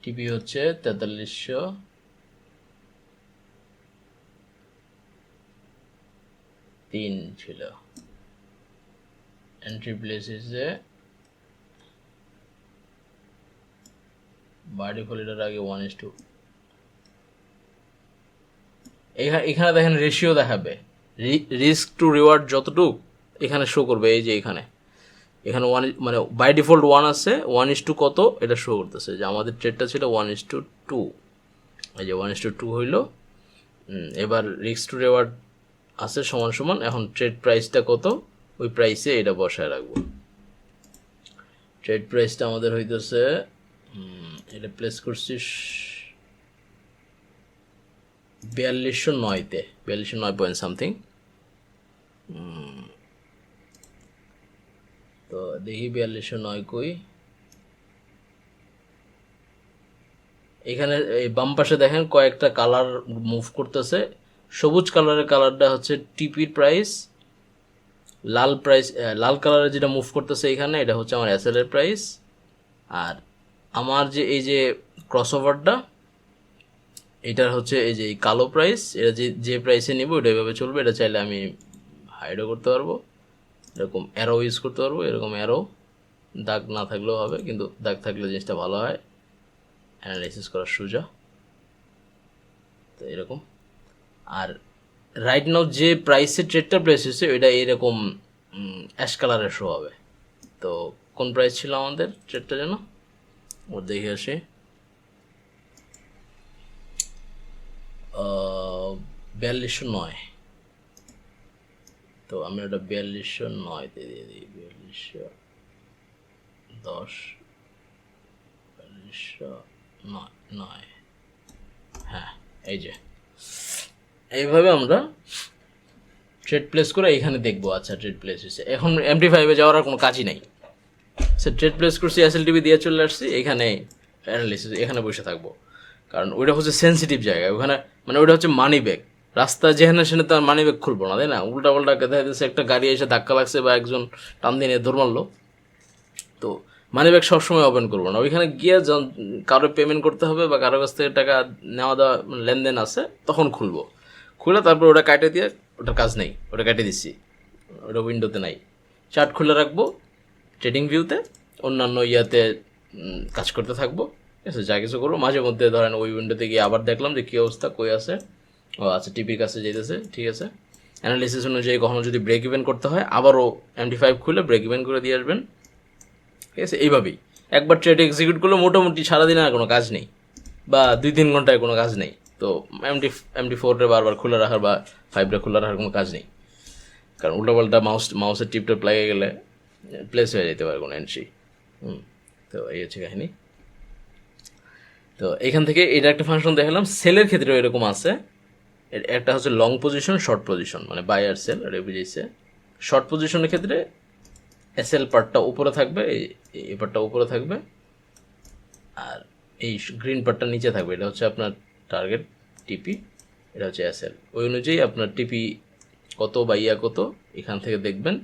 টিপি হচ্ছে 4303 ছিল। এন্ট্রি প্লেস ইজে বাই ডিফল্ট এটার আগে 1:2। এখানে দেখেন রেশিও দেখাবে, রিস্ক টু রিওয়ার্ড যতটুক এখানে শো করবে। এই যে এখানে 1, মানে বাই ডিফল্ট 1 আছে, 1:2 কত এটা শো করতেছে, যে আমাদের ট্রেডটা ছিল 1:2। এই যে 1:2 হইল। এবার রিস্ক টু রিওয়ার্ড আছে সমান সমান, এখন ট্রেড প্রাইসটা কত ওই প্রাইসে এটা বসায় রাখবো। ট্রেড প্রাইসটা আমাদের হইতেছে, এটা প্লেস করছি 4209-তে, 4209 পয়েন্ট সামথিং। তো দেখি 4209 কই। এখানে এই বাম পাশে দেখেন কয়েকটা কালার মুভ করতেছে। সবুজ কালারের কালারটা হচ্ছে টিপির প্রাইস, লাল কালারের যেটা মুভ করতেছে এখানে এটা হচ্ছে আমার এসএল এর প্রাইস। আর আমার যে এই যে ক্রসওভারটা এটার হচ্ছে এই যে কালো প্রাইস, এটা যে প্রাইসে নিব এটা এভাবে চলবে। এটা চাইলে আমি হাইডও করতে পারবো, এরকম অ্যারো ইউজ করতে পারবো, এরকম অ্যারো, দাগ না থাকলেও হবে, কিন্তু দাগ থাকলে জিনিসটা ভালো হয়, অ্যানালাইসিস করার সোজা। তো এরকম। আর রাইট নাও যে প্রাইসের ট্রেডটা প্লেস হয়েছে ওইটা এইরকম অ্যাশ কালারের শো হবে। তো কোন প্রাইস ছিল আমাদের ট্রেডটা যেন, ওর দেখে আসি। 4209। তো আমি ওটা 4209-তে দিয়ে দিই, 4210, 4209। হ্যাঁ, এই যে এইভাবে আমরা ট্রেড প্লেস করে এখানে দেখবো। আচ্ছা, ট্রেড প্লেস হয়েছে। এখন MT5-এ যাওয়ার আর কোনো কাজই নাই। সে ট্রেড প্লেস করছি, SLTV দিয়ে চলে আসছি, এখানে অ্যানালিসিস, এখানে বসে থাকবো। কারণ ওইটা হচ্ছে সেন্সিটিভ জায়গা, ওখানে মানে ওইটা হচ্ছে মানি ব্যাগ। রাস্তা যেখানে সেখানে তো আর মানি ব্যাগ খুলবো না, তাই না? উল্টা পাল্টা দেখা যাচ্ছে একটা গাড়ি এসে ধাক্কা লাগছে বা একজন টান দিয়ে দৌড় মারলো, তো মানি ব্যাগ সবসময় ওপেন করবো না। ওইখানে গিয়ে কারো পেমেন্ট করতে হবে বা কারো কাছ থেকে টাকা নেওয়া দেওয়া লেনদেন আছে, তখন খুলবো। খুলে তারপর ওটা কাটে দিয়ে, ওটার কাজ নেই, ওটা কেটে দিচ্ছি, ওটা উইন্ডোতে নাই। চার্ট খুলে রাখবো ট্রেডিং ভিউতে, অন্যান্য ইয়াতে কাজ করতে থাকবো, ঠিক আছে? যা কিছু করবো, মাঝে মধ্যে ধরেন ওই উইন্ডোতে গিয়ে আবার দেখলাম যে কী অবস্থা, কই আছে, ও আচ্ছা টিপির কাছে যেতেছে, ঠিক আছে। অ্যানালিসিস অনুযায়ী কখনো যদি ব্রেক ইভেন করতে হয় আবারও MT5 খুলে ব্রেক ইভেন করে দিয়ে আসবেন, ঠিক আছে? এইভাবেই একবার ট্রেড এক্সিকিউট করলে মোটামুটি সারাদিনে আর কোনো কাজ নেই, বা 2-3 ঘন্টায় কোনো কাজ নেই। তো MT4-রে বারবার খুলে রাখার বা 5-রে খুলে রাখার কোনো কাজ নেই, কারণ উল্টোপাল্টা মাউসের টিপটা লাগে গেলে প্লেস হয়ে যেতে পারে কোনো এন্ট্রি। তো এই হচ্ছে কাহিনি। তো এখান থেকে এটা একটা ফাংশন দেখালাম। সেলের ক্ষেত্রেও এরকম আছে, একটা হচ্ছে লং পজিশন, শর্ট পজিশন, মানে বাই আর সেল, এটা বুঝেছে। শর্ট পজিশনের ক্ষেত্রে এসএল পার্টটা উপরে থাকবে, এই পার্টটা উপরে থাকবে, আর এই গ্রিন পার্টটা নিচে থাকবে। এটা হচ্ছে আপনার টার্গেট টিপি, এটা হচ্ছে এসএল। ওই অনুযায়ী আপনার টিপি কত বা ইয়া কত এখান থেকে দেখবেন,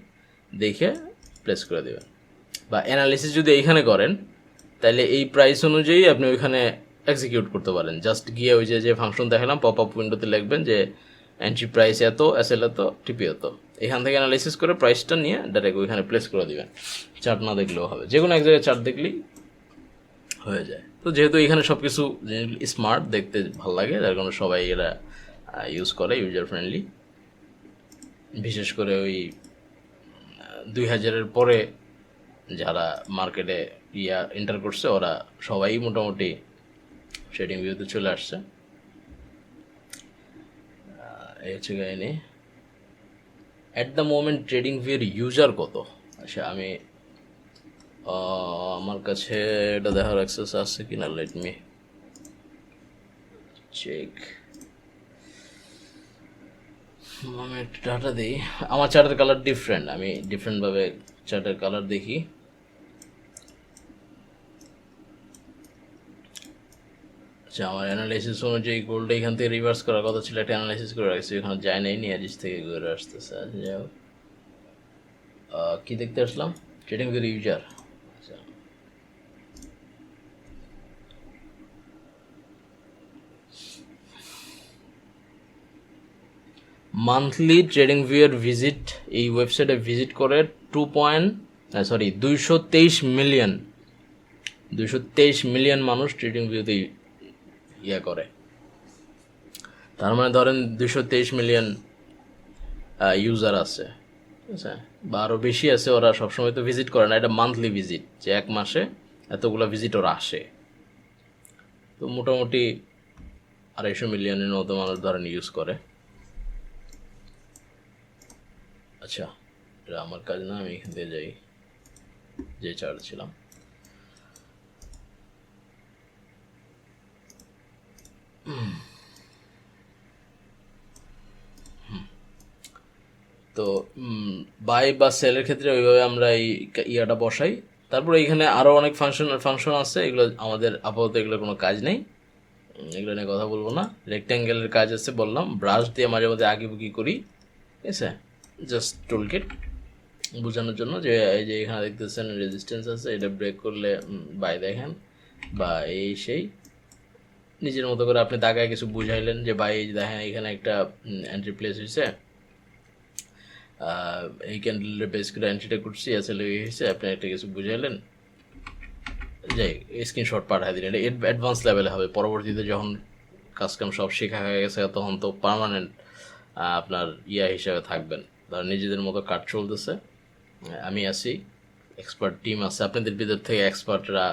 দেখে প্লেস করে দেবেন। বা অ্যানালিসিস যদি এইখানে করেন তাহলে এই প্রাইস অনুযায়ী আপনি ওইখানে এক্সিকিউট করতে পারেন। জাস্ট গিয়ে ওই যে ফাংশন দেখালাম পপ আপ উইন্ডোতে লিখবেন যে এন্ট্রি প্রাইস এত, এসএল এত, টিপি এত, এখান থেকে অ্যানালিসিস করে প্রাইসটা নিয়ে ডাইরেক্ট ওইখানে প্লেস করে দিবেন। চার্ট না দেখলেও হবে, যে কোনো এক জায়গায় চার্ট দেখলেই হয়ে যায়। তো যেহেতু এখানে সব কিছু স্মার্ট, দেখতে ভালো লাগে, যার কারণে সবাই এরা ইউজ করে, ইউজার ফ্রেন্ডলি। বিশেষ করে ওই 2000-এর পরে যারা মার্কেটে এন্টার করছে ওরা সবাই মোটামুটি ট্রেডিং ভিউতে চলে আসছে। এই হচ্ছে কাহিনি। অ্যাট দ্য মোমেন্ট ট্রেডিং ভিউর ইউজার কত? আচ্ছা, আমি আমার কাছে এটা দেখার অ্যাক্সেস আছে কিনা, লেট মি চেক। আমি একটা ডাটা দিই। আমার চার্টের কালার ডিফারেন্ট, আমি ডিফারেন্টভাবে চার্টের কালার দেখি। আচ্ছা, আমার অ্যানালাইসিস অনুযায়ী গোল্ড এখান থেকে রিভার্স করার কথা ছিল, একটা অ্যানালাইসিস করে রাখছি, এখানে যায় নাই, নিয়ারিস থেকে ঘুরে আসতেছে। আচ্ছা, যাই হোক, কী দেখতে আসলাম? ট্রেডিং ভিউর ইউজার। আচ্ছা, মান্থলি ট্রেডিং ভিউয়ের ভিজিট, এই ওয়েবসাইটে ভিজিট করে 223 মিলিয়ন, 223 মিলিয়ন মানুষ ট্রেডিং ভিউতে ইয়ে করে। তার মানে ধরেন 223 মিলিয়ন ইউজার আছে, ঠিক আছে, বা আরও বেশি আছে। ওরা সবসময় তো ভিজিট করে না, এটা মান্থলি ভিজিট, যে এক মাসে এতগুলো ভিজিট ওরা আসে। তো মোটামুটি 250 মিলিয়নের মতো মানুষ ধরেন ইউজ করে। আচ্ছা, এটা আমার কাজ না, আমি এখান থেকে যাই যে চার্ট ছিলাম। তো বাই বা সেলের ক্ষেত্রে ওইভাবে আমরা এই ইয়াটা বসাই। তারপরে এইখানে আরও অনেক ফাংশন আছে, এগুলো আমাদের আপাতত এগুলো কোনো কাজ নেই, এগুলো নিয়ে কথা বলবো না। রেক্ট্যাঙ্গেলের কাজ আছে বললাম, ব্রাশ দিয়ে মাঝে মধ্যে আঁকিবুকি করি, ঠিক আছে, জাস্ট টুলকিট বোঝানোর জন্য যে এই যে এখানে দেখতেছেন রেজিস্ট্যান্স আছে, এটা ব্রেক করলে বাই দেখেন বা এই সেই নিজের মতো করে আপনি তাকায় কিছু বুঝাইলেন যে বাই দেখেন এখানে একটা এন্ট্রি প্লেস হয়েছে, এই ক্যান্ডেলের বেস করে এন্ট্রিটা করছি আসলে হয়েছে, আপনি একটা কিছু বুঝাইলেন, যাই স্ক্রিনশট পাঠিয়ে দিলেন, এটা অ্যাডভান্স লেভেলে হবে। পরবর্তীতে যখন কাজকাম সব শেখা হয়ে গেছে তখন তো পার্মানেন্ট আপনার হিসাবে থাকবেন। ধরেন নিজেদের মতো কাজ চলতেছে, আমি আছি, এক্সপার্ট টিম আছে, আপনাদের ভিতর থেকে এক্সপার্টরা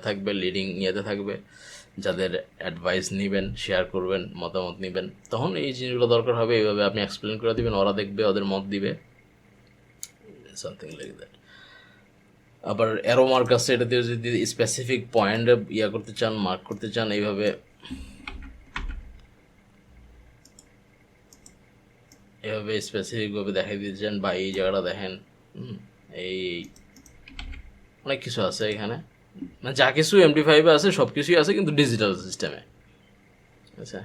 থাকবে, লিডিং থাকবে, যাদের অ্যাডভাইস নেবেন, শেয়ার করবেন, মতামত নেবেন, তখন এই জিনিসগুলো দরকার হবে। এইভাবে আপনি এক্সপ্লেন করে দেবেন, ওরা দেখবে, ওদের মত দিবে, সামথিং লাইক দ্যাট। আবার অ্যারো মার্ক আছে, এটাতে যদি স্পেসিফিক পয়েন্টে করতে চান, মার্ক করতে চান, এইভাবে স্পেসিফিকভাবে দেখাই দিতে চান বা এই জায়গাটা দেখেন, এই অনেক কিছু আছে এখানে, মানে যা কিছু MD5 আছে সব কিছুই আছে, কিন্তু ডিজিটাল সিস্টেমে। আচ্ছা,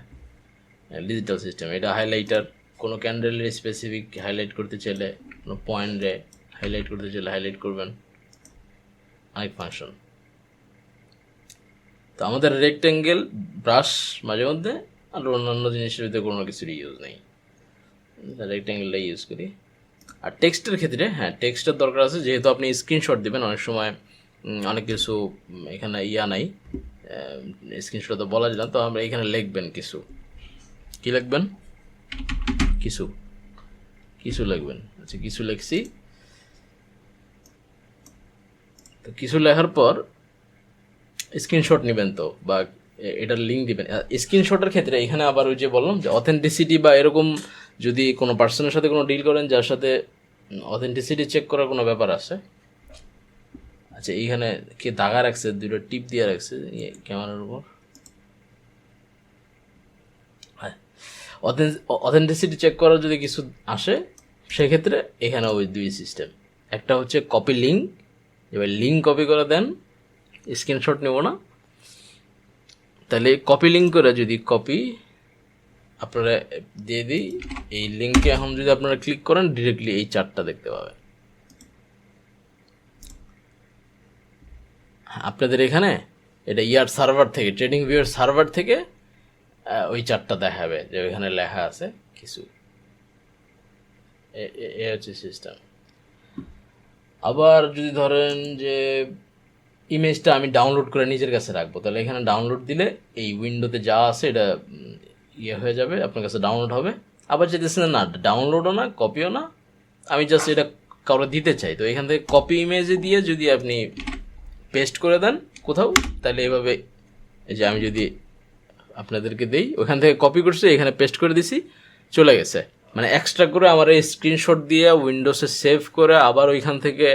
ডিজিটাল সিস্টেম, এটা হাইলাইটার, কোনো ক্যান্ডেলের স্পেসিফিক হাইলাইট করতে চাইলে, কোনো পয়েন্টে হাইলাইট করতে চাইলে হাইলাইট করবেন, অনেক ফাংশন। তো আমাদের রেক্ট্যাঙ্গেল, ব্রাশ মাঝে মধ্যে, আর অন্যান্য জিনিসের ভিতরে কোনো কিছুর ইউজ নেই, রেক্ট্যাঙ্গেলটাই ইউজ করি। আর টেক্সটের ক্ষেত্রে হ্যাঁ, টেক্সটের দরকার আছে, যেহেতু আপনি স্ক্রিনশট দেবেন, অনেক সময় অনেক কিছু এখানে নাই, স্ক্রিনশট তো বলা যায় না, তো আমরা এখানে লিখবেন কিছু, কি লিখবেন, কিছু কিছু লিখবেন। আচ্ছা, কিছু লিখছি, তো কিছু লেখার পর স্ক্রিনশট নেবেন, তো বা এটার লিঙ্ক দিবেন। স্ক্রিনশটের ক্ষেত্রে এখানে আবার ওই যে বললাম যে অথেন্টিসিটি বা এরকম যদি কোনো পার্সনের সাথে কোনো ডিল করেন যার সাথে অথেন্টিসিটি চেক করার কোনো ব্যাপার আছে। আচ্ছা, এইখানে কে দাগা রাখছে, দুটো টিপ দিয়ে রাখছে ক্যামেরার উপর, হ্যাঁ, অথেন্টিসিটি চেক করার যদি কিছু আসে সেক্ষেত্রে এখানে ওই দুই সিস্টেম, একটা হচ্ছে কপি লিঙ্ক, এবার লিঙ্ক কপি করে দেন, স্ক্রিনশট নেব না, তাহলে কপি লিঙ্ক করে যদি কপি আপনারা দিয়ে দিই, এই লিঙ্কে এখন যদি আপনারা ক্লিক করেন ডিরেক্টলি এই চার্টটা দেখতে পাবেন। আপনাদের এখানে এটা সার্ভার থেকে, ট্রেডিং ভিউয়ের সার্ভার থেকে ওই চার্টটা দেখাবে যে ওইখানে লেখা আছে কিছু, এ হচ্ছে সিস্টেম। আবার যদি ধরেন যে ইমেজটা আমি ডাউনলোড করে নিজের কাছে রাখবো, তাহলে এখানে ডাউনলোড দিলে এই উইন্ডোতে যা আছে এটা হয়ে যাবে, আপনার কাছে ডাউনলোড হবে। আবার যেতেছেন না, ডাউনলোডও না, কপিও না, আমি জাস্ট এটা কাউকে দিতে চাই, তো এখান থেকে কপি ইমেজে দিয়ে যদি আপনি পেস্ট করে দেন কোথাও, তাহলে এভাবে এই যে আমি যদি আপনাদেরকে দেই, ওখান থেকে কপি করছি, এখানে পেস্ট করে দিছি, চলে গেছে। মানে এক্সট্রা করে আমার এই স্ক্রিনশট দিয়ে উইন্ডোজে সেভ করে আবার ওইখান থেকে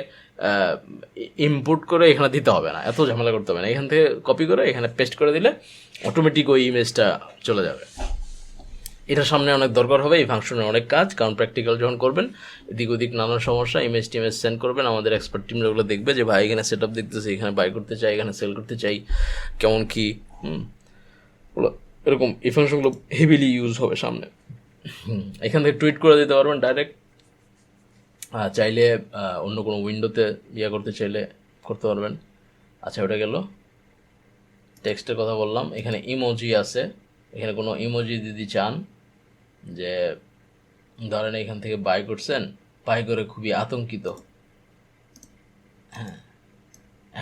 ইনপুট করে এখানে দিতে হবে না, এত ঝামেলা করতে হবে না, এখান থেকে কপি করে এখানে পেস্ট করে দিলে অটোমেটিক ওই ইমেজটা চলে যাবে। এটার সামনে অনেক দরকার হবে, এই ফাংশনের অনেক কাজ, কারণ প্র্যাকটিক্যাল যখন করবেন এদিক ওদিক নানান সমস্যা, ইমেজ টিমেজ সেন্ড করবেন, আমাদের এক্সপার্ট টিমরা ওগুলো দেখবে যে ভাই এখানে সেট আপ দেখতেছে, এখানে বাই করতে চাই, এখানে সেল করতে চাই, কেমন কী এরকম, এই ফাংশনগুলো হেভিলি ইউজ হবে সামনে। এখান থেকে টুইট করে দিতে পারবেন ডাইরেক্ট, চাইলে অন্য কোনো উইন্ডোতে করতে চাইলে করতে পারবেন। আচ্ছা, ওটা গেল, টেক্সটের কথা বললাম। এখানে ইমোজি আছে, এখানে কোনো ইমোজি যদি চান, যে ধরেন এখান থেকে বাই করছেন, বাই করে খুবই আতঙ্কিত, হ্যাঁ,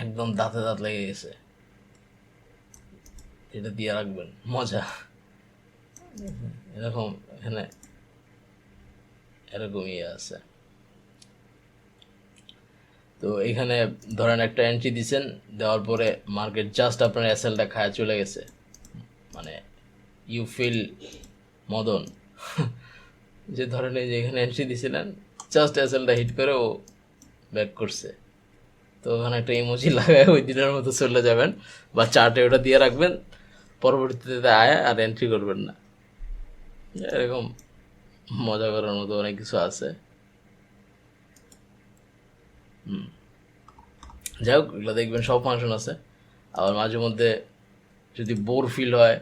একদম দাঁতে দাঁত লেগে গেছে, এটা দিয়ে রাখবেন, মজা, এরকম এখানে এরকম আছে। তো এখানে ধরেন একটা এন্ট্রি দিচ্ছেন, দেওয়ার পরে মার্কেট জাস্ট আপনার এসএলটা খায় চলে গেছে, মানে ইউ ফিল মদন, যে ধরেন এই যে এখানে এন্ট্রি দিছিলেন, জাস্ট এসএলটা হিট করে ও ব্যাক করছে, তো ওখানে একটা ইমোজি লাগায় ওই দিনের মতো চলে যাবেন, বা চার্টে ওটা দিয়ে রাখবেন, পরবর্তীতে আয় আর এন্ট্রি করবেন না। এরকম মজা করার মতো অনেক কিছু আছে। যাই হোক, এগুলো দেখবেন সব ফাংশন আছে। আবার মাঝে মধ্যে যদি বোর ফিল হয়,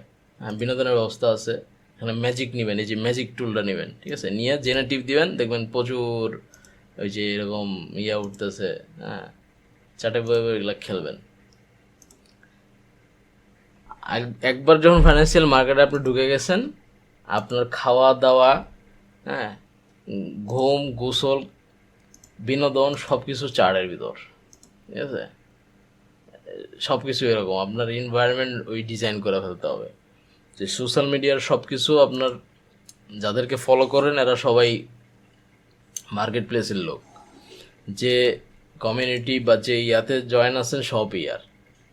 বিনোদনের ব্যবস্থা আছে। এখানে ম্যাজিক নেবেন, এই যে ম্যাজিক টুলটা নেবেন, ঠিক আছে, নিয়ে জেনারেটিভ দিবেন, দেখবেন প্রচুর ওই যে এরকম উঠতেছে, হ্যাঁ, চাটে বয়ে এগুলো খেলবেন। একবার যখন ফাইন্যান্সিয়াল মার্কেটে আপনি ঢুকে গেছেন, আপনার খাওয়া দাওয়া, হ্যাঁ, ঘুম, গোসল, বিনোদন সব কিছু চার্টের ভিতর, ঠিক আছে। সব কিছু এরকম আপনার এনভায়রনমেন্ট ওই ডিজাইন করে ফেলতে হবে যে সোশ্যাল মিডিয়ার সব কিছু আপনার যাদেরকে ফলো করেন এরা সবাই মার্কেট প্লেসের লোক, যে কমিউনিটি বা যে ইয়াতে জয়েন আছেন সব ইয়ার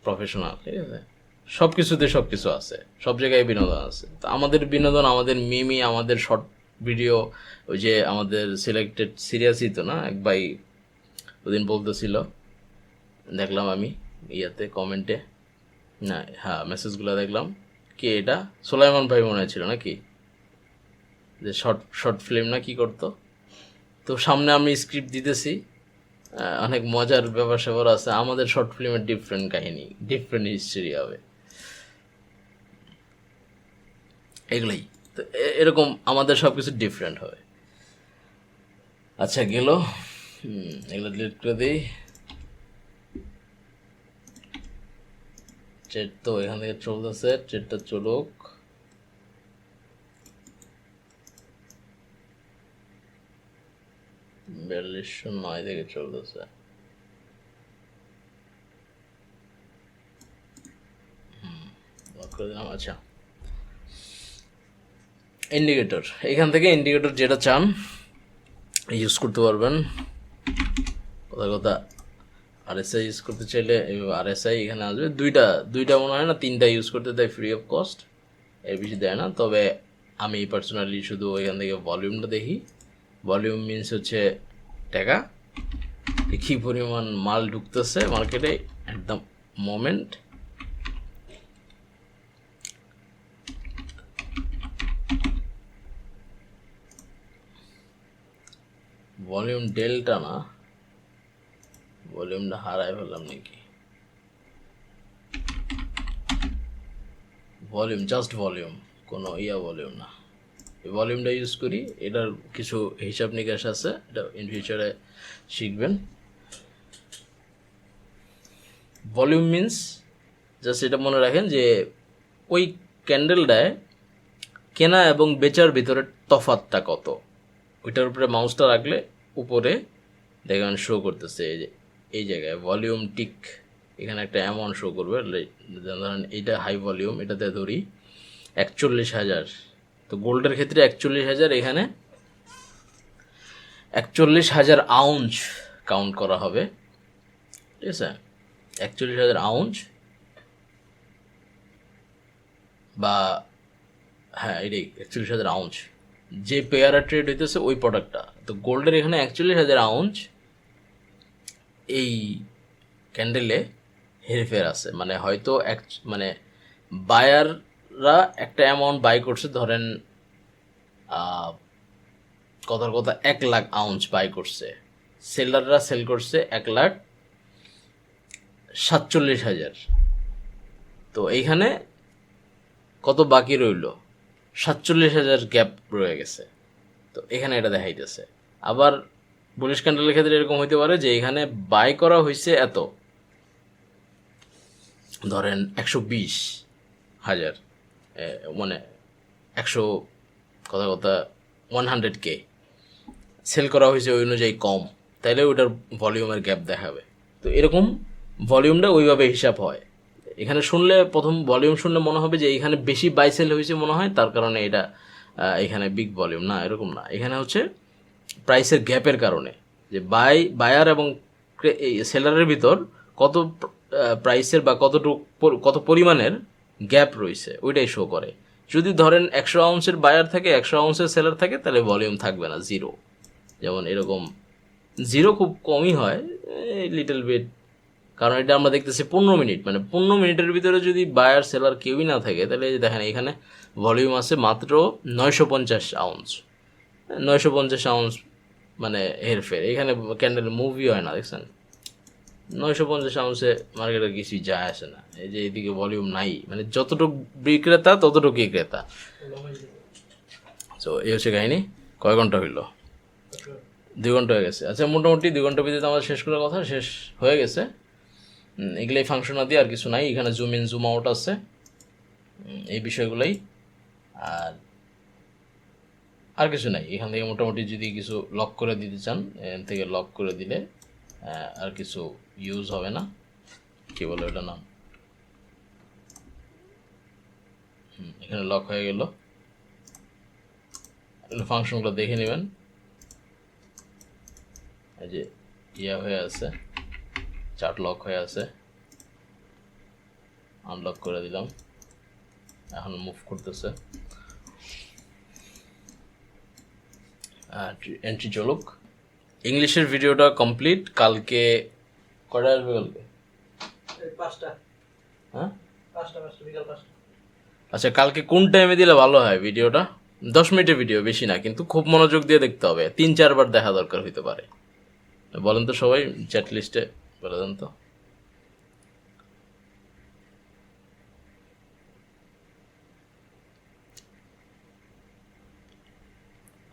প্রফেশনাল, ঠিক আছে। সব কিছুতে সব কিছু আছে, সব জায়গায় বিনোদন আছে। তো আমাদের বিনোদন, আমাদের মিমি, আমাদের শর্ট ভিডিও, ওই যে আমাদের সিলেক্টেড সিরিয়াসই তো না, এক ভাই ওদিন বলতেছিল, দেখলাম আমি ইয়াতে কমেন্টে, না হ্যাঁ মেসেজগুলো দেখলাম, কি এটা সোলাইমান ভাই মনে ছিল নাকি, যে শর্ট ফিল্ম না কি করতো। তো সামনে আমি স্ক্রিপ্ট দিতেছি, অনেক মজার ব্যাপার স্যাপার আছে। আমাদের শর্ট ফিল্মের ডিফারেন্ট কাহিনী, ডিফারেন্ট হিস্ট্রি হবে, এগুলোই তো এরকম আমাদের সব কিছু ডিফারেন্ট হবে। আচ্ছা গেল, এগুলো ডিলিট করে দিই। ট্রেড তো এখান থেকে চলতেছে, ট্রেডটা চলুক। বিয়াল্লিশশো 9 থেকে চলতেছে। আচ্ছা, ইন্ডিকেটর, এখান থেকে ইন্ডিকেটর যেটা চান ইউজ করতে পারবেন। কথা আরএসআই ইউজ করতে চাইলে আরএসআই এখানে আসবে। দুইটা মনে হয় না, 3টা ইউজ করতে দেয় ফ্রি অফ কস্ট, এর বেশি দেয় না। তবে আমি পার্সোনালি শুধু এখান থেকে ভলিউমটা দেখি। ভলিউম মিনস হচ্ছে টাকা, কী পরিমাণ মাল ঢুকতেছে মার্কেটে at the moment. Volume delta না, ভলিউমটা হারাই ফেললাম নাকি, ভলিউম, জাস্ট ভলিউম, কোনো ভলিউম না। এই ভলিউমটা ইউজ করি, এটার কিছু হিসাব নিকাশ আছে, এটা ইন ফিউচারে শিখবেন। ভলিউম মিনস জাস্ট এটা মনে রাখেন যে ওই ক্যান্ডেলটায় কেনা এবং বেচার ভিতরে তফাতটা কত, ওইটার উপরে মাউসটা রাখলে উপরে দেখবেন শো করতেছে এই জায়গায় ভলিউম টিক, এখানে একটা অ্যামাউন্ট শো করবে। ধরেন এইটা হাই ভলিউম, এটাতে ধরি 41,000। তো গোল্ডের ক্ষেত্রে 41,000, এখানে 41,000 আউন্স কাউন্ট করা হবে, ঠিক আছে। 41,000 আউন্স বা হ্যাঁ এটাই 41,000 আউন্স, যে পেয়ারা ট্রেড হইতেছে ওই প্রোডাক্টটা। তো গোল্ডের এখানে 41,000 আউন্স এই ক্যান্ডেলে হেরফের আছে, মানে হয়তো মানে বায়াররা একটা অ্যামাউন্ট বাই করছে, ধরেন কথার কথা 1,00,000 আউন্স বাই করছে, সেলাররা সেল করছে 1,47,000। তো এইখানে কত বাকি রইল, 47,000 গ্যাপ রয়ে গেছে। তো এখানে এটা দেখাইতেছে। আবার বুলিশ ক্যান্ডেলের ক্ষেত্রে এরকম হইতে পারে যে এখানে বাই করা হয়েছে এত, ধরেন 120,000, মানে 100K সেল করা হয়েছে ওই অনুযায়ী কম, তাইলে ওইটার ভলিউমের গ্যাপ দেখাবে। তো এরকম ভলিউমটা ওইভাবে হিসাব হয়। এখানে শুনলে, প্রথম ভলিউম শুনলে মনে হবে যে এখানে বেশি বাই সেল হয়েছে মনে হয়, তার কারণে এটা এখানে বিগ ভলিউম, না এরকম না। এখানে হচ্ছে প্রাইসের গ্যাপের কারণে, যে বায়ার এবং সেলারের ভিতর কত প্রাইসের বা কত পরিমাণের গ্যাপ রয়েছে ওইটাই শো করে। যদি ধরেন 100 আউন্সের বায়ার থাকে, 100 আউন্সের সেলার থাকে, তাহলে ভলিউম থাকবে না, জিরো। যেমন এরকম জিরো খুব কমই হয়, লিটল বিট, কারণ এটা আমরা দেখতেছি 15 মিনিট, মানে 15 মিনিটের ভিতরে যদি বায়ার সেলার কেউই না থাকে, তাহলে দেখেন এখানে ভলিউম আছে মাত্র 950 আউন্স। 950 আউন্স মানে হেরফের, এখানে ক্যান্ডেল মুভি হয় না, দেখছেন। 950 আউন্সে মার্কেটে কিছুই যায় আসে না। এই যে এইদিকে ভলিউম নাই, মানে যতটুকু বিক্রেতা ততটুকুই ক্রেতা। তো এই হচ্ছে কাহিনি। কয় ঘন্টা হইলো? 2 ঘন্টা হয়ে গেছে। আচ্ছা, মোটামুটি 2 ঘন্টার ভিতরে আমাদের শেষ করার কথা, শেষ হয়ে গেছে। এগুলোই ফাংশনাদি, আর কিছু নাই। এখানে জুম ইন জুম আউট আছে, এই বিষয়গুলোই। আর কিছু নাই এখান থেকে। মোটামুটি যদি কিছু লক করে দিতে চান, এখান থেকে লক করে দিলে আর কিছু ইউজ হবে না। কি বলে ওটা নাম, এখানে লক হয়ে গেল। ফাংশনগুলো দেখে নেবেন, এই যে ইয়া হয়ে আছে, চার্ট লক হয়ে আছে। আনলক করে দিলাম, এখন মুভ করতেছে। এন্ট্রি চলুক। ইংলিশের ভিডিওটা কমপ্লিট। কালকে কটা আসবে? কালকে 5টা। হ্যাঁ, 5টা বিকাল 5টা। আচ্ছা, কালকে কোন টাইমে দিলে ভালো হয় ভিডিওটা? 10 মিনিটের ভিডিও, বেশি না, কিন্তু খুব মনোযোগ দিয়ে দেখতে হবে। 3-4 বার দেখা দরকার হইতে পারে। বলেন তো সবাই, চ্যাট লিস্টে বলে দেন তো।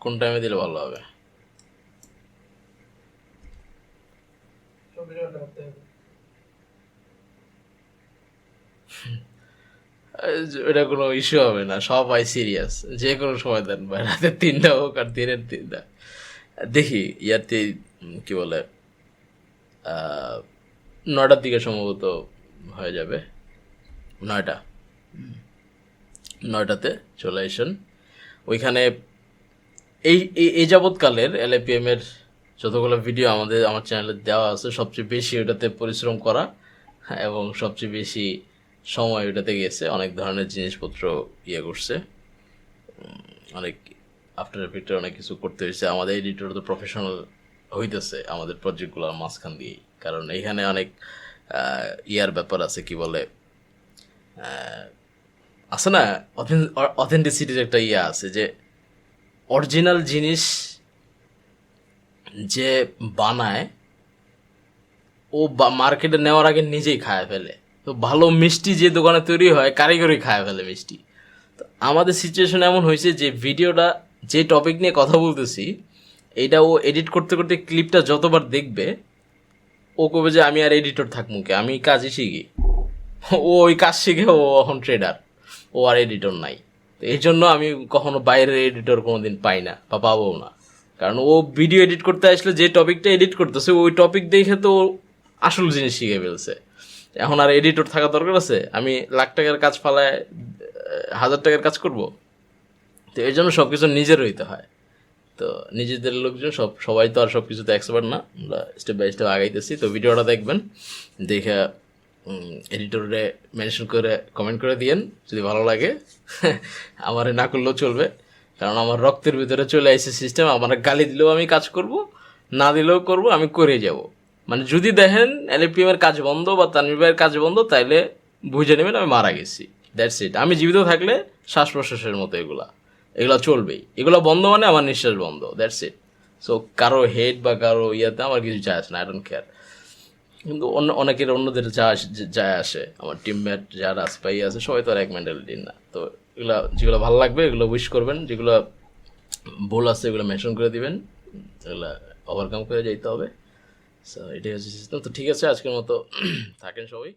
কোন টাইমে দিলে ভালো হবে? এটা কোনো ইস্যু হবে না, সবাই সিরিয়াস। যে কোনো সময় দেন ভাই, রাতের 3টা হোক আর দিনের 3টা। দেখি ইয়াতে কি বলে 9টার দিকে সম্ভবত হয়ে যাবে। 9টাতে চলে আসেন। ওইখানে এই এই যাবৎকালের LAPM এর যতগুলো ভিডিও আমার চ্যানেলে দেওয়া আছে, সবচেয়ে বেশি ওটাতে পরিশ্রম করা এবং সবচেয়ে বেশি সময় ওটাতে গেছে। অনেক ধরনের জিনিসপত্র ইয়ে করছে, অনেক আফটার এফেক্টের অনেক কিছু করতে হয়েছে। আমাদের এডিটর তো প্রফেশনাল হইতেছে আমাদের প্রজেক্টগুলোর মাঝখান দিয়েই, কারণ এখানে অনেক ইয়ার ব্যাপার আছে, কি বলে আছে না, অথেন্টিসিটির একটা ইয়ে আছে, যে অরিজিনাল জিনিস যে বানায় ও মার্কেটে নেওয়ার আগে নিজেই খায় ফেলে। তো ভালো মিষ্টি যে দোকানে তৈরি হয়, কারিগরি খায় ফেলে মিষ্টি। তো আমাদের সিচুয়েশন এমন হয়েছে যে ভিডিওটা যে টপিক নিয়ে কথা বলতেছি, এইটা ও এডিট করতে করতে ক্লিপটা যতবার দেখবে, ও কবে যে আমি আর এডিটর থাকবো কে, আমি কাজই শিখি। ও ওই কাজ শিখে ও এখন ট্রেডার, ও আর এডিটর নাই। তো এই জন্য আমি কখনো বাইরের এডিটর কোনোদিন পাই না বা পাবো না, কারণ ও ভিডিও এডিট করতে আসলে যে টপিকটা এডিট করতেছে ওই টপিক দেখে তো আসল জিনিস শিখে ফেলছে। এখন আর এডিটর থাকা দরকার আছে? আমি লাখ টাকার কাজ ফালায় 1000 টাকার কাজ করব? তো এই জন্য সব কিছু নিজের হইতে হয়। তো নিজেদের লোকজন সবাই তো আর সব কিছুতে এক্সপার্ট না, আমরা স্টেপ বাই স্টেপ আগাইতেছি। তো ভিডিওটা দেখবেন, দেখে এডিটরে মেনশন করে কমেন্ট করে দিয়েন যদি ভালো লাগে। আমারে না করলেও চলবে, কারণ আমার রক্তের ভিতরে চলে আসছে সিস্টেম। আমার গালি দিলেও আমি কাজ করব, না দিলেও করব, আমি করে যাব। মানে যদি দেখেন LAPM এর কাজ বন্ধ বা তানভীর ভাইয়ের কাজ বন্ধ, তাইলে বুঝে নেবেন আমি মারা গেছি। That's it. আমি জীবিত থাকলে শ্বাস প্রশ্বাসের মতো এগুলা চলবেই। এগুলো বন্ধ মানে আমার নিঃশ্বাস বন্ধ, দ্যাটস ইট। সো কারো হেড বা কারো ইয়াতে আমার কিছু যায় আসে না, আই ডোন্ট কেয়ার। কিন্তু অন্যদের যায় আসে। আমার টিমমেট যারা স্পাই আছে সবাই তো আর এক মেন্টালিটির না। তো যেগুলো ভালো লাগবে এগুলো উইশ করবেন, যেগুলো ভুল আছে এগুলো মেনশন করে দিবেন, এগুলো ওভারকাম করে যাইতে হবে। সো এটাই হচ্ছে সিস্টেম। তো ঠিক আছে, আজকের মতো থাকেন সবাই।